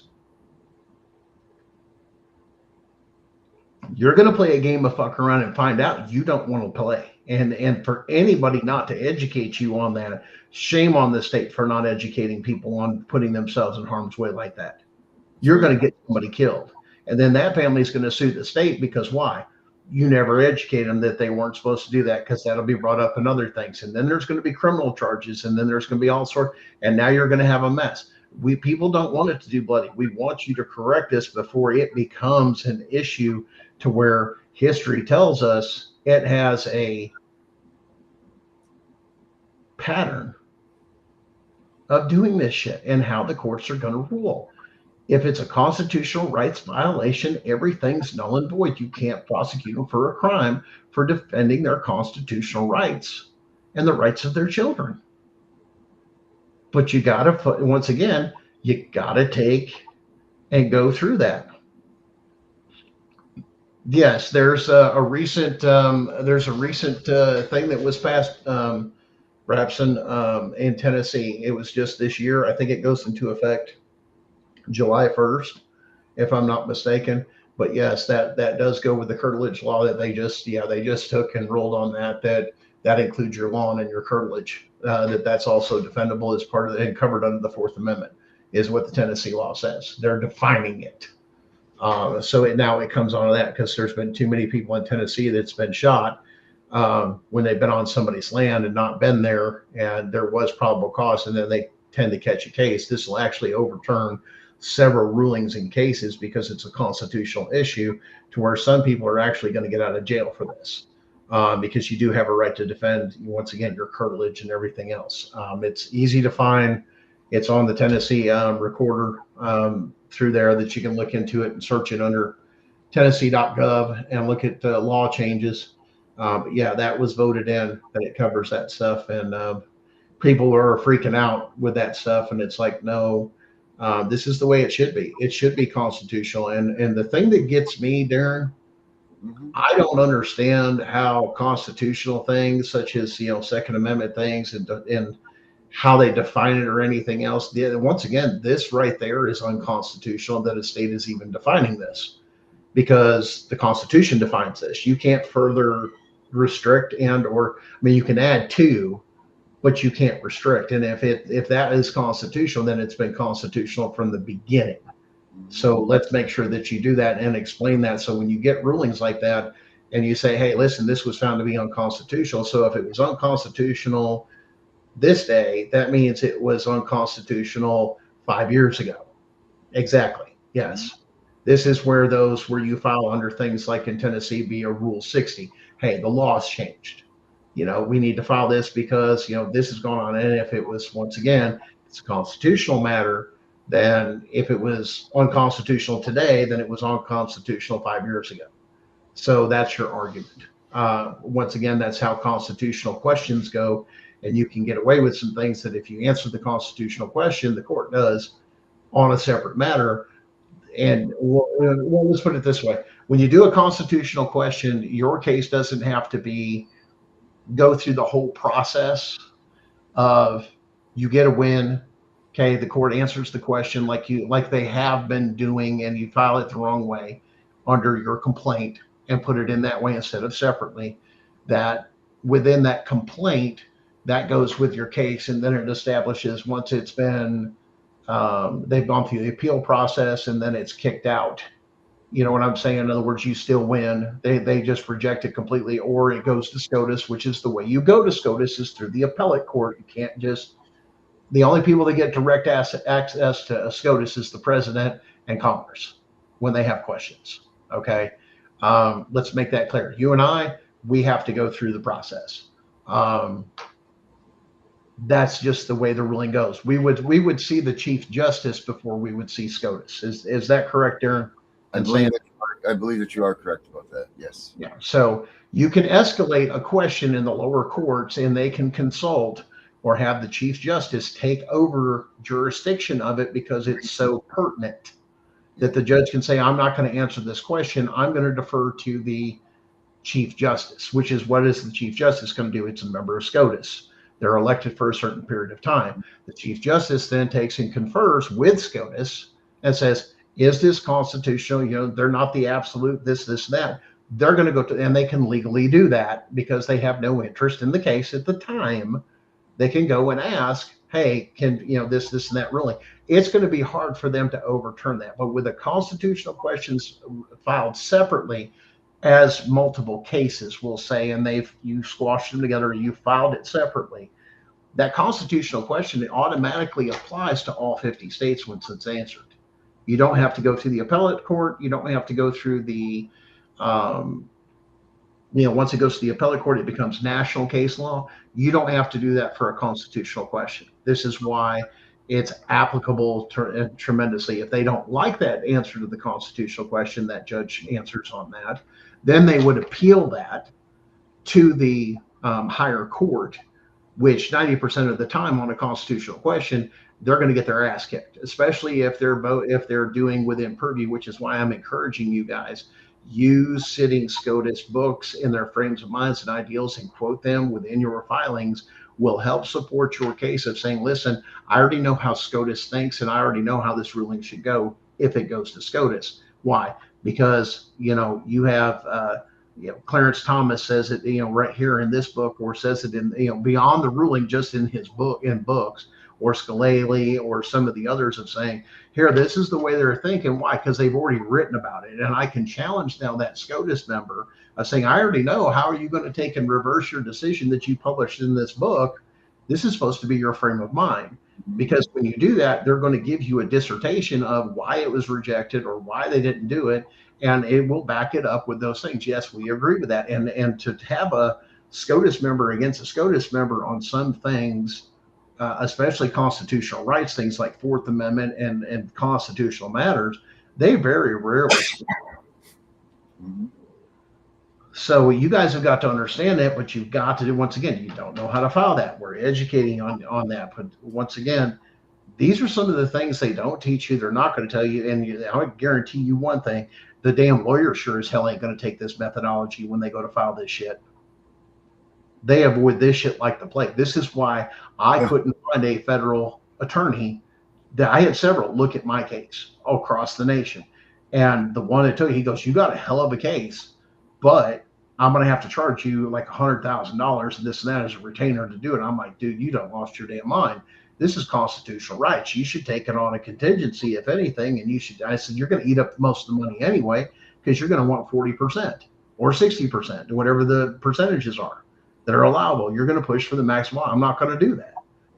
You're going to play a game of fuck around and find out you don't want to play. And for anybody not to educate you on that, shame on the state for not educating people on putting themselves in harm's way like that. you're going to get somebody killed. And then that family is going to sue the state because why? You never educated them that they weren't supposed to do that, because that'll be brought up in other things. And then there's going to be criminal charges, and then there's going to be all sorts. And now you're going to have a mess. People don't want it to do bloody. We want you to correct this before it becomes an issue to where history tells us it has a pattern of doing this shit and how the courts are going to rule. If it's a constitutional rights violation, everything's null and void. You can't prosecute them for a crime for defending their constitutional rights and the rights of their children. But you got to, once again, you got to take and go through that. Yes, there's a recent thing that was passed, perhaps in Tennessee. It was just this year. I think it goes into effect July 1st, if I'm not mistaken. But yes, that does go with the curtilage law that they just took and rolled on that includes your lawn and your curtilage. That's also defendable as part of and covered under the Fourth Amendment is what the Tennessee law says. They're defining it. So now it comes on to that, because there's been too many people in Tennessee that's been shot when they've been on somebody's land and not been there, and there was probable cause, and then they tend to catch a case. This will actually overturn several rulings in cases because it's a constitutional issue, to where some people are actually going to get out of jail for this, because you do have a right to defend, once again, your curtilage and everything else. It's easy to find. It's on the Tennessee recorder through there that you can look into it and search it under Tennessee.gov and look at law changes. But yeah, that was voted in, that it covers that stuff, and people are freaking out with that stuff. And it's like, no, this is the way it should be. It should be constitutional. And the thing that gets me, Darren, I don't understand how constitutional things such as, Second Amendment things and how they define it or anything else. Once again, this right there is unconstitutional that a state is even defining this, because the Constitution defines this. You can't further restrict you can add to, but you can't restrict. And if that is constitutional, then it's been constitutional from the beginning. So let's make sure that you do that and explain that. So when you get rulings like that and you say, hey, listen, this was found to be unconstitutional. So if it was unconstitutional this day, that means it was unconstitutional 5 years ago. Exactly. Yes. This is where you file under things like in Tennessee be a Rule 60. Hey, the law's changed. We need to file this because, this has gone on. And if it was, once again, it's a constitutional matter, then if it was unconstitutional today, then it was unconstitutional 5 years ago. So that's your argument. Once again, that's how constitutional questions go. And you can get away with some things that if you answer the constitutional question, the court does on a separate matter. And let's put it this way. When you do a constitutional question, your case doesn't have to go through the whole process of you get a win. Okay, the court answers the question like they have been doing, and you file it the wrong way under your complaint and put it in that way instead of separately. That within that complaint, that goes with your case, and then it establishes once it's been they've gone through the appeal process, and then it's kicked out. You know what I'm saying? In other words, you still win. They just reject it completely, or it goes to SCOTUS, which is the way you go to SCOTUS is through the appellate court. You can't just. The only people that get direct access to SCOTUS is the president and Congress when they have questions. Okay, let's make that clear. You and we have to go through the process. That's just the way the ruling goes. We would see the Chief Justice before we would see SCOTUS. Is that correct, Darren? I believe that you are correct about that. Yes. Yeah. So you can escalate a question in the lower courts, and they can consult or have the Chief Justice take over jurisdiction of it because it's so pertinent that the judge can say, I'm not going to answer this question. I'm going to defer to the Chief Justice, which is what is the Chief Justice going to do? It's a member of SCOTUS. They're elected for a certain period of time. The Chief Justice then takes and confers with SCOTUS and says, is this constitutional? They're not the absolute this, that. They're going to go to, and they can legally do that because they have no interest in the case at the time. They can go and ask, hey, can, this and that ruling, it's going to be hard for them to overturn that. But with the constitutional questions filed separately as multiple cases, we'll say, and you squashed them together, you filed it separately, that constitutional question, it automatically applies to all 50 states once it's answered. You don't have to go through the appellate court. You don't have to go through um, once it goes to the appellate court, it becomes national case law. You don't have to do that for a constitutional question. This is why it's applicable tremendously. If they don't like that answer to the constitutional question, that judge answers on that, then they would appeal that to the higher court, which 90% of the time on a constitutional question, they're going to get their ass kicked, especially if they're doing within purview, which is why I'm encouraging you guys, use sitting SCOTUS books in their frames of minds and ideals and quote them within your filings will help support your case of saying, listen, I already know how SCOTUS thinks and I already know how this ruling should go if it goes to SCOTUS. Why? Because, you have, Clarence Thomas says it, right here in this book, or says it in, beyond the ruling, just in his book, in books, or Scalali, or some of the others of saying, here, this is the way they're thinking. Why? Because they've already written about it. And I can challenge now that SCOTUS member of saying, I already know, how are you going to take and reverse your decision that you published in this book? This is supposed to be your frame of mind. Because when you do that, they're going to give you a dissertation of why it was rejected or why they didn't do it. And it will back it up with those things. Yes, we agree with that. And to have a SCOTUS member against a SCOTUS member on some things, especially constitutional rights, things like Fourth Amendment and constitutional matters, they very rarely. So you guys have got to understand that, but you've got to do, once again, you don't know how to file that. We're educating on that. But once again, these are some of the things they don't teach you. They're not going to tell you. And I guarantee you one thing, the damn lawyer sure as hell ain't going to take this methodology when they go to file this shit. They avoid this shit like the plague. This is why I couldn't find a federal attorney. That I had several look at my case all across the nation. And the one that took, he goes, you got a hell of a case, but I'm going to have to charge you like $100,000 and this and that as a retainer to do it. I'm like, dude, you done lost your damn mind. This is constitutional rights. You should take it on a contingency, if anything. And I said, you're going to eat up most of the money anyway, because you're going to want 40% or 60%, whatever the percentages are that are allowable. You're going to push for the maximum. I'm not going to do that.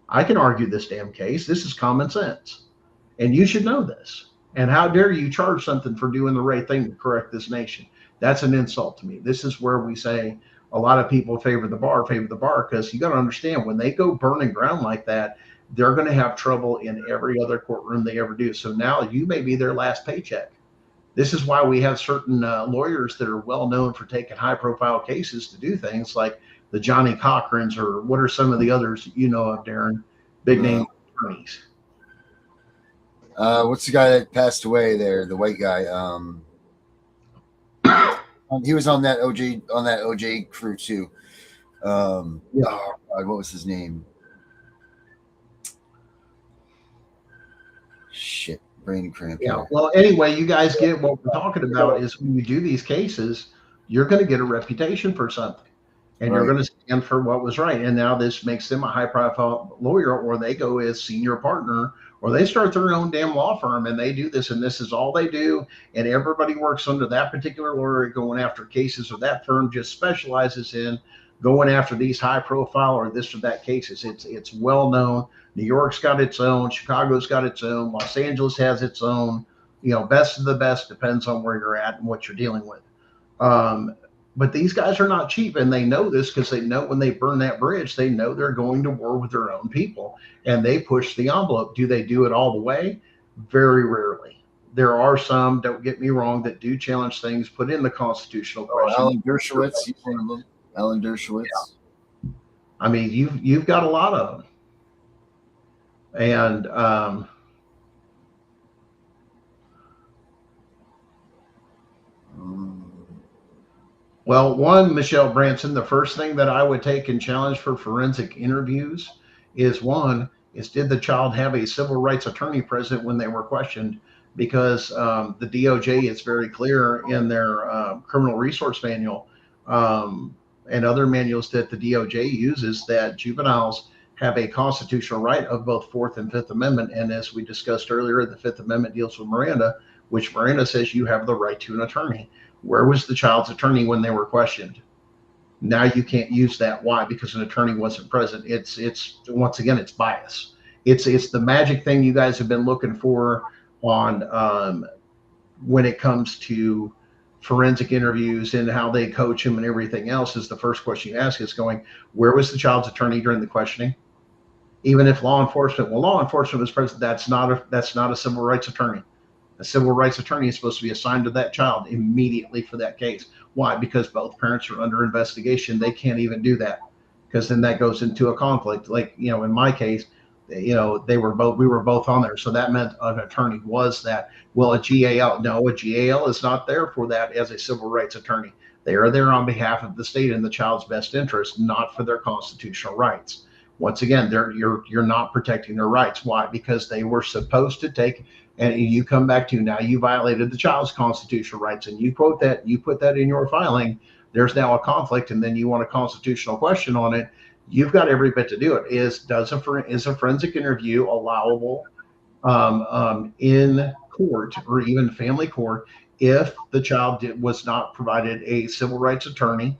I can argue this damn case. This is common sense. And you should know this. And how dare you charge something for doing the right thing to correct this nation? That's an insult to me. This is where we say a lot of people favor the bar, because you got to understand, when they go burning ground like that, they're going to have trouble in every other courtroom they ever do. So now you may be their last paycheck. This is why we have certain lawyers that are well known for taking high profile cases to do things like the Johnny Cochrans, or what are some of the others of, Darren, big name attorneys. What's the guy that passed away there? The white guy. He was on that OJ crew too. Oh God, what was his name? Shit, brain cramp. Yeah. Well, anyway, you guys get what we're talking about is when you do these cases, you're going to get a reputation for something, and you're going to stand for what was right. And now this makes them a high profile lawyer, or they go as senior partner, or they start their own damn law firm and they do this, and this is all they do. And everybody works under that particular lawyer going after cases, or that firm just specializes in going after these high profile or this or that cases. It's well known. New York's got its own, Chicago's got its own, Los Angeles has its own, best of the best, depends on where you're at and what you're dealing with. But these guys are not cheap, and they know this, because they know when they burn that bridge, they know they're going to war with their own people, and they push the envelope. Do they do it all the way? Very rarely. There are some, don't get me wrong, that do challenge things, put in the constitutional question. Alan Dershowitz, he's one of them. Alan Dershowitz. Yeah. I mean, you've got a lot of them. And well, one, Michelle Branson, the first thing that I would take and challenge for forensic interviews is did the child have a civil rights attorney present when they were questioned? Because the DOJ is very clear in their criminal resource manual and other manuals that the DOJ uses, that juveniles have a constitutional right of both Fourth and Fifth Amendment. And as we discussed earlier, the Fifth Amendment deals with Miranda, which Miranda says you have the right to an attorney. Where was the child's attorney when they were questioned? Now you can't use that. Why? Because an attorney wasn't present. It's once again, it's bias. It's the magic thing you guys have been looking for on when it comes to forensic interviews and how they coach them and everything else. Is the first question you ask is going, where was the child's attorney during the questioning? Even if law enforcement was present, that's not a civil rights attorney. A civil rights attorney is supposed to be assigned to that child immediately for that case. Why? Because both parents are under investigation. They can't even do that, because then that goes into a conflict. Like, in my case, we were both on there. So that meant an attorney was that. Well, a GAL, no, a GAL is not there for that as a civil rights attorney. They are there on behalf of the state and the child's best interest, not for their constitutional rights. Once again, you're not protecting their rights. Why? Because they were supposed to take, and you come back to, now you violated the child's constitutional rights, and you quote that, you put that in your filing. There's now a conflict, and then you want a constitutional question on it. You've got every bit to do it. Is a forensic interview allowable in court or even family court if the child was not provided a civil rights attorney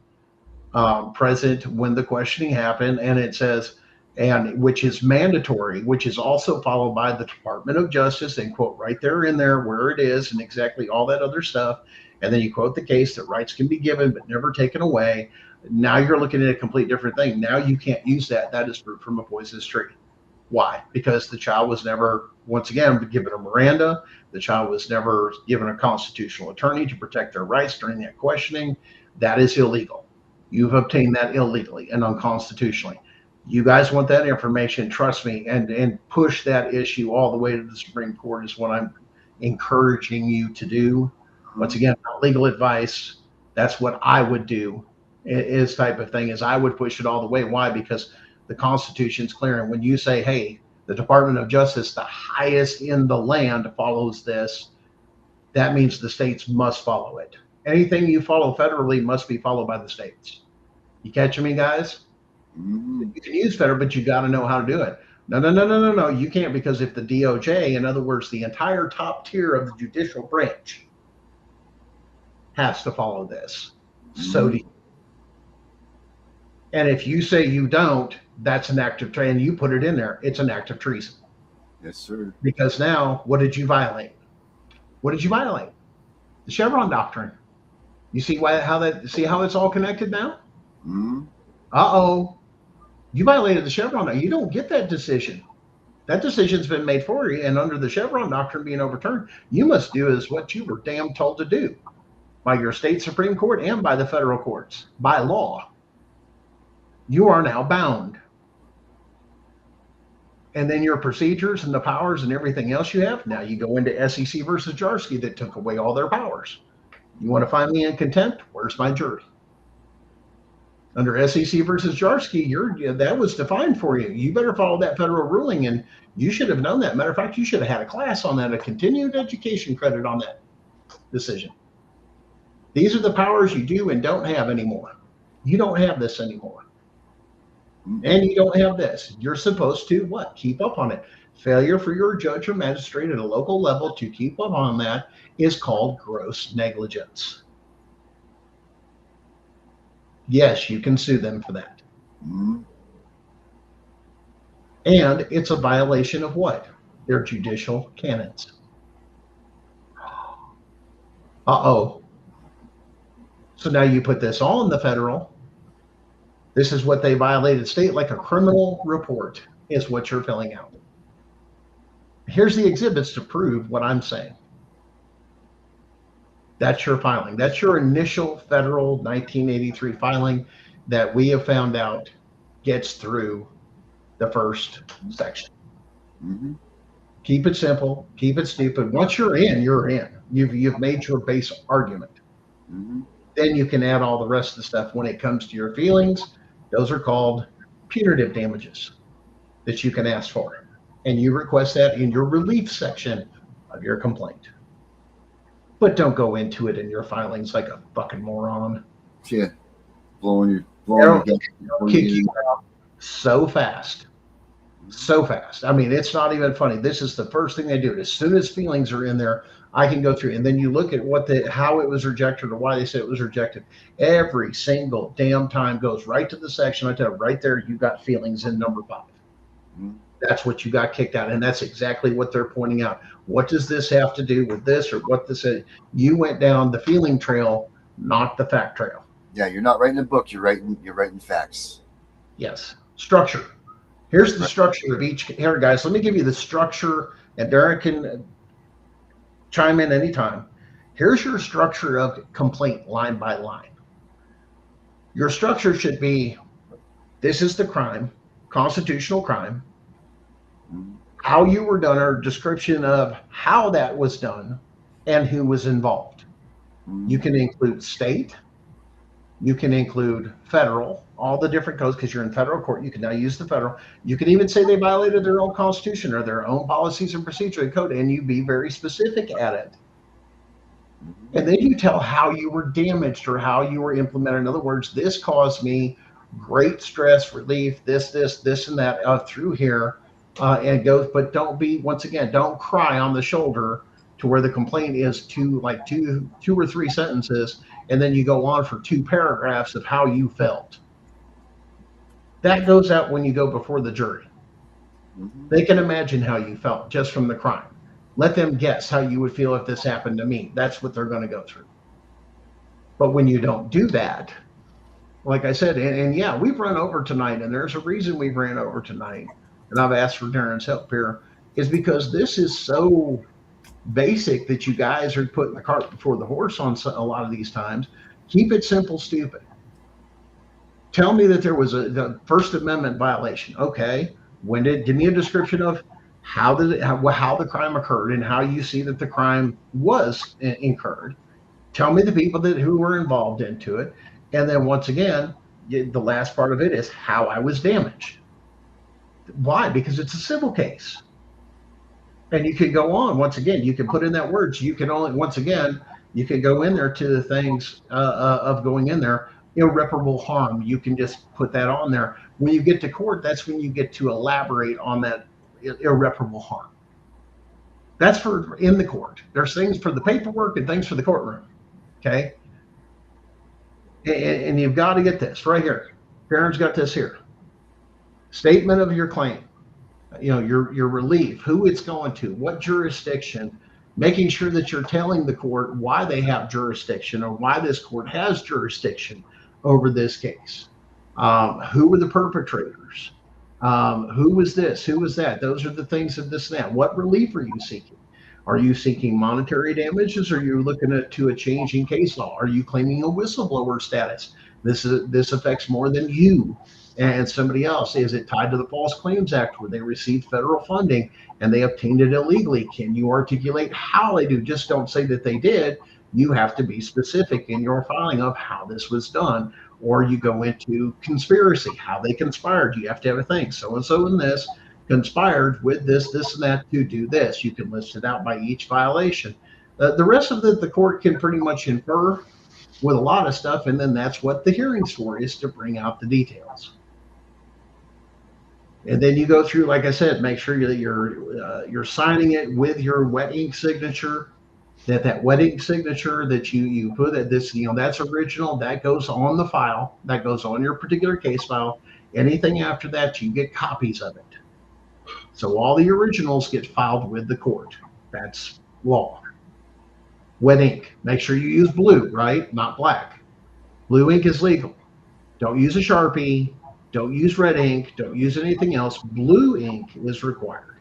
present when the questioning happened? And it says, and which is mandatory, which is also followed by the Department of Justice, and quote right there in there where it is and exactly all that other stuff. And then you quote the case that rights can be given but never taken away. Now you're looking at a complete different thing. Now you can't use that. That is fruit from a poisonous tree. Why? Because the child was never, once again, given a Miranda. The child was never given a constitutional attorney to protect their rights during that questioning. That is illegal. You've obtained that illegally and unconstitutionally. You guys want that information, trust me, and push that issue all the way to the Supreme Court is what I'm encouraging you to do. Once again, not legal advice. That's what I would do, is type of thing, is I would push it all the way. Why? Because the Constitution's clear. And when you say, hey, the Department of Justice, the highest in the land, follows this, that means the states must follow it. Anything you follow federally must be followed by the states. You catching me, guys? You can use federal, but you got to know how to do it. No. You can't, because if the DOJ, in other words, the entire top tier of the judicial branch, has to follow this, so do you. And if you say you don't, that's an act of treason. And you put it in there, it's an act of treason. Yes, sir. Because now, what did you violate? What did you violate? The Chevron doctrine. You see how it's all connected now? You violated the Chevron. You don't get that decision. That decision's been made for you, and under the Chevron doctrine being overturned, you must do is what you were damn told to do by your state Supreme Court and by the federal courts, by law. You are now bound. And then your procedures and the powers and everything else you have, now you go into SEC versus Jarsky that took away all their powers. You want to find me in contempt? Where's my jury? Under SEC versus Jarsky, that was defined for you. You better follow that federal ruling, and you should have known that. Matter of fact, you should have had a class on that, a continued education credit on that decision. These are the powers you do and don't have anymore. You don't have this anymore. And you don't have this. You're supposed to what? Keep up on it. Failure for your judge or magistrate at a local level to keep up on that is called gross negligence. Yes, you can sue them for that. And it's a violation of what? Their judicial canons. So now you put this all in the federal. This is what they violated state, like a criminal report is what you're filling out. Here's the exhibits to prove what I'm saying. That's your filing. That's your initial federal 1983 filing that we have found out gets through the first section. Keep it simple. Keep it stupid. Once you're in, you're in. You've made your base argument. Then you can add all the rest of the stuff when it comes to your feelings. Those are called punitive damages that you can ask for. And you request that in your relief section of your complaint. But don't go into it in your filings like a fucking moron. Yeah. Blowing your They'll kick you out so fast. so fast. I mean, it's not even funny. This is the first thing they do. As soon as feelings are in there, I can go through, and then you look at how it was rejected or why they said it was rejected. Every single damn time goes right to the section. I tell you, right there, you got feelings in number 5. Mhm. That's what you got kicked out, and that's exactly what they're pointing out. What does this have to do with this, or what this is? You went down the feeling trail, not the fact trail. Yeah, you're not writing a book. You're writing facts. Yes, structure. Here's the Right. structure of each. Here, guys, let me give you the structure, and Derek can chime in anytime. Here's your structure of complaint line by line. Your structure should be: this is the crime, constitutional crime, Mhm. how you were done, or description of how that was done, and who was involved. You Mhm. can include state, you can include federal, all the different codes, because you're in federal court. You can now use the federal. You can even say they violated their own constitution or their own policies and procedure code, and you be very specific at it. Mhm. And then you tell how you were damaged or how you were implemented. In other words, this caused me great stress relief, this, and that through here. And go, but don't be, once again, don't cry on the shoulder to where the complaint is two or three sentences, and then you go on for 2 paragraphs of how you felt. That goes out when you go before the jury. Mhm. They can imagine how you felt just from the crime. Let them guess how you would feel if this happened to me. That's what they're going to go through. But when you don't do that, like I said, and yeah, we've run over tonight, and there's a reason we've ran over tonight. And I've asked for Darren's help here, is because this is so basic that you guys are putting the cart before the horse on a lot of these times. Keep it simple, stupid. Tell me that there was the First Amendment violation. Okay, give me a description of how the crime occurred and how you see that the crime was incurred. Tell me the people who were involved into it, and then once again, the last part of it is how I was damaged. Why? Because it's a civil case, and you can go on. Once again, you can put in that words. You can only once again you can go in there to the things of going in there. Irreparable harm. You can just put that on there. When you get to court, that's when you get to elaborate on that irreparable harm. That's for in the court. There's things for the paperwork and things for the courtroom. Okay, and you've got to get this right here. Karen's got this here. Statement of your claim. Your relief, who it's going to, what jurisdiction, making sure that you're telling the court why they have jurisdiction or why this court has jurisdiction over this case. Who were the perpetrators? Who was this? Who was that? Those are the things of this and that. What relief are you seeking? Are you seeking monetary damages? Or are you looking to a change in case law? Are you claiming a whistleblower status? This affects more than you and somebody else. Is it tied to the False Claims Act where they received federal funding and they obtained it illegally? Can you articulate how they do? Just don't say that they did. You have to be specific in your filing of how this was done. Or you go into conspiracy, how they conspired. You have to have a thing. So and so in this conspired with this, and that to do this. You can list it out by each violation. The rest of the court can pretty much infer with a lot of stuff, and then that's what the hearing's for, is to bring out the details. And then you go through, like I said, make sure that you're signing it with your wet ink signature. That wet ink signature that you put at this, that's original. That goes on the file. That goes on your particular case file. Anything after that, you get copies of it. So all the originals get filed with the court. That's law. Wet ink. Make sure you use blue, right? Not black. Blue ink is legal. Don't use a Sharpie. Don't use red ink. Don't use anything else. Blue ink is required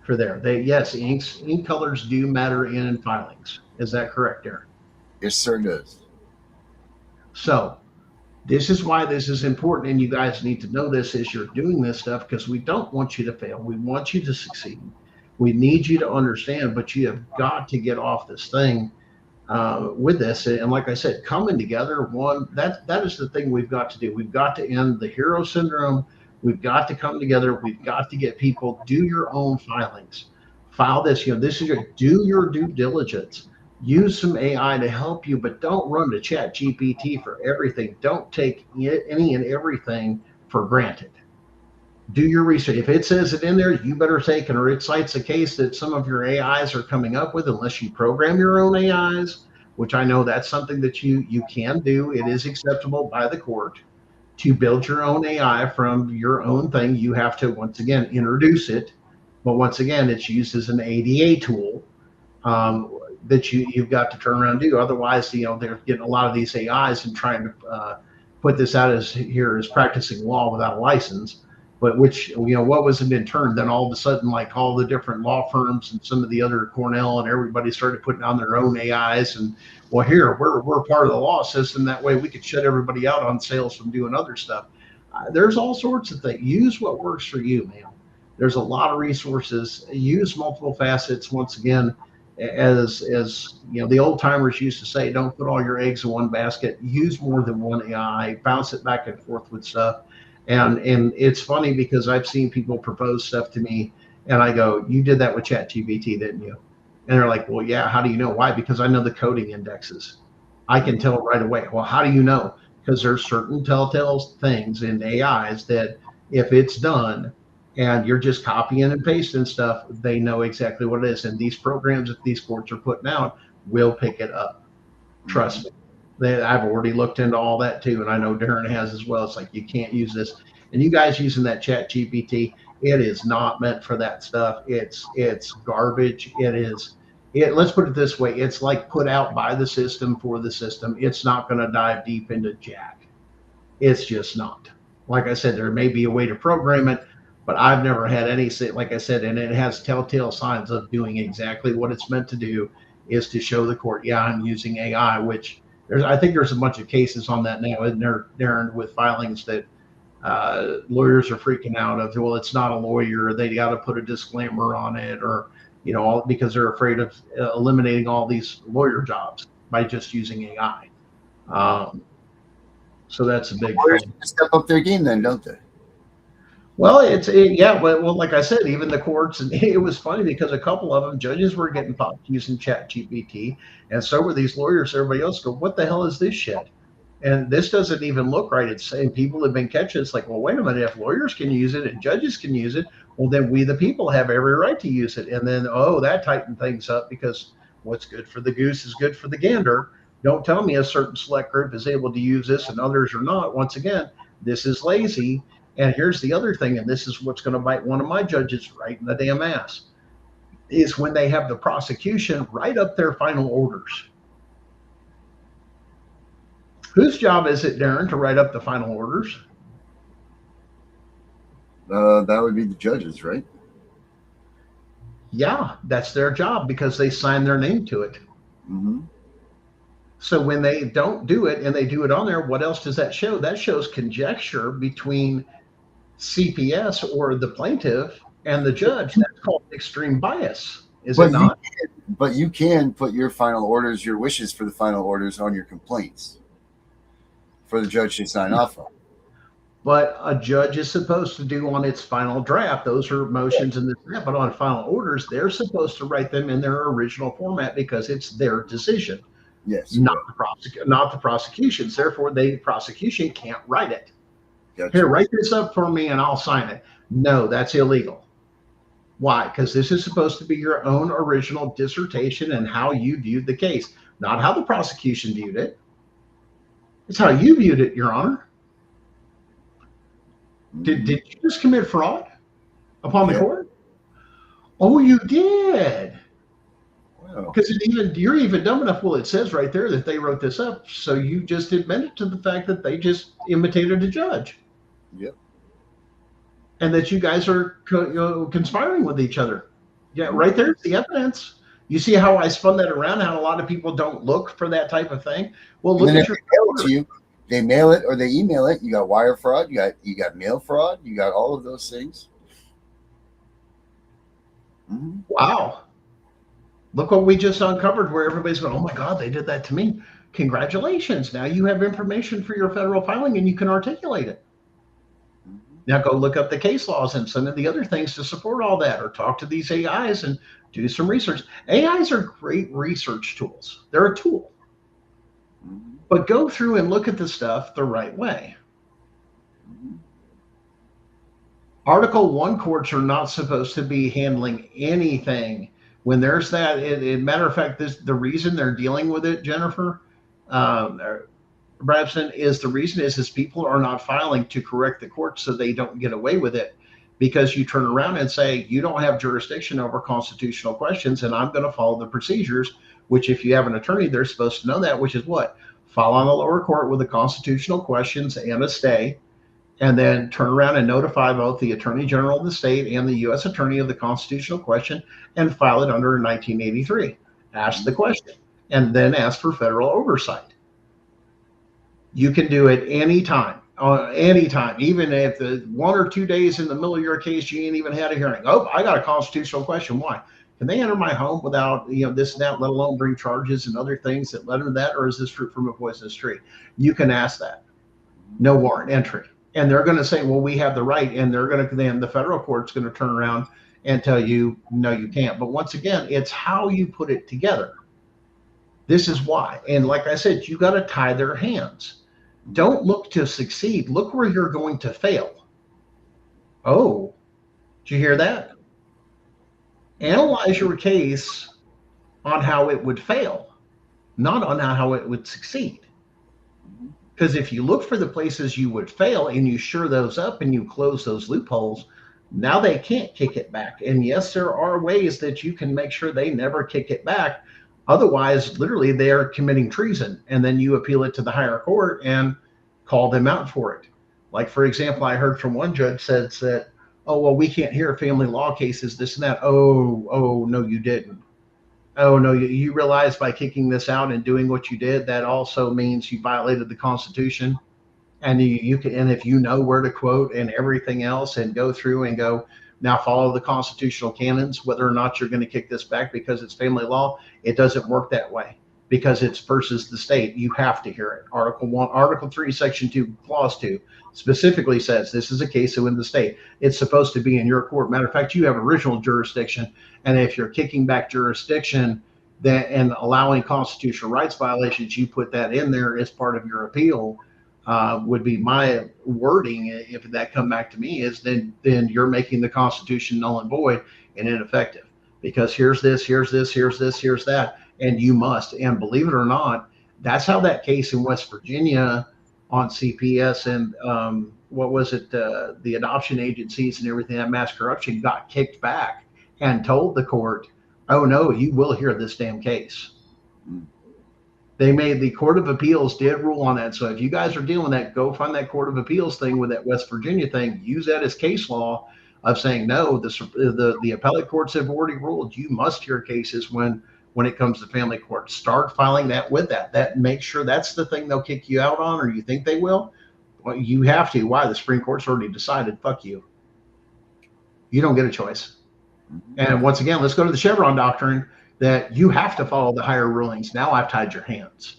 for there. Yes, ink colors do matter in filings. Is that correct, Aaron? Yes, sir, it does. So this is why this is important, and you guys need to know this as you're doing this stuff, because we don't want you to fail. We want you to succeed. We need you to understand, but you have got to get off this thing with this. And like I said, coming together, that is the thing we've got to do. We've got to end the hero syndrome. We've got to come together. We've got to get people, do your own filings. File this. This is do your due diligence. Use some AI to help you, but don't run to Chat GPT for everything. Don't take any and everything for granted. Do your research. If it says it in there, you better take it, or it cites a case that some of your AIs are coming up with, unless you program your own AIs, which I know that's something that you can do. It is acceptable by the court to build your own AI from your own thing. You have to, once again, introduce it. But once again, it's used as an ADA tool, that you've got to turn around and do. Otherwise, they're getting a lot of these AIs and trying to put this out as here as practicing law without a license. But which, what wasn't been turned, then all of a sudden, like all the different law firms and some of the other Cornell and everybody started putting on their own AIs. And well, here we're part of the law system. That way we could shut everybody out on sales from doing other stuff. There's all sorts of things. Use what works for you, man. There's a lot of resources. Use multiple facets. Once again, as the old timers used to say, don't put all your eggs in one basket. Use more than one AI. Bounce it back and forth with stuff. And it's funny because I've seen people propose stuff to me, and I go, "You did that with ChatGPT, didn't you?" And they're like, "Well, yeah. How do you know?" Why? Because I know the coding indexes. I can tell right away. Well, how do you know? Because there's certain telltale things in AIs that if it's done and you're just copying and pasting stuff, they know exactly what it is. And these programs that these courts are putting out will pick it up. Trust me. I've already looked into all that too, and I know Darren has as well. It's like you can't use this. And you guys using that Chat GPT, it is not meant for that stuff. It's garbage. It is. Let's put it this way: it's like put out by the system for the system. It's not going to dive deep into Jack. It's just not. Like I said, there may be a way to program it, but I've never had any, like I said, and it has telltale signs of doing exactly what it's meant to do, is to show the court, yeah, I'm using AI, which I think there's a bunch of cases on that now, isn't there, Darren, with filings that lawyers are freaking out of, well, it's not a lawyer, they got to put a disclaimer on it, or, all because they're afraid of eliminating all these lawyer jobs by just using AI. So that's a big thing. Step up their game then, don't they? Well, yeah, well, like I said, even the courts, and it was funny because a couple of them, judges were getting popped using Chat GPT, and so were these lawyers. Everybody else go, what the hell is this shit? And this doesn't even look right. It's saying people have been catching. It's like, well, wait a minute. If lawyers can use it and judges can use it, well, then we, the people, have every right to use it. And then, that tightened things up because what's good for the goose is good for the gander. Don't tell me a certain select group is able to use this and others are not. Once again, this is lazy. And here's the other thing, and this is what's going to bite one of my judges right in the damn ass, is when they have the prosecution write up their final orders. Whose job is it, Darren, to write up the final orders? That would be the judges, right? Yeah, that's their job because they sign their name to it. Mm-hmm. So when they don't do it and they do it on there, what else does that show? That shows conjecture between CPS or the plaintiff and the judge. That's called extreme bias, is it not? But you can put your final orders, your wishes for the final orders on your complaints for the judge to sign off on. But a judge is supposed to do on its final draft, those are motions in this, but on final orders, they're supposed to write them in their original format because it's their decision. Yes. Not the prosecution's. Therefore, the prosecution can't write it. Gotcha. Here, write this up for me and I'll sign it. No, that's illegal. Why? Because this is supposed to be your own original dissertation and how you viewed the case, not how the prosecution viewed it. It's how you viewed it, Your Honor. Did you just commit fraud upon the court? Oh, you did. Because you're even dumb enough. Well, it says right there that they wrote this up, so you just admitted to the fact that they just imitated a judge. Yep. And that you guys are conspiring with each other. Yeah, right there's the evidence. You see how I spun that around? How a lot of people don't look for that type of thing. Well, look at your. They mail it or they email it. You got wire fraud. You got mail fraud. You got all of those things. Mm-hmm. Wow. Look what we just uncovered where everybody's going, oh my God, they did that to me. Congratulations. Now you have information for your federal filing and you can articulate it. Mm-hmm. Now go look up the case laws and some of the other things to support all that, or talk to these AIs and do some research. AIs are great research tools. They're a tool. Mm-hmm. But go through and look at the stuff the right way. Mm-hmm. Article 1 courts are not supposed to be handling anything. When there's that, matter of fact, the reason they're dealing with it, Jennifer, um, Brabson, is the reason is people are not filing to correct the court so they don't get away with it. Because you turn around and say, you don't have jurisdiction over constitutional questions, and I'm going to follow the procedures, which if you have an attorney, they're supposed to know that, which is what? File on the lower court with the constitutional questions and a stay, and then turn around and notify both the Attorney General of the state and the U.S. Attorney of the constitutional question and file it under 1983. Ask the question and then ask for federal oversight. You can do it anytime, even if the 1 or 2 days in the middle of your case, you ain't even had a hearing. Oh, I got a constitutional question. Why? Can they enter my home without, this and that, let alone bring charges and other things that led to that? Or is this fruit from a poisonous tree? You can ask that. No warrant entry. And they're going to say, well, we have the right. And they're going to, then the federal court's going to turn around and tell you, no, you can't. But once again, it's how you put it together. This is why. And like I said, you got to tie their hands. Don't look to succeed. Look where you're going to fail. Oh, did you hear that? Analyze your case on how it would fail, not on how it would succeed. Because if you look for the places you would fail and you shore those up and you close those loopholes, now they can't kick it back. And yes, there are ways that you can make sure they never kick it back. Otherwise, literally, they are committing treason. And then you appeal it to the higher court and call them out for it. Like, for example, I heard from one judge said that, oh, well, we can't hear family law cases, this and that. Oh, no, you didn't. Oh, no, you realize by kicking this out and doing what you did, that also means you violated the Constitution. And you can, and if you know where to quote and everything else and go through and go, now follow the constitutional canons, whether or not you're going to kick this back because it's family law, it doesn't work that way because it's versus the state. You have to hear it. Article 1, Article 3, Section 2, Clause 2 specifically says this is a case in the state. It's supposed to be in your court. Matter of fact, you have original jurisdiction. And if you're kicking back jurisdiction and allowing constitutional rights violations, you put that in there as part of your appeal. Would be my wording if that come back to me is then you're making the Constitution null and void and ineffective because here's this, here's this, here's this, here's that, and you must. And believe it or not, that's how that case in West Virginia on CPS and what was it, the adoption agencies and everything, that mass corruption got kicked back and told the court, oh no, you will hear this damn case. They made the Court of Appeals did rule on that. So if you guys are dealing with that, go find that Court of Appeals thing with that West Virginia thing. Use that as case law of saying, no, the appellate courts have already ruled you must hear cases when it comes to family court. Start filing that with that. That make sure that's the thing they'll kick you out on, or you think they will. Well, you have to. Why? The Supreme Court's already decided. Fuck you. You don't get a choice. And once again, let's go to the Chevron doctrine that you have to follow the higher rulings. Now I've tied your hands.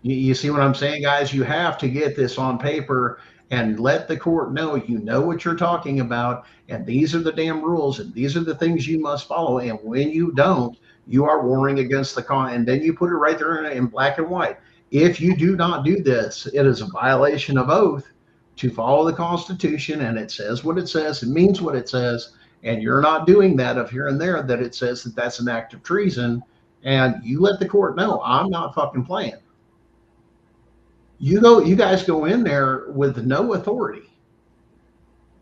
You see what I'm saying, guys? You have to get this on paper and let the court know you know what you're talking about, and these are the damn rules, and these are the things you must follow. And when you don't, you are warring against the con. And then you put it right there in black and white. If you do not do this, it is a violation of oath to follow the Constitution, and it says what it says, it means what it says, and you're not doing that of here and there, that it says that that's an act of treason, and you let the court know, I'm not fucking playing. You guys go in there with no authority.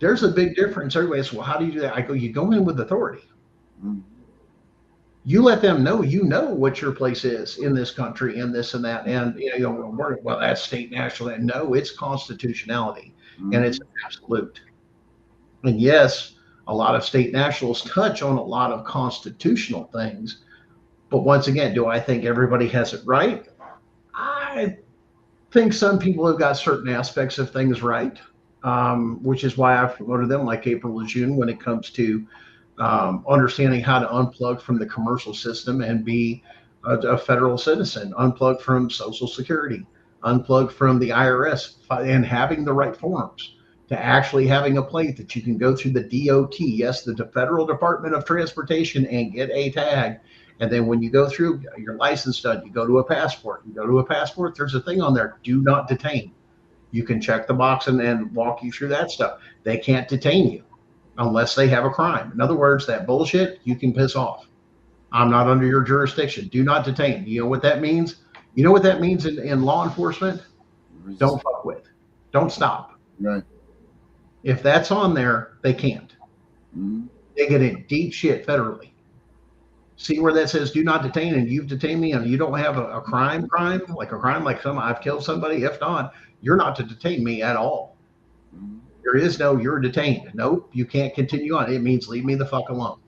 There's a big difference. Everybody says, well, how do you do that? I go, you go in with authority. You let them know, you know what your place is in this country and this and that. And, well, that's state, national. And no, it's constitutionality and it's absolute. And yes, a lot of state nationals touch on a lot of constitutional things. But once again, do I think everybody has it right? I think some people have got certain aspects of things right, which is why I've promoted them like April and June when it comes to understanding how to unplug from the commercial system and be a federal citizen, unplug from Social Security, unplug from the IRS, and having the right forms, to actually having a plate that you can go through the DOT, yes, the Federal Department of Transportation, and get a tag. And then when you go through your license done, you go to a passport. You go to a passport, there's a thing on there, do not detain. You can check the box and walk you through that stuff. They can't detain you unless they have a crime. In other words, that bullshit, you can piss off. I'm not under your jurisdiction. Do not detain. You know what that means? You know what that means in law enforcement? Don't fuck with. Don't stop. Right. If that's on there, they can't. Mm-hmm. They get in deep shit federally. See where that says do not detain and you've detained me and you don't have a crime, like some I've killed somebody. If not, you're not to detain me at all. Mm-hmm. There is no you're detained. Nope, you can't continue on. It means leave me the fuck alone.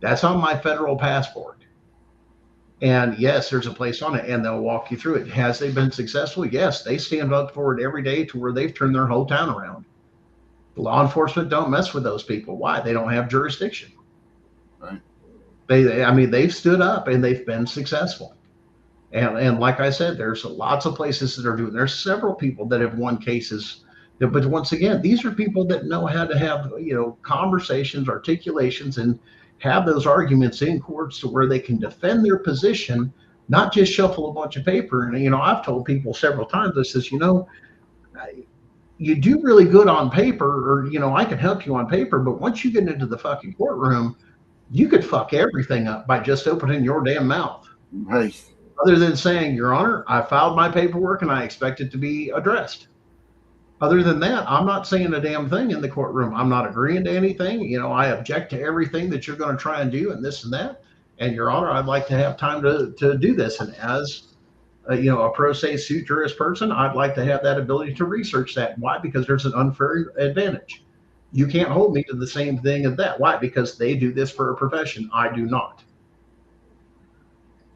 That's on my federal passport. And yes, there's a place on it and they'll walk you through it. Has they been successful? Yes, they stand up for it every day to where they've turned their whole town around. Law enforcement don't mess with those people. Why? They don't have jurisdiction. Right. They've stood up and they've been successful. And like I said, there's lots of places that are doing. There's several people that have won cases. But once again, these are people that know how to have conversations, articulations, and have those arguments in courts to where they can defend their position, not just shuffle a bunch of paper. And I've told people several times. I says, you do really good on paper, or I can help you on paper, but once you get into the fucking courtroom, you could fuck everything up by just opening your damn mouth. Right. Other than saying, Your Honor, I filed my paperwork and I expect it to be addressed. Other than that, I'm not saying a damn thing in the courtroom. I'm not agreeing to anything. I object to everything that you're going to try and do and this and that. And Your Honor, I'd like to have time to do this. And as a pro se suit jurist person, I'd like to have that ability to research that. Why? Because there's an unfair advantage. You can't hold me to the same thing as that. Why? Because they do this for a profession. I do not.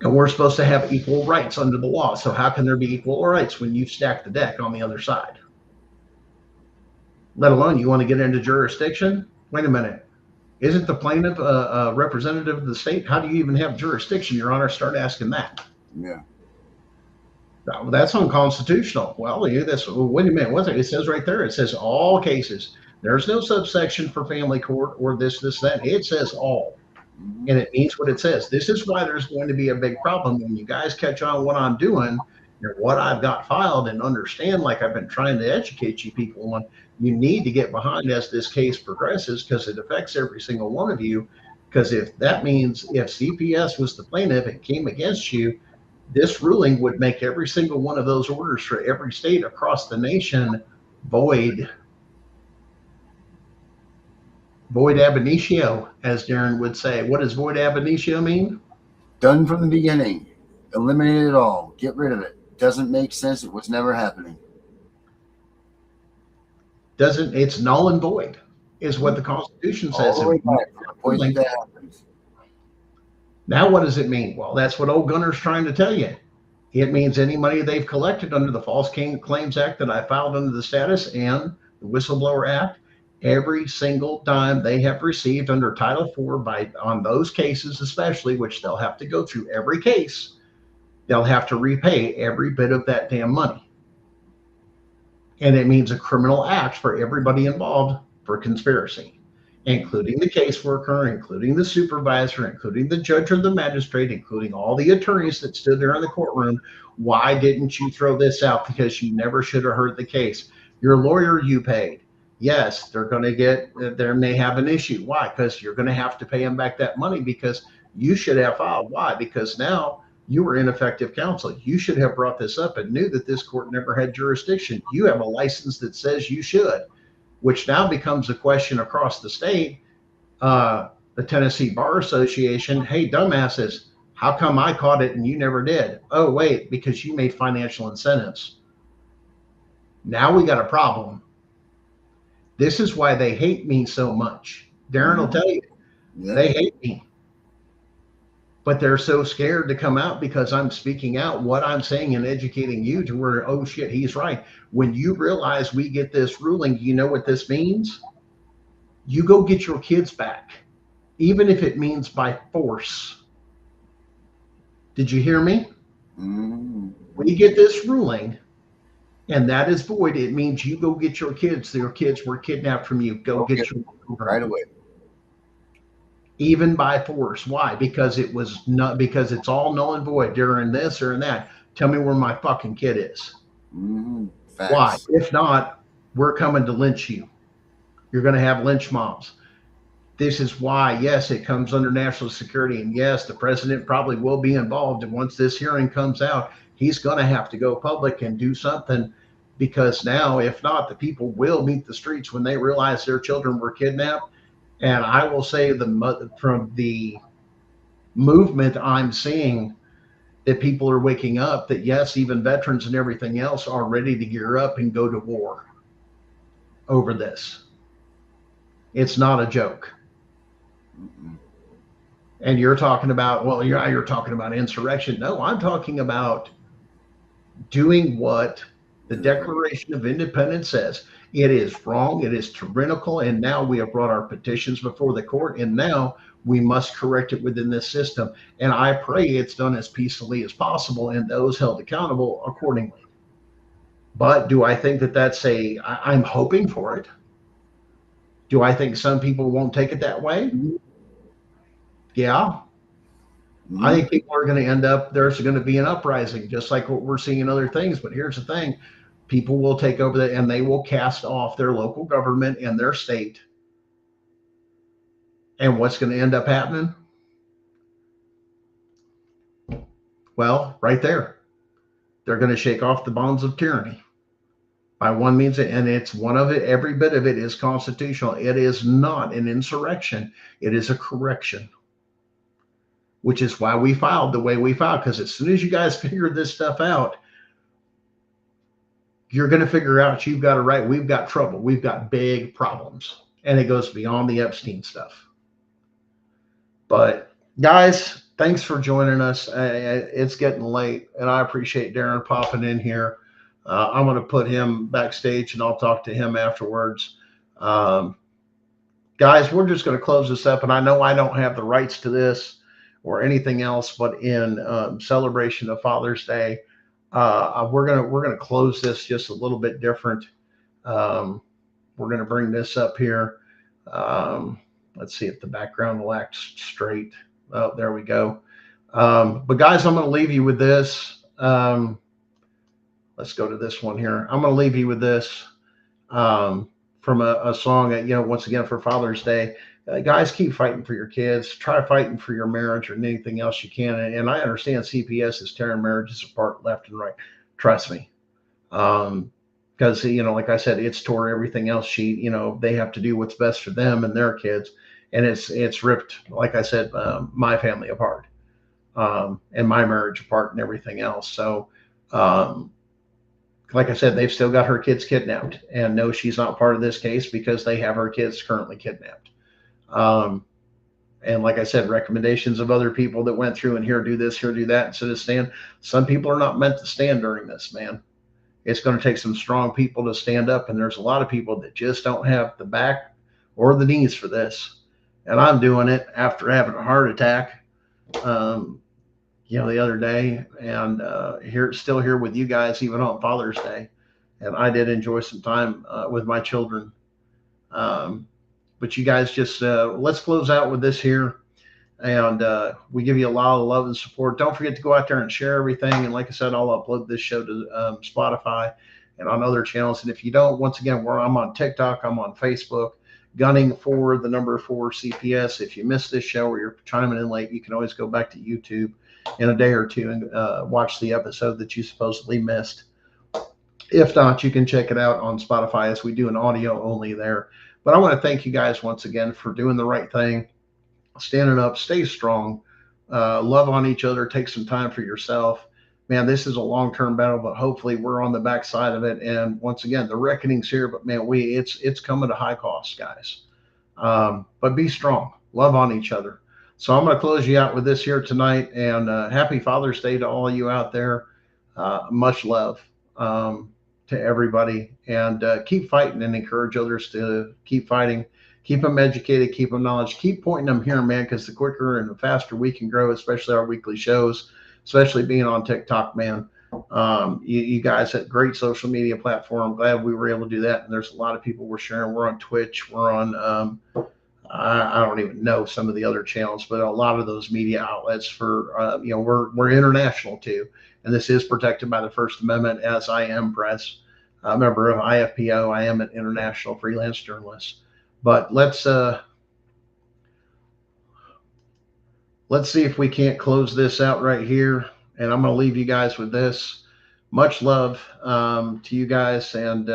And we're supposed to have equal rights under the law. So how can there be equal rights when you stack the deck on the other side? Let alone you want to get into jurisdiction? Wait a minute. Isn't the plaintiff a representative of the state? How do you even have jurisdiction, Your Honor? Start asking that. Yeah. No, that's unconstitutional. Well, wait a minute. What's it? It says right there. It says all cases. There's no subsection for family court or this, that. It says all. Mm-hmm. And it means what it says. This is why there's going to be a big problem when you guys catch on what I'm doing and what I've got filed and understand, like I've been trying to educate you people on. You need to get behind as this case progresses because it affects every single one of you. Because if that means if CPS was the plaintiff and came against you, this ruling would make every single one of those orders for every state across the nation void. Void ab initio, as Darren would say. What does void ab initio mean? Done from the beginning. Eliminate it all. Get rid of it. Doesn't make sense. It was never happening. It's null and void, is what the Constitution says. All the way back to the point that happens. Now, what does it mean? Well, that's what old Gunner's trying to tell you. It means any money they've collected under the False Claims Act that I filed under the status and the Whistleblower Act, every single dime they have received under Title IV on those cases especially, which they'll have to go through every case, they'll have to repay every bit of that damn money. And it means a criminal act for everybody involved for conspiracy, including the caseworker, including the supervisor, including the judge or the magistrate, including all the attorneys that stood there in the courtroom. Why didn't you throw this out? Because you never should have heard the case. Your lawyer you paid. Yes, they may have an issue. Why? Because you're going to have to pay them back that money because you should have filed. Why? Because now you were ineffective counsel. You should have brought this up and knew that this court never had jurisdiction. You have a license that says you should, which now becomes a question across the state. The Tennessee Bar Association, hey, dumbasses, how come I caught it and you never did? Oh, wait, because you made financial incentives. Now we got a problem. This is why they hate me so much. Darren will tell you, They hate me. But they're so scared to come out because I'm speaking out what I'm saying and educating you to where, oh shit, he's right. When you realize we get this ruling, you know what this means? You go get your kids back, even if it means by force. Did you hear me? Mm-hmm. When you get this ruling and that is void, it means you go get your kids. Your kids were kidnapped from you. Go get your children right away. Even by force. Why? Because it's all null and void during this or in that. Tell me where my fucking kid is. Mm-hmm. Why? Facts. If not, we're coming to lynch you. You're going to have lynch mobs. This is why, yes, it comes under national security. And yes, the president probably will be involved. And once this hearing comes out, he's going to have to go public and do something, because now, if not, the people will meet the streets when they realize their children were kidnapped. And I will say, from the movement I'm seeing, that people are waking up, that yes, even veterans and everything else are ready to gear up and go to war over this. It's not a joke. Mm-mm. And you're talking about, well, you're talking about insurrection. No, I'm talking about doing what the Declaration of Independence says. It is wrong. It is tyrannical. And now we have brought our petitions before the court. And now we must correct it within this system. And I pray it's done as peacefully as possible and those held accountable accordingly. But do I think that I'm hoping for it. Do I think some people won't take it that way? Yeah. Mm-hmm. I think people are going to end up, there's going to be an uprising, just like what we're seeing in other things. But here's the thing, people will take over that and they will cast off their local government and their state. And what's going to end up happening? Well, right there, they're going to shake off the bonds of tyranny by one means, and it's one of it. Every bit of it is constitutional. It is not an insurrection. It is a correction, which is why we filed the way we filed. Because as soon as you guys figure this stuff out, you're going to figure out you've got a right. We've got trouble. We've got big problems, and it goes beyond the Epstein stuff. But guys, thanks for joining us. It's getting late, and I appreciate Darren popping in here. I'm going to put him backstage, and I'll talk to him afterwards. Guys, we're just going to close this up, and I know I don't have the rights to this or anything else, but in celebration of Father's Day, we're gonna close this just a little bit different. We're gonna bring this up here. Let's see if the background will act straight. Oh, there we go. But guys, I'm gonna leave you with this. Let's go to this one here. I'm gonna leave you with this from a song that, once again for Father's Day. Guys, keep fighting for your kids. Try fighting for your marriage or anything else you can. And I understand CPS is tearing marriages apart left and right. Trust me. Because, like I said, it's tore everything else. They have to do what's best for them and their kids. And it's ripped, like I said, my family apart and my marriage apart and everything else. So, like I said, they've still got her kids kidnapped. And no, she's not part of this case because they have her kids currently kidnapped. And like I said, recommendations of other people that went through and here, do this, here, do that, instead of stand. Some people are not meant to stand during this, man. It's going to take some strong people to stand up. And there's a lot of people that just don't have the back or the knees for this. And I'm doing it after having a heart attack, the other day, and still here with you guys, even on Father's Day. And I did enjoy some time with my children. But you guys just, let's close out with this here. And we give you a lot of love and support. Don't forget to go out there and share everything. And like I said, I'll upload this show to Spotify and on other channels. And if you don't, once again, I'm on TikTok, I'm on Facebook, gunning for the number 4 CPS. If you missed this show or you're chiming in late, you can always go back to YouTube in a day or two and watch the episode that you supposedly missed. If not, you can check it out on Spotify, as we do an audio only there. But I want to thank you guys once again for doing the right thing, standing up, stay strong, love on each other, take some time for yourself. Man, this is a long-term battle, but hopefully we're on the backside of it. And once again, the reckoning's here, but man, it's coming to high cost, guys. But be strong, love on each other. So I'm going to close you out with this here tonight, and happy Father's Day to all of you out there. Much love. To everybody, and keep fighting and encourage others to keep fighting, keep them educated, keep them knowledge, keep pointing them here, man, because the quicker and the faster we can grow, especially our weekly shows, especially being on TikTok, man. You guys had great social media platform. I'm glad we were able to do that. And there's a lot of people we're sharing. We're on Twitch. We're on, I don't even know some of the other channels, but a lot of those media outlets for, we're international too. And this is protected by the First Amendment, as I am press. a member of IFPO. I am an international freelance journalist. But let's see if we can't close this out right here. And I'm going to leave you guys with this. Much love to you guys, and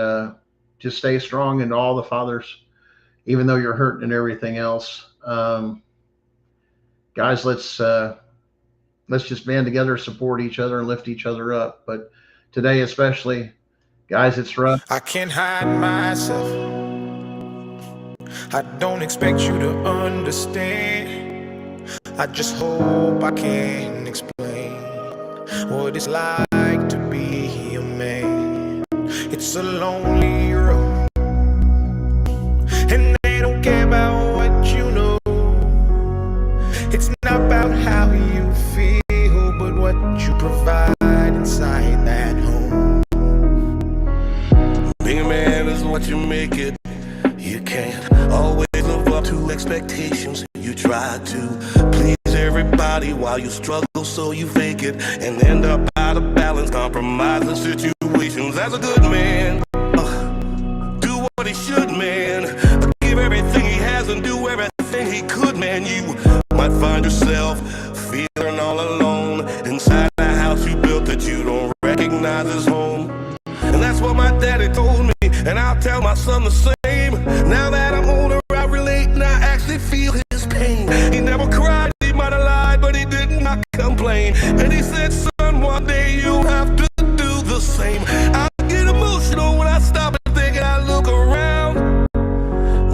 just stay strong, and all the fathers, even though you're hurting and everything else. Guys, let's just band together, support each other, and lift each other up. But today, especially, guys, it's rough. I can't hide myself. I don't expect you to understand. I just hope I can explain what it's like to be a man. It's a lonely road, and they don't care about what you know. It's not about how you feel, but what you provide inside that home. Being a man is what you make it. You can't always live up to expectations. You try to please everybody while you struggle, so you fake it and end up out of balance, compromising situations. As a good man, do what he should, man. Give everything he has and do everything he could, man. You might find yourself feeling all alone inside a house you built that you don't recognize as home. And that's what my daddy told me, and I'll tell my son the same. Now that I'm older, I relate and I actually feel his pain. He never cried, he might have lied, but he did not complain. And he said, son, one day you'll have to do the same. I get emotional when I stop and think, and I look around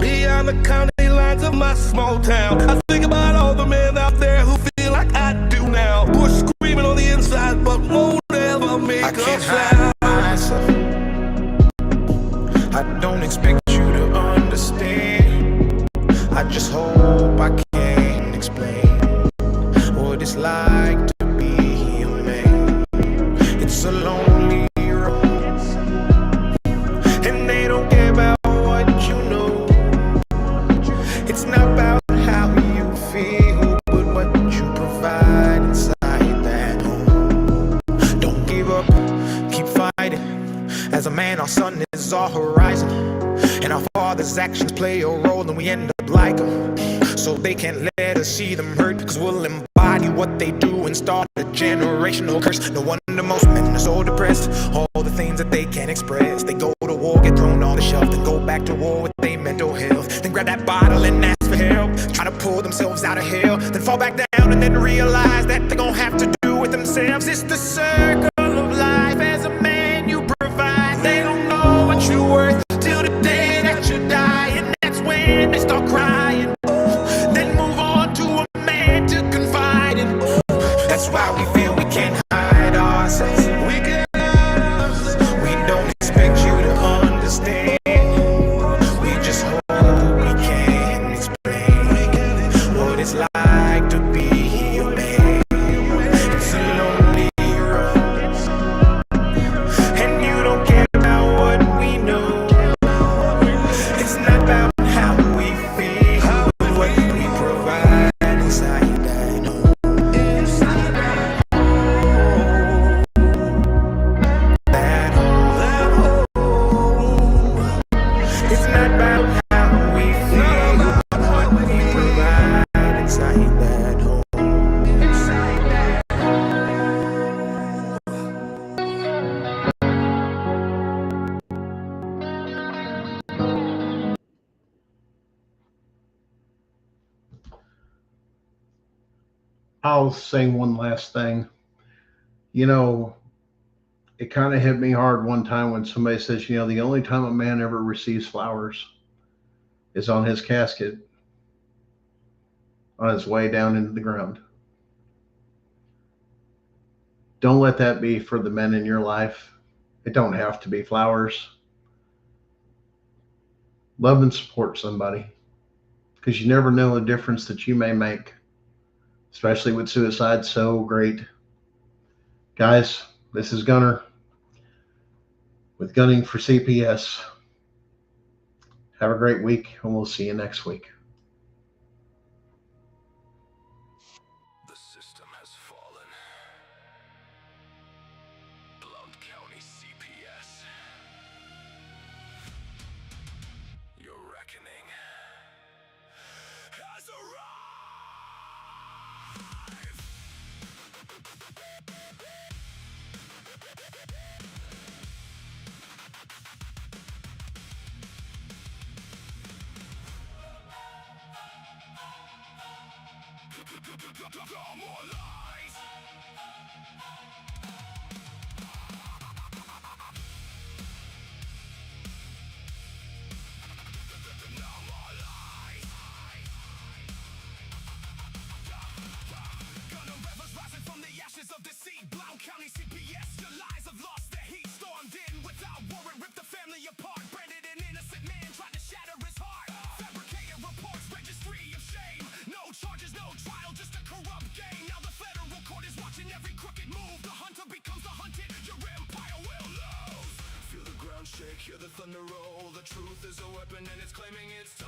beyond the county lines of my small town. I think about all the men out there who feel like I do now, who are screaming on the inside but won't ever make a sound. I don't expect you to understand. I just hope I can explain what it's like to be a man. It's a lonely road, and they don't care about what you know. It's not about how you feel, but what you provide inside that home. Don't give up, keep fighting. As a man, our sun is our horizon, and our father's actions play a role, and we end up like them. So they can't let us see them hurt, cause we'll embody what they do and start a generational curse. No wonder most men are so depressed, all the things that they can't express. They go to war, get thrown on the shelf, then go back to war with their mental health. Then grab that bottle and ask for help, try to pull themselves out of hell, then fall back down and then realize that they're gonna have to do it themselves. It's the circle of life. As a man, you provide. They don't know what you're worth till the day that you die, and that's when they start crying. Then move on to a man to confide in. That's why we feel we can't hide ourselves. We don't expect you to understand. We just hope we can explain what it's like to be a man. It's a lonely road, and you don't care about what we know. It's not about how we feel, but what we provide inside that home. That home. It's not about how we feel, but what we provide inside that home. I'll say one last thing. You know, it kind of hit me hard one time when somebody says, the only time a man ever receives flowers is on his casket on his way down into the ground. Don't let that be for the men in your life. It don't have to be flowers. Love and support somebody, because you never know the difference that you may make, especially with suicide so great. Guys, this is Gunner with Gunning for CPS. Have a great week, and we'll see you next week. The system has fallen. Blount County CPS. No more lies. No more lies. Gunner rivers rising from the ashes of deceit. Blount County CPS, your lies have lost their heat. Stormed in without warrant, ripped the family apart. Branded an innocent man, tried to shatter his heart. Fabricated reports, registry of shame. No charges, no trial, just a corrupt game. Now the federal court is watching every crooked move. The hunter becomes the hunted, your empire will lose. Feel the ground shake, hear the thunder roll. The truth is a weapon and it's claiming its toll.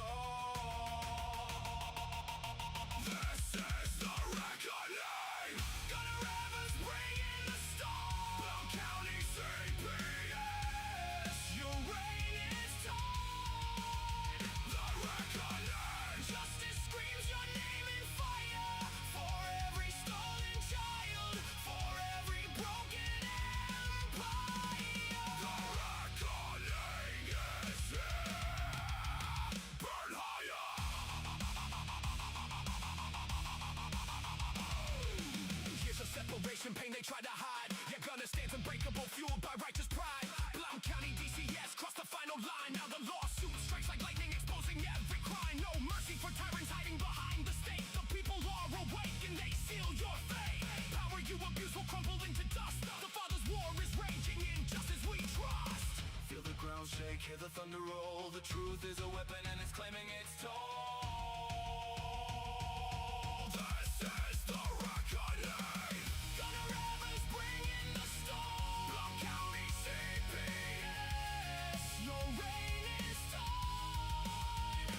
This is the reckoning. Gunner Evans bringing the storm. Blount County CPS, your reign is torn. The reckoning. Justice screams your name in fire. For every stolen child, for every broken empire. The reckoning is here. Burn higher. Years of separation, pain they try to hide. Your gunner stands unbreakable, fueled by righteous pride. Blount County DCS crossed the final line. Now the lawsuit strikes like lightning, exposing every crime. No mercy for tyrants hiding behind the state. The people are awake and they seal your fate. Power you abuse will crumble into dust. The Father's war is raging, injustice we trust. Feel the ground shake, hear the thunder roll. The truth is a weapon and it's claiming its toll.